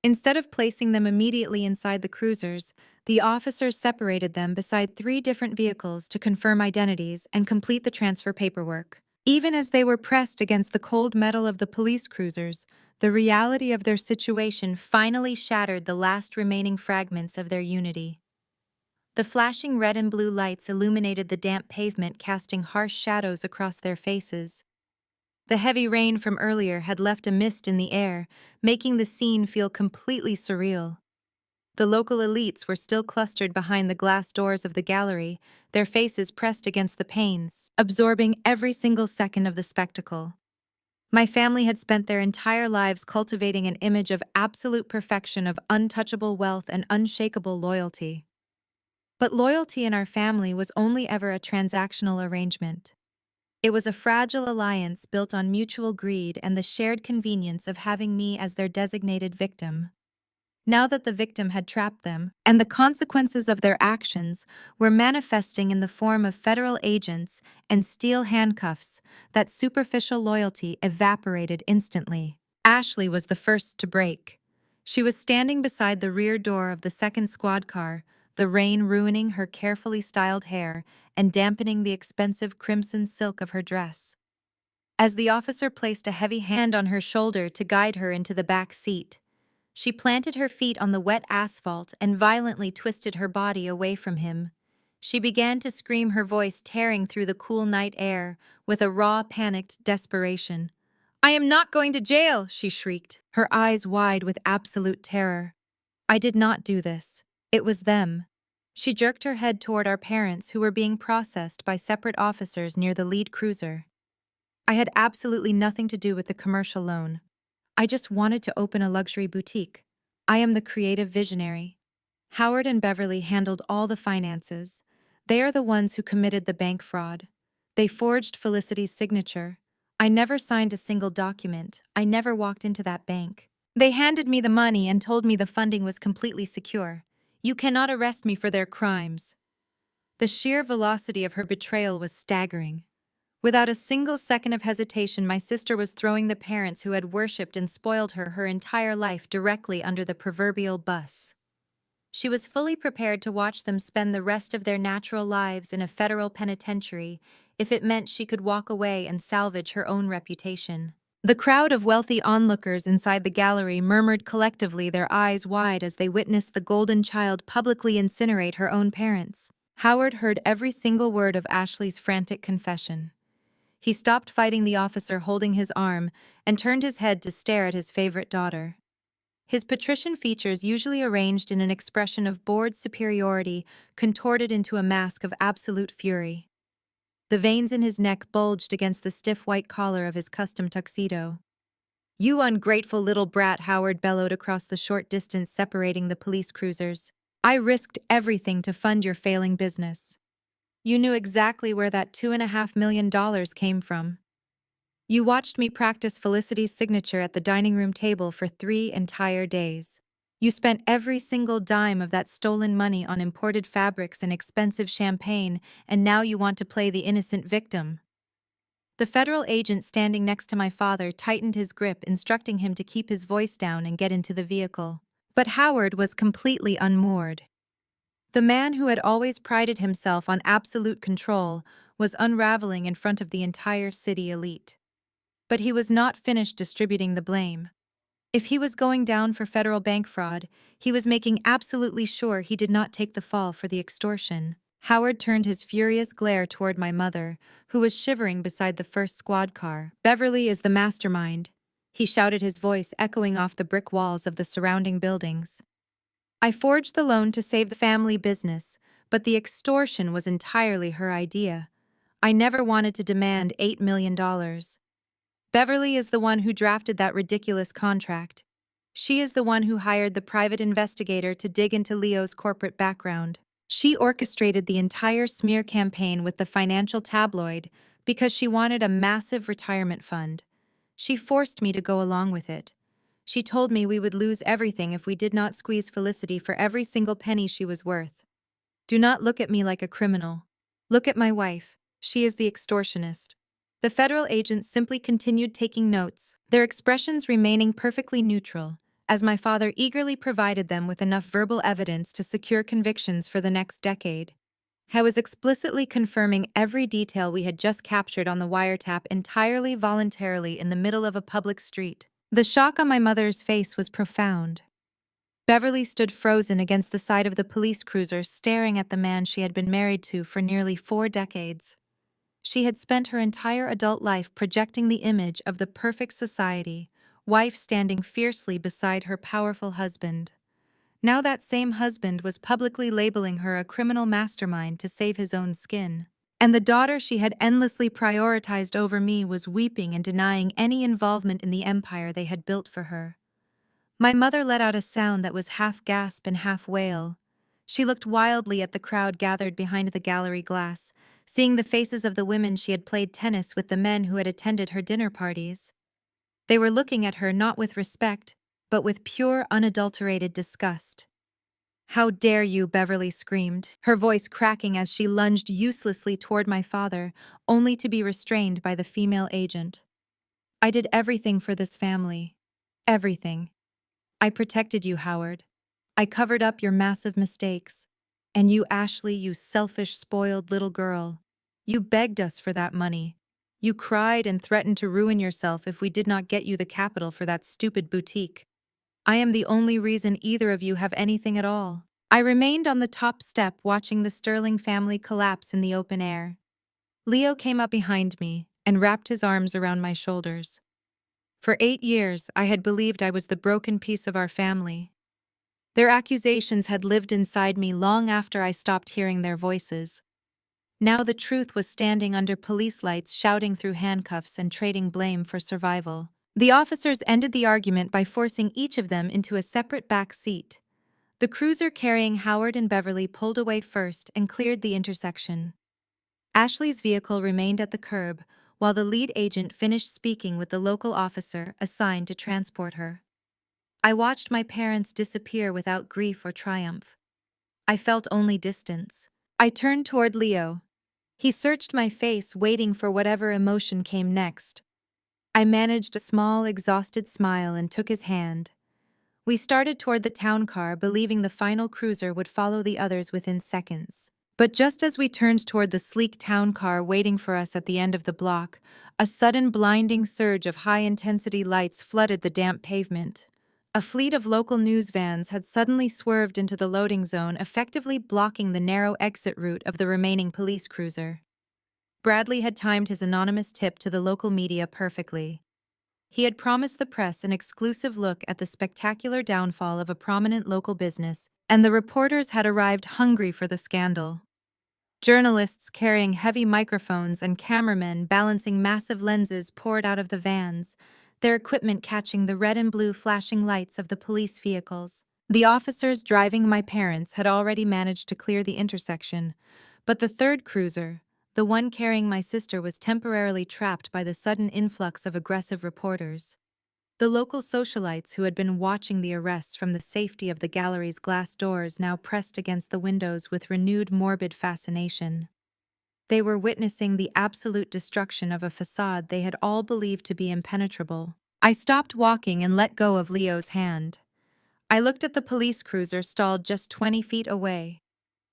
Instead of placing them immediately inside the cruisers, the officers separated them beside 3 different vehicles to confirm identities and complete the transfer paperwork. Even as they were pressed against the cold metal of the police cruisers, the reality of their situation finally shattered the last remaining fragments of their unity. The flashing red and blue lights illuminated the damp pavement, casting harsh shadows across their faces. The heavy rain from earlier had left a mist in the air, making the scene feel completely surreal. The local elites were still clustered behind the glass doors of the gallery, their faces pressed against the panes, absorbing every single second of the spectacle. My family had spent their entire lives cultivating an image of absolute perfection, of untouchable wealth and unshakable loyalty. But loyalty in our family was only ever a transactional arrangement. It was a fragile alliance built on mutual greed and the shared convenience of having me as their designated victim. Now that the victim had trapped them, and the consequences of their actions were manifesting in the form of federal agents and steel handcuffs, that superficial loyalty evaporated instantly. Ashley was the first to break. She was standing beside the rear door of the second squad car, the rain ruining her carefully styled hair and dampening the expensive crimson silk of her dress. As the officer placed a heavy hand on her shoulder to guide her into the back seat, she planted her feet on the wet asphalt and violently twisted her body away from him. She began to scream, her voice tearing through the cool night air with a raw, panicked desperation. "I am not going to jail!" she shrieked, her eyes wide with absolute terror. "I did not do this. It was them." She jerked her head toward our parents, who were being processed by separate officers near the lead cruiser. I had absolutely nothing to do with the commercial loan. I just wanted to open a luxury boutique. I am the creative visionary. Howard and Beverly handled all the finances. They are the ones who committed the bank fraud. They forged Felicity's signature. I never signed a single document. I never walked into that bank. They handed me the money and told me the funding was completely secure. You cannot arrest me for their crimes. The sheer velocity of her betrayal was staggering. Without a single second of hesitation, my sister was throwing the parents who had worshipped and spoiled her entire life directly under the proverbial bus. She was fully prepared to watch them spend the rest of their natural lives in a federal penitentiary if it meant she could walk away and salvage her own reputation. The crowd of wealthy onlookers inside the gallery murmured collectively, their eyes wide as they witnessed the golden child publicly incinerate her own parents. Howard heard every single word of Ashley's frantic confession. He stopped fighting the officer holding his arm and turned his head to stare at his favorite daughter. His patrician features, usually arranged in an expression of bored superiority, contorted into a mask of absolute fury. The veins in his neck bulged against the stiff white collar of his custom tuxedo. "You ungrateful little brat," Howard bellowed across the short distance separating the police cruisers. "I risked everything to fund your failing business. You knew exactly where that $2.5 million came from. You watched me practice Felicity's signature at the dining room table for 3 entire days. You spent every single dime of that stolen money on imported fabrics and expensive champagne, and now you want to play the innocent victim." The federal agent standing next to my father tightened his grip, instructing him to keep his voice down and get into the vehicle. But Howard was completely unmoored. The man who had always prided himself on absolute control was unraveling in front of the entire city elite. But he was not finished distributing the blame. If he was going down for federal bank fraud, he was making absolutely sure he did not take the fall for the extortion. Howard turned his furious glare toward my mother, who was shivering beside the first squad car. "Beverly is the mastermind," he shouted, his voice echoing off the brick walls of the surrounding buildings. "I forged the loan to save the family business, but the extortion was entirely her idea. I never wanted to demand $8 million. Beverly is the one who drafted that ridiculous contract. She is the one who hired the private investigator to dig into Leo's corporate background. She orchestrated the entire smear campaign with the financial tabloid because she wanted a massive retirement fund. She forced me to go along with it. She told me we would lose everything if we did not squeeze Felicity for every single penny she was worth. Do not look at me like a criminal. Look at my wife. She is the extortionist." The federal agents simply continued taking notes, their expressions remaining perfectly neutral, as my father eagerly provided them with enough verbal evidence to secure convictions for the next decade. I was explicitly confirming every detail we had just captured on the wiretap entirely voluntarily in the middle of a public street. The shock on my mother's face was profound. Beverly stood frozen against the side of the police cruiser, staring at the man she had been married to for nearly 4 decades. She had spent her entire adult life projecting the image of the perfect society, wife standing fiercely beside her powerful husband. Now that same husband was publicly labeling her a criminal mastermind to save his own skin. And the daughter she had endlessly prioritized over me was weeping and denying any involvement in the empire they had built for her. My mother let out a sound that was half gasp and half wail. She looked wildly at the crowd gathered behind the gallery glass, seeing the faces of the women she had played tennis with, the men who had attended her dinner parties. They were looking at her not with respect, but with pure, unadulterated disgust. "How dare you!" Beverly screamed, her voice cracking as she lunged uselessly toward my father, only to be restrained by the female agent. "I did everything for this family. Everything. I protected you, Howard. I covered up your massive mistakes. And you, Ashley, you selfish, spoiled little girl. You begged us for that money. You cried and threatened to ruin yourself if we did not get you the capital for that stupid boutique. I am the only reason either of you have anything at all." I remained on the top step watching the Sterling family collapse in the open air. Leo came up behind me and wrapped his arms around my shoulders. For 8 years, I had believed I was the broken piece of our family. Their accusations had lived inside me long after I stopped hearing their voices. Now the truth was standing under police lights, shouting through handcuffs and trading blame for survival. The officers ended the argument by forcing each of them into a separate back seat. The cruiser carrying Howard and Beverly pulled away first and cleared the intersection. Ashley's vehicle remained at the curb, while the lead agent finished speaking with the local officer assigned to transport her. I watched my parents disappear without grief or triumph. I felt only distance. I turned toward Leo. He searched my face, waiting for whatever emotion came next. I managed a small, exhausted smile and took his hand. We started toward the town car, believing the final cruiser would follow the others within seconds. But just as we turned toward the sleek town car waiting for us at the end of the block, a sudden blinding surge of high-intensity lights flooded the damp pavement. A fleet of local news vans had suddenly swerved into the loading zone, effectively blocking the narrow exit route of the remaining police cruiser. Bradley had timed his anonymous tip to the local media perfectly. He had promised the press an exclusive look at the spectacular downfall of a prominent local business, and the reporters had arrived hungry for the scandal. Journalists carrying heavy microphones and cameramen balancing massive lenses poured out of the vans, their equipment catching the red and blue flashing lights of the police vehicles. The officers driving my parents had already managed to clear the intersection, but the third cruiser, the one carrying my sister, was temporarily trapped by the sudden influx of aggressive reporters. The local socialites who had been watching the arrests from the safety of the gallery's glass doors now pressed against the windows with renewed morbid fascination. They were witnessing the absolute destruction of a facade they had all believed to be impenetrable. I stopped walking and let go of Leo's hand. I looked at the police cruiser stalled just 20 feet away.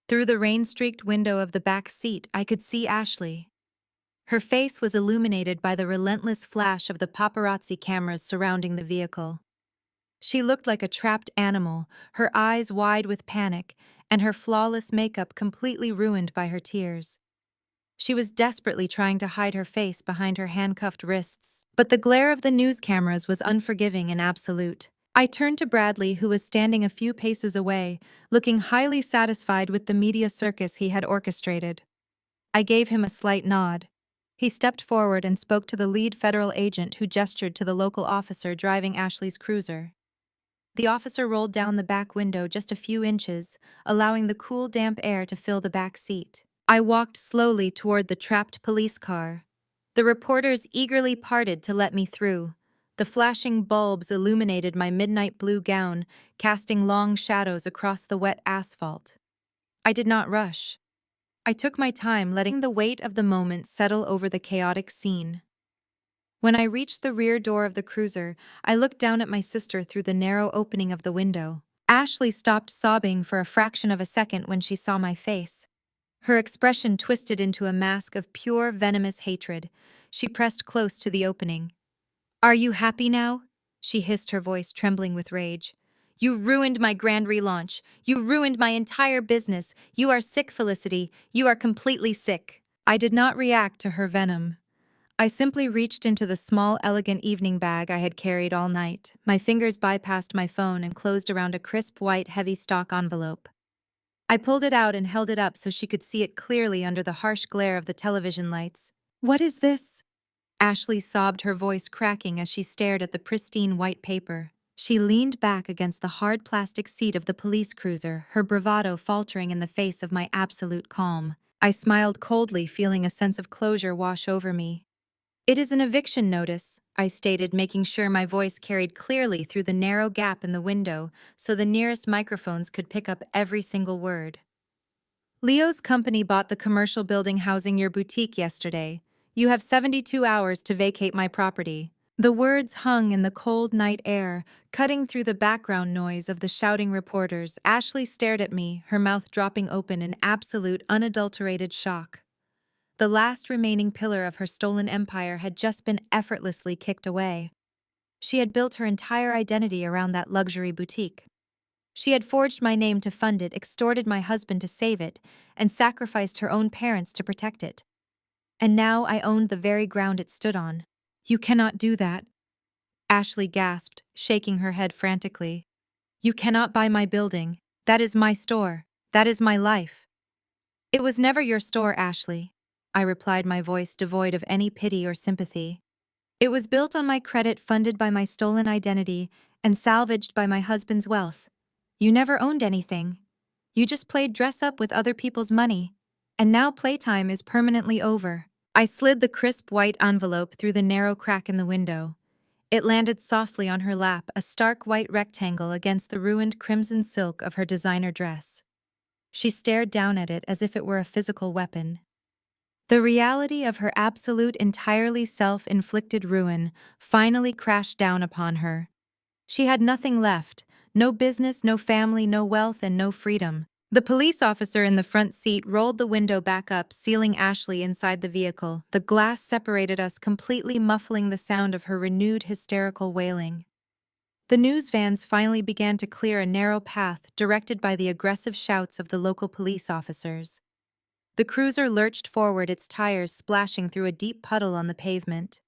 Through the rain-streaked window of the back seat, I could see Ashley. Her face was illuminated by the relentless flash of the paparazzi cameras surrounding the vehicle. She looked like a trapped animal, her eyes wide with panic, and her flawless makeup completely ruined by her tears. She was desperately trying to hide her face behind her handcuffed wrists, but the glare of the news cameras was unforgiving and absolute. I turned to Bradley, who was standing a few paces away, looking highly satisfied with the media circus he had orchestrated. I gave him a slight nod. He stepped forward and spoke to the lead federal agent, who gestured to the local officer driving Ashley's cruiser. The officer rolled down the back window just a few inches, allowing the cool, damp air to fill the back seat. I walked slowly toward the trapped police car. The reporters eagerly parted to let me through. The flashing bulbs illuminated my midnight blue gown, casting long shadows across the wet asphalt. I did not rush. I took my time, letting the weight of the moment settle over the chaotic scene. When I reached the rear door of the cruiser, I looked down at my sister through the narrow opening of the window. Ashley stopped sobbing for a fraction of a second when she saw my face. Her expression twisted into a mask of pure, venomous hatred. She pressed close to the opening. "Are you happy now?" she hissed, her voice trembling with rage. "You ruined my grand relaunch. You ruined my entire business. You are sick, Felicity. You are completely sick." I did not react to her venom. I simply reached into the small, elegant evening bag I had carried all night. My fingers bypassed my phone and closed around a crisp, white, heavy stock envelope. I pulled it out and held it up so she could see it clearly under the harsh glare of the television lights. "What is this?" Ashley sobbed, her voice cracking as she stared at the pristine white paper. She leaned back against the hard plastic seat of the police cruiser, her bravado faltering in the face of my absolute calm. I smiled coldly, feeling a sense of closure wash over me. "It is an eviction notice," I stated, making sure my voice carried clearly through the narrow gap in the window so the nearest microphones could pick up every single word. "Leo's company bought the commercial building housing your boutique yesterday. You have 72 hours to vacate my property." The words hung in the cold night air, cutting through the background noise of the shouting reporters. Ashley stared at me, her mouth dropping open in absolute, unadulterated shock. The last remaining pillar of her stolen empire had just been effortlessly kicked away. She had built her entire identity around that luxury boutique. She had forged my name to fund it, extorted my husband to save it, and sacrificed her own parents to protect it. And now I owned the very ground it stood on. "You cannot do that," Ashley gasped, shaking her head frantically. You cannot buy my building. That is my store. That is my life. It was never your store, Ashley, I replied, my voice devoid of any pity or sympathy. It was built on my credit, funded by my stolen identity, and salvaged by my husband's wealth. You never owned anything. You just played dress up with other people's money. And now playtime is permanently over. I slid the crisp white envelope through the narrow crack in the window. It landed softly on her lap, a stark white rectangle against the ruined crimson silk of her designer dress. She stared down at it as if it were a physical weapon. The reality of her absolute, entirely self-inflicted ruin finally crashed down upon her. She had nothing left, no business, no family, no wealth, and no freedom. The police officer in the front seat rolled the window back up, sealing Ashley inside the vehicle. The glass separated us, completely muffling the sound of her renewed hysterical wailing. The news vans finally began to clear a narrow path directed by the aggressive shouts of the local police officers. The cruiser lurched forward, its tires splashing through a deep puddle on the pavement.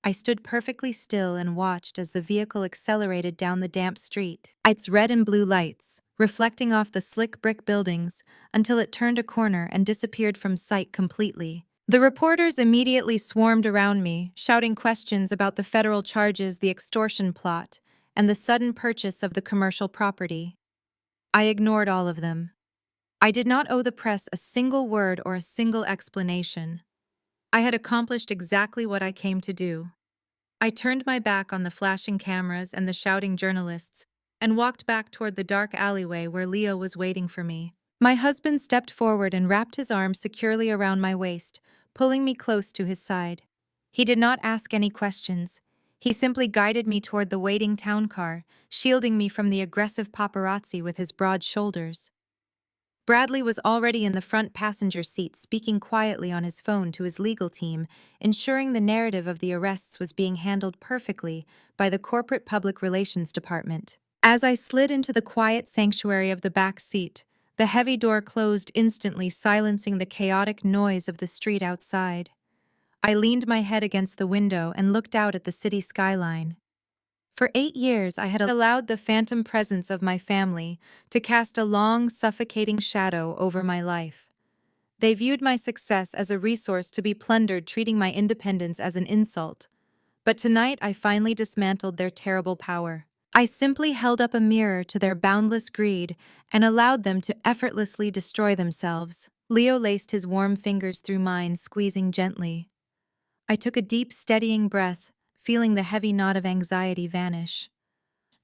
I stood perfectly still and watched as the vehicle accelerated down the damp street, its red and blue lights reflecting off the slick brick buildings, until it turned a corner and disappeared from sight completely. The reporters immediately swarmed around me, shouting questions about the federal charges, the extortion plot, and the sudden purchase of the commercial property. I ignored all of them. I did not owe the press a single word or a single explanation. I had accomplished exactly what I came to do. I turned my back on the flashing cameras and the shouting journalists and walked back toward the dark alleyway where Leo was waiting for me. My husband stepped forward and wrapped his arms securely around my waist, pulling me close to his side. He did not ask any questions. He simply guided me toward the waiting town car, shielding me from the aggressive paparazzi with his broad shoulders. Bradley was already in the front passenger seat, speaking quietly on his phone to his legal team, ensuring the narrative of the arrests was being handled perfectly by the corporate public relations department. As I slid into the quiet sanctuary of the back seat, the heavy door closed instantly, silencing the chaotic noise of the street outside. I leaned my head against the window and looked out at the city skyline. For 8 years, I had allowed the phantom presence of my family to cast a long, suffocating shadow over my life. They viewed my success as a resource to be plundered, treating my independence as an insult. But tonight, I finally dismantled their terrible power. I simply held up a mirror to their boundless greed and allowed them to effortlessly destroy themselves. Leo laced his warm fingers through mine, squeezing gently. I took a deep, steadying breath, feeling the heavy knot of anxiety vanish.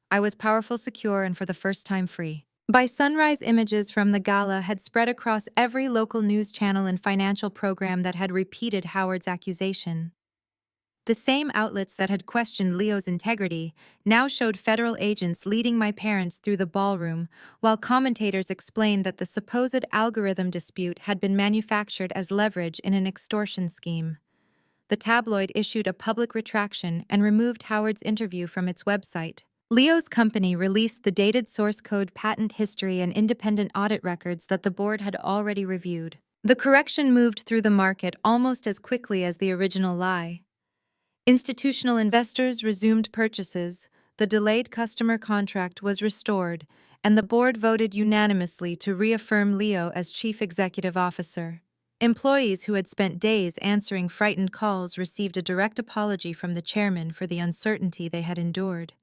I was powerful, secure, and for the first time free. By sunrise, images from the gala had spread across every local news channel and financial program that had repeated Howard's accusation. The same outlets that had questioned Leo's integrity now showed federal agents leading my parents through the ballroom, while commentators explained that the supposed algorithm dispute had been manufactured as leverage in an extortion scheme. The tabloid issued a public retraction and removed Howard's interview from its website. Leo's company released the dated source code, patent history, and independent audit records that the board had already reviewed. The correction moved through the market almost as quickly as the original lie. Institutional investors resumed purchases, the delayed customer contract was restored, and the board voted unanimously to reaffirm Leo as chief executive officer. Employees who had spent days answering frightened calls received a direct apology from the chairman for the uncertainty they had endured.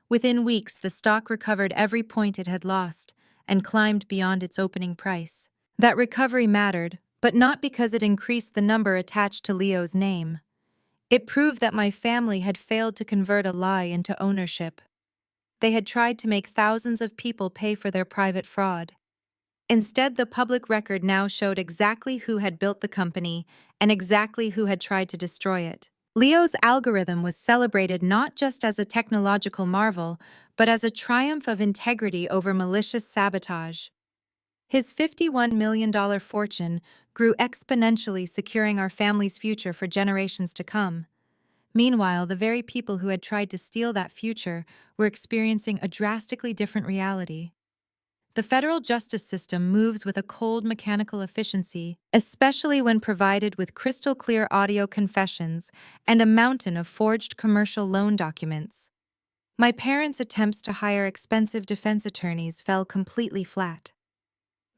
Within weeks, the stock recovered every point it had lost and climbed beyond its opening price. That recovery mattered, but not because it increased the number attached to Leo's name. It proved that my family had failed to convert a lie into ownership. They had tried to make thousands of people pay for their private fraud. Instead, the public record now showed exactly who had built the company and exactly who had tried to destroy it. Leo's algorithm was celebrated not just as a technological marvel, but as a triumph of integrity over malicious sabotage. His $51 million fortune grew exponentially, securing our family's future for generations to come. Meanwhile, the very people who had tried to steal that future were experiencing a drastically different reality. The federal justice system moves with a cold, mechanical efficiency, especially when provided with crystal-clear audio confessions and a mountain of forged commercial loan documents. My parents' attempts to hire expensive defense attorneys fell completely flat.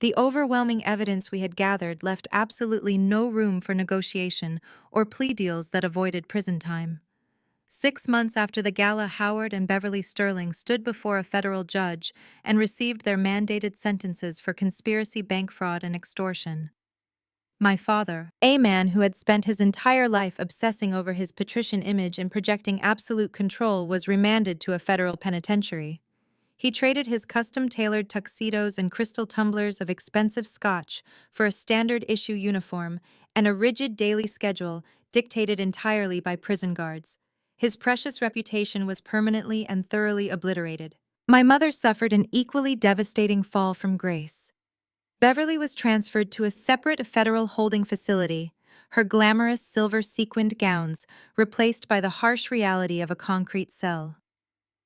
The overwhelming evidence we had gathered left absolutely no room for negotiation or plea deals that avoided prison time. 6 months after the gala, Howard and Beverly Sterling stood before a federal judge and received their mandated sentences for conspiracy, bank fraud, and extortion. My father, a man who had spent his entire life obsessing over his patrician image and projecting absolute control, was remanded to a federal penitentiary. He traded his custom-tailored tuxedos and crystal tumblers of expensive scotch for a standard-issue uniform and a rigid daily schedule dictated entirely by prison guards. His precious reputation was permanently and thoroughly obliterated. My mother suffered an equally devastating fall from grace. Beverly was transferred to a separate federal holding facility, her glamorous silver sequined gowns replaced by the harsh reality of a concrete cell.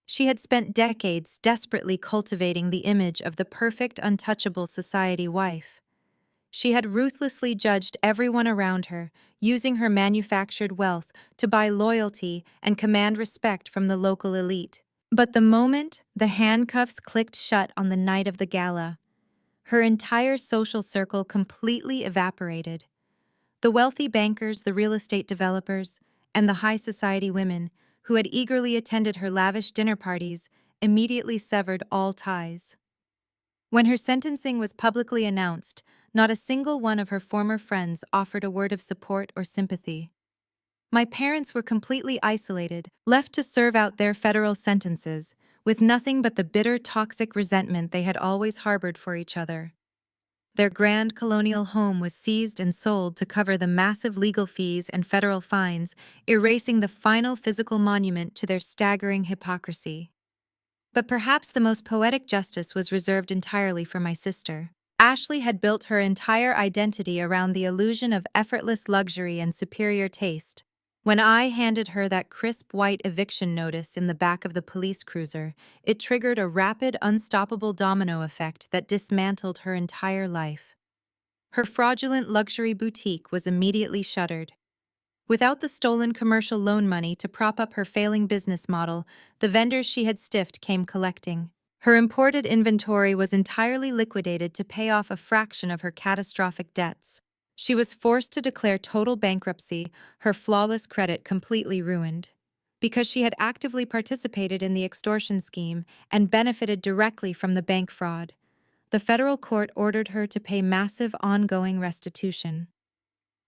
She had spent decades desperately cultivating the image of the perfect, untouchable society wife. She had ruthlessly judged everyone around her, using her manufactured wealth to buy loyalty and command respect from the local elite. But the moment the handcuffs clicked shut on the night of the gala, her entire social circle completely evaporated. The wealthy bankers, the real estate developers, and the high society women who had eagerly attended her lavish dinner parties immediately severed all ties. When her sentencing was publicly announced, not a single one of her former friends offered a word of support or sympathy. My parents were completely isolated, left to serve out their federal sentences, with nothing but the bitter, toxic resentment they had always harbored for each other. Their grand colonial home was seized and sold to cover the massive legal fees and federal fines, erasing the final physical monument to their staggering hypocrisy. But perhaps the most poetic justice was reserved entirely for my sister. Ashley had built her entire identity around the illusion of effortless luxury and superior taste. When I handed her that crisp white eviction notice in the back of the police cruiser, it triggered a rapid, unstoppable domino effect that dismantled her entire life. Her fraudulent luxury boutique was immediately shuttered. Without the stolen commercial loan money to prop up her failing business model, the vendors she had stiffed came collecting. Her imported inventory was entirely liquidated to pay off a fraction of her catastrophic debts. She was forced to declare total bankruptcy, her flawless credit completely ruined. Because she had actively participated in the extortion scheme and benefited directly from the bank fraud, the federal court ordered her to pay massive ongoing restitution.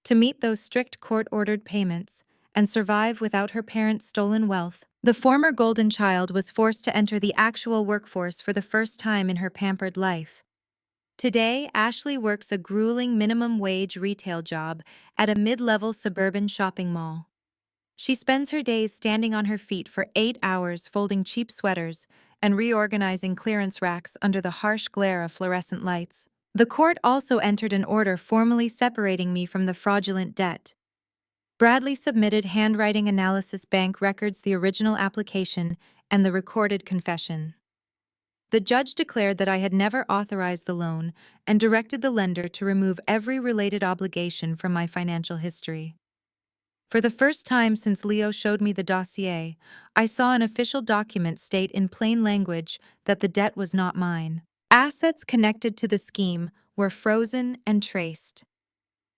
To meet those strict court-ordered payments and survive without her parents' stolen wealth, the former golden child was forced to enter the actual workforce for the first time in her pampered life. Today, Ashley works a grueling minimum-wage retail job at a mid-level suburban shopping mall. She spends her days standing on her feet for 8 hours folding cheap sweaters and reorganizing clearance racks under the harsh glare of fluorescent lights. The court also entered an order formally separating me from the fraudulent debt. Bradley submitted handwriting analysis bank records, the original application, and the recorded confession. The judge declared that I had never authorized the loan and directed the lender to remove every related obligation from my financial history. For the first time since Leo showed me the dossier, I saw an official document state in plain language that the debt was not mine. Assets connected to the scheme were frozen and traced.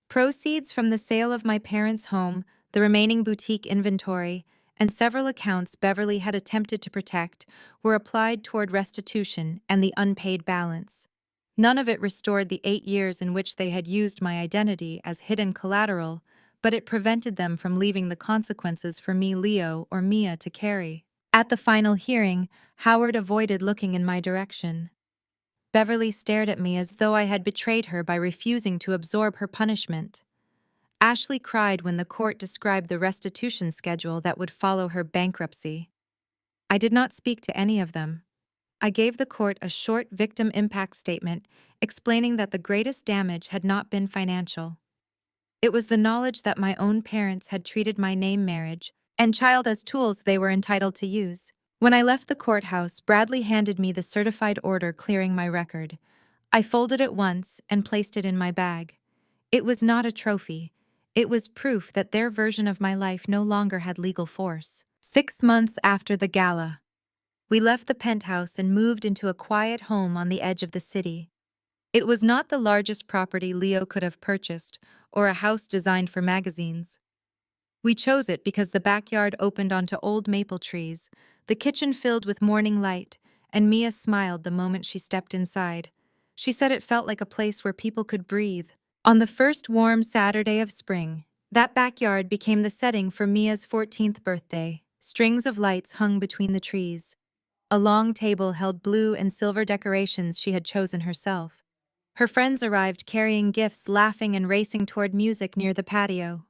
Proceeds from the sale of my parents' home, the remaining boutique inventory, and several accounts Beverly had attempted to protect were applied toward restitution and the unpaid balance. None of it restored the 8 years in which they had used my identity as hidden collateral, but it prevented them from leaving the consequences for me, Leo, or Mia to carry. At the final hearing, Howard avoided looking in my direction. Beverly stared at me as though I had betrayed her by refusing to absorb her punishment. Ashley cried when the court described the restitution schedule that would follow her bankruptcy. I did not speak to any of them. I gave the court a short victim impact statement explaining that the greatest damage had not been financial. It was the knowledge that my own parents had treated my name, marriage, and child as tools they were entitled to use. When I left the courthouse, Bradley handed me the certified order clearing my record. I folded it once and placed it in my bag. It was not a trophy. It was proof that their version of my life no longer had legal force. 6 months after the gala. We left the penthouse and moved into a quiet home on the edge of the city. It was not the largest property Leo could have purchased, or a house designed for magazines. We chose it because the backyard opened onto old maple trees, the kitchen filled with morning light, and Mia smiled the moment she stepped inside. She said it felt like a place where people could breathe. On the first warm Saturday of spring, that backyard became the setting for Mia's 14th birthday. Strings of lights hung between the trees. A long table held blue and silver decorations she had chosen herself. Her friends arrived carrying gifts, laughing and racing toward music near the patio.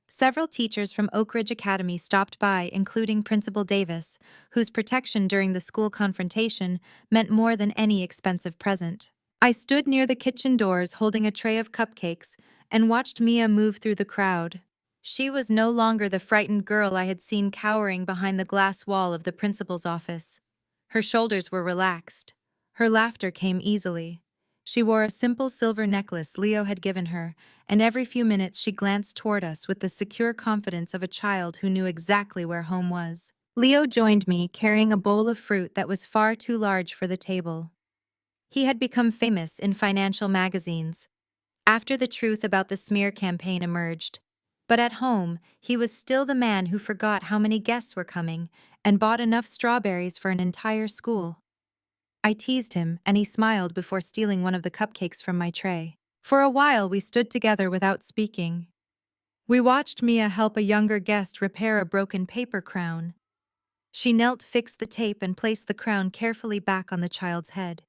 Several teachers from Oak Ridge Academy stopped by, including Principal Davis, whose protection during the school confrontation meant more than any expensive present. I stood near the kitchen doors holding a tray of cupcakes and watched Mia move through the crowd. She was no longer the frightened girl I had seen cowering behind the glass wall of the principal's office. Her shoulders were relaxed. Her laughter came easily. She wore a simple silver necklace Leo had given her, and every few minutes she glanced toward us with the secure confidence of a child who knew exactly where home was. Leo joined me, carrying a bowl of fruit that was far too large for the table. He had become famous in financial magazines after the truth about the smear campaign emerged. But at home, he was still the man who forgot how many guests were coming and bought enough strawberries for an entire school. I teased him, and he smiled before stealing one of the cupcakes from my tray. For a while, we stood together without speaking. We watched Mia help a younger guest repair a broken paper crown. She knelt, fixed the tape, and placed the crown carefully back on the child's head.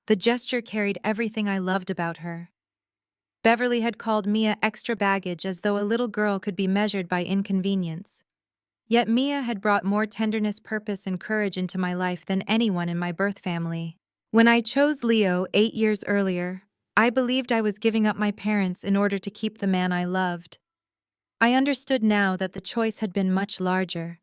The gesture carried everything I loved about her. Beverly had called Mia extra baggage, as though a little girl could be measured by inconvenience. Yet Mia had brought more tenderness, purpose, and courage into my life than anyone in my birth family. When I chose Leo 8 years earlier, I believed I was giving up my parents in order to keep the man I loved. I understood now that the choice had been much larger.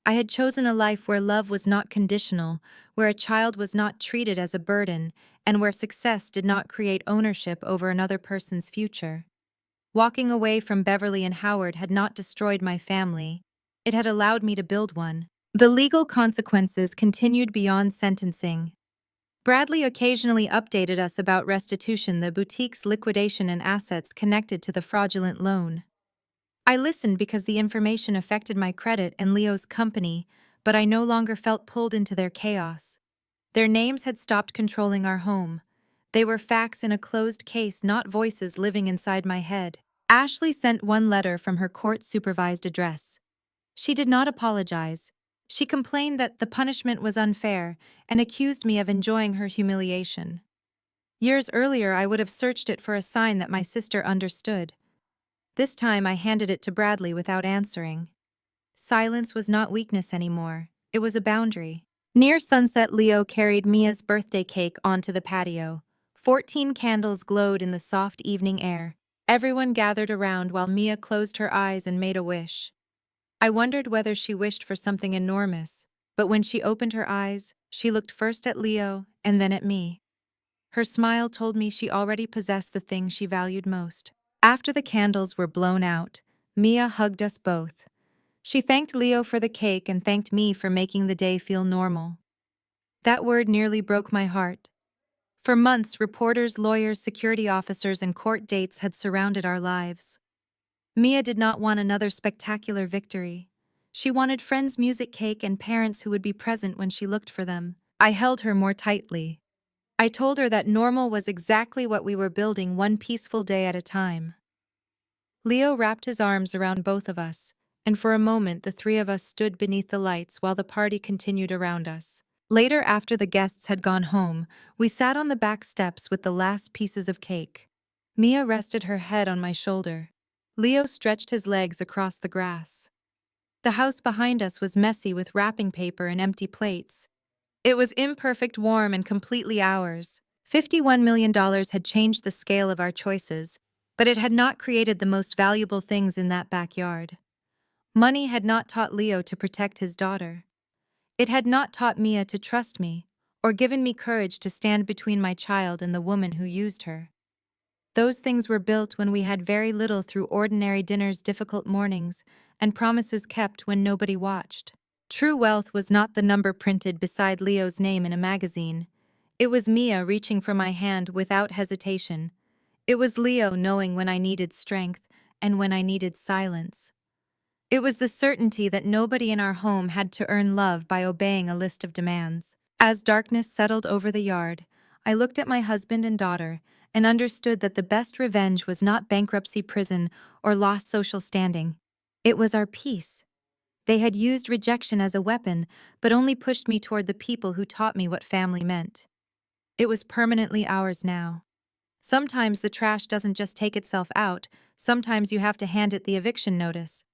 I had chosen a life where love was not conditional, where a child was not treated as a burden, and where success did not create ownership over another person's future. Walking away from Beverly and Howard had not destroyed my family. It had allowed me to build one. The legal consequences continued beyond sentencing. Bradley occasionally updated us about restitution, the boutique's liquidation, and assets connected to the fraudulent loan. I listened because the information affected my credit and Leo's company, but I no longer felt pulled into their chaos. Their names had stopped controlling our home. They were facts in a closed case, not voices living inside my head. Ashley sent one letter from her court-supervised address. She did not apologize. She complained that the punishment was unfair and accused me of enjoying her humiliation. Years earlier, I would have searched it for a sign that my sister understood. This time, I handed it to Bradley without answering. Silence was not weakness anymore. It was a boundary. Near sunset, Leo carried Mia's birthday cake onto the patio. 14 candles glowed in the soft evening air. Everyone gathered around while Mia closed her eyes and made a wish. I wondered whether she wished for something enormous, but when she opened her eyes, she looked first at Leo and then at me. Her smile told me she already possessed the thing she valued most. After the candles were blown out, Mia hugged us both. She thanked Leo for the cake and thanked me for making the day feel normal. That word nearly broke my heart. For months, reporters, lawyers, security officers, and court dates had surrounded our lives. Mia did not want another spectacular victory. She wanted friends, music, cake, and parents who would be present when she looked for them. I held her more tightly. I told her that normal was exactly what we were building, one peaceful day at a time. Leo wrapped his arms around both of us, and for a moment the three of us stood beneath the lights while the party continued around us. Later, after the guests had gone home, we sat on the back steps with the last pieces of cake. Mia rested her head on my shoulder. Leo stretched his legs across the grass. The house behind us was messy with wrapping paper and empty plates. It was imperfect, warm, and completely ours. $51 million had changed the scale of our choices, but it had not created the most valuable things in that backyard. Money had not taught Leo to protect his daughter. It had not taught Mia to trust me, or given me courage to stand between my child and the woman who used her. Those things were built when we had very little, through ordinary dinners, difficult mornings, and promises kept when nobody watched. True wealth was not the number printed beside Leo's name in a magazine. It was Mia reaching for my hand without hesitation. It was Leo knowing when I needed strength and when I needed silence. It was the certainty that nobody in our home had to earn love by obeying a list of demands. As darkness settled over the yard, I looked at my husband and daughter and understood that the best revenge was not bankruptcy, prison, or lost social standing. It was our peace. They had used rejection as a weapon, but only pushed me toward the people who taught me what family meant. It was permanently ours now. Sometimes the trash doesn't just take itself out, sometimes you have to hand it the eviction notice.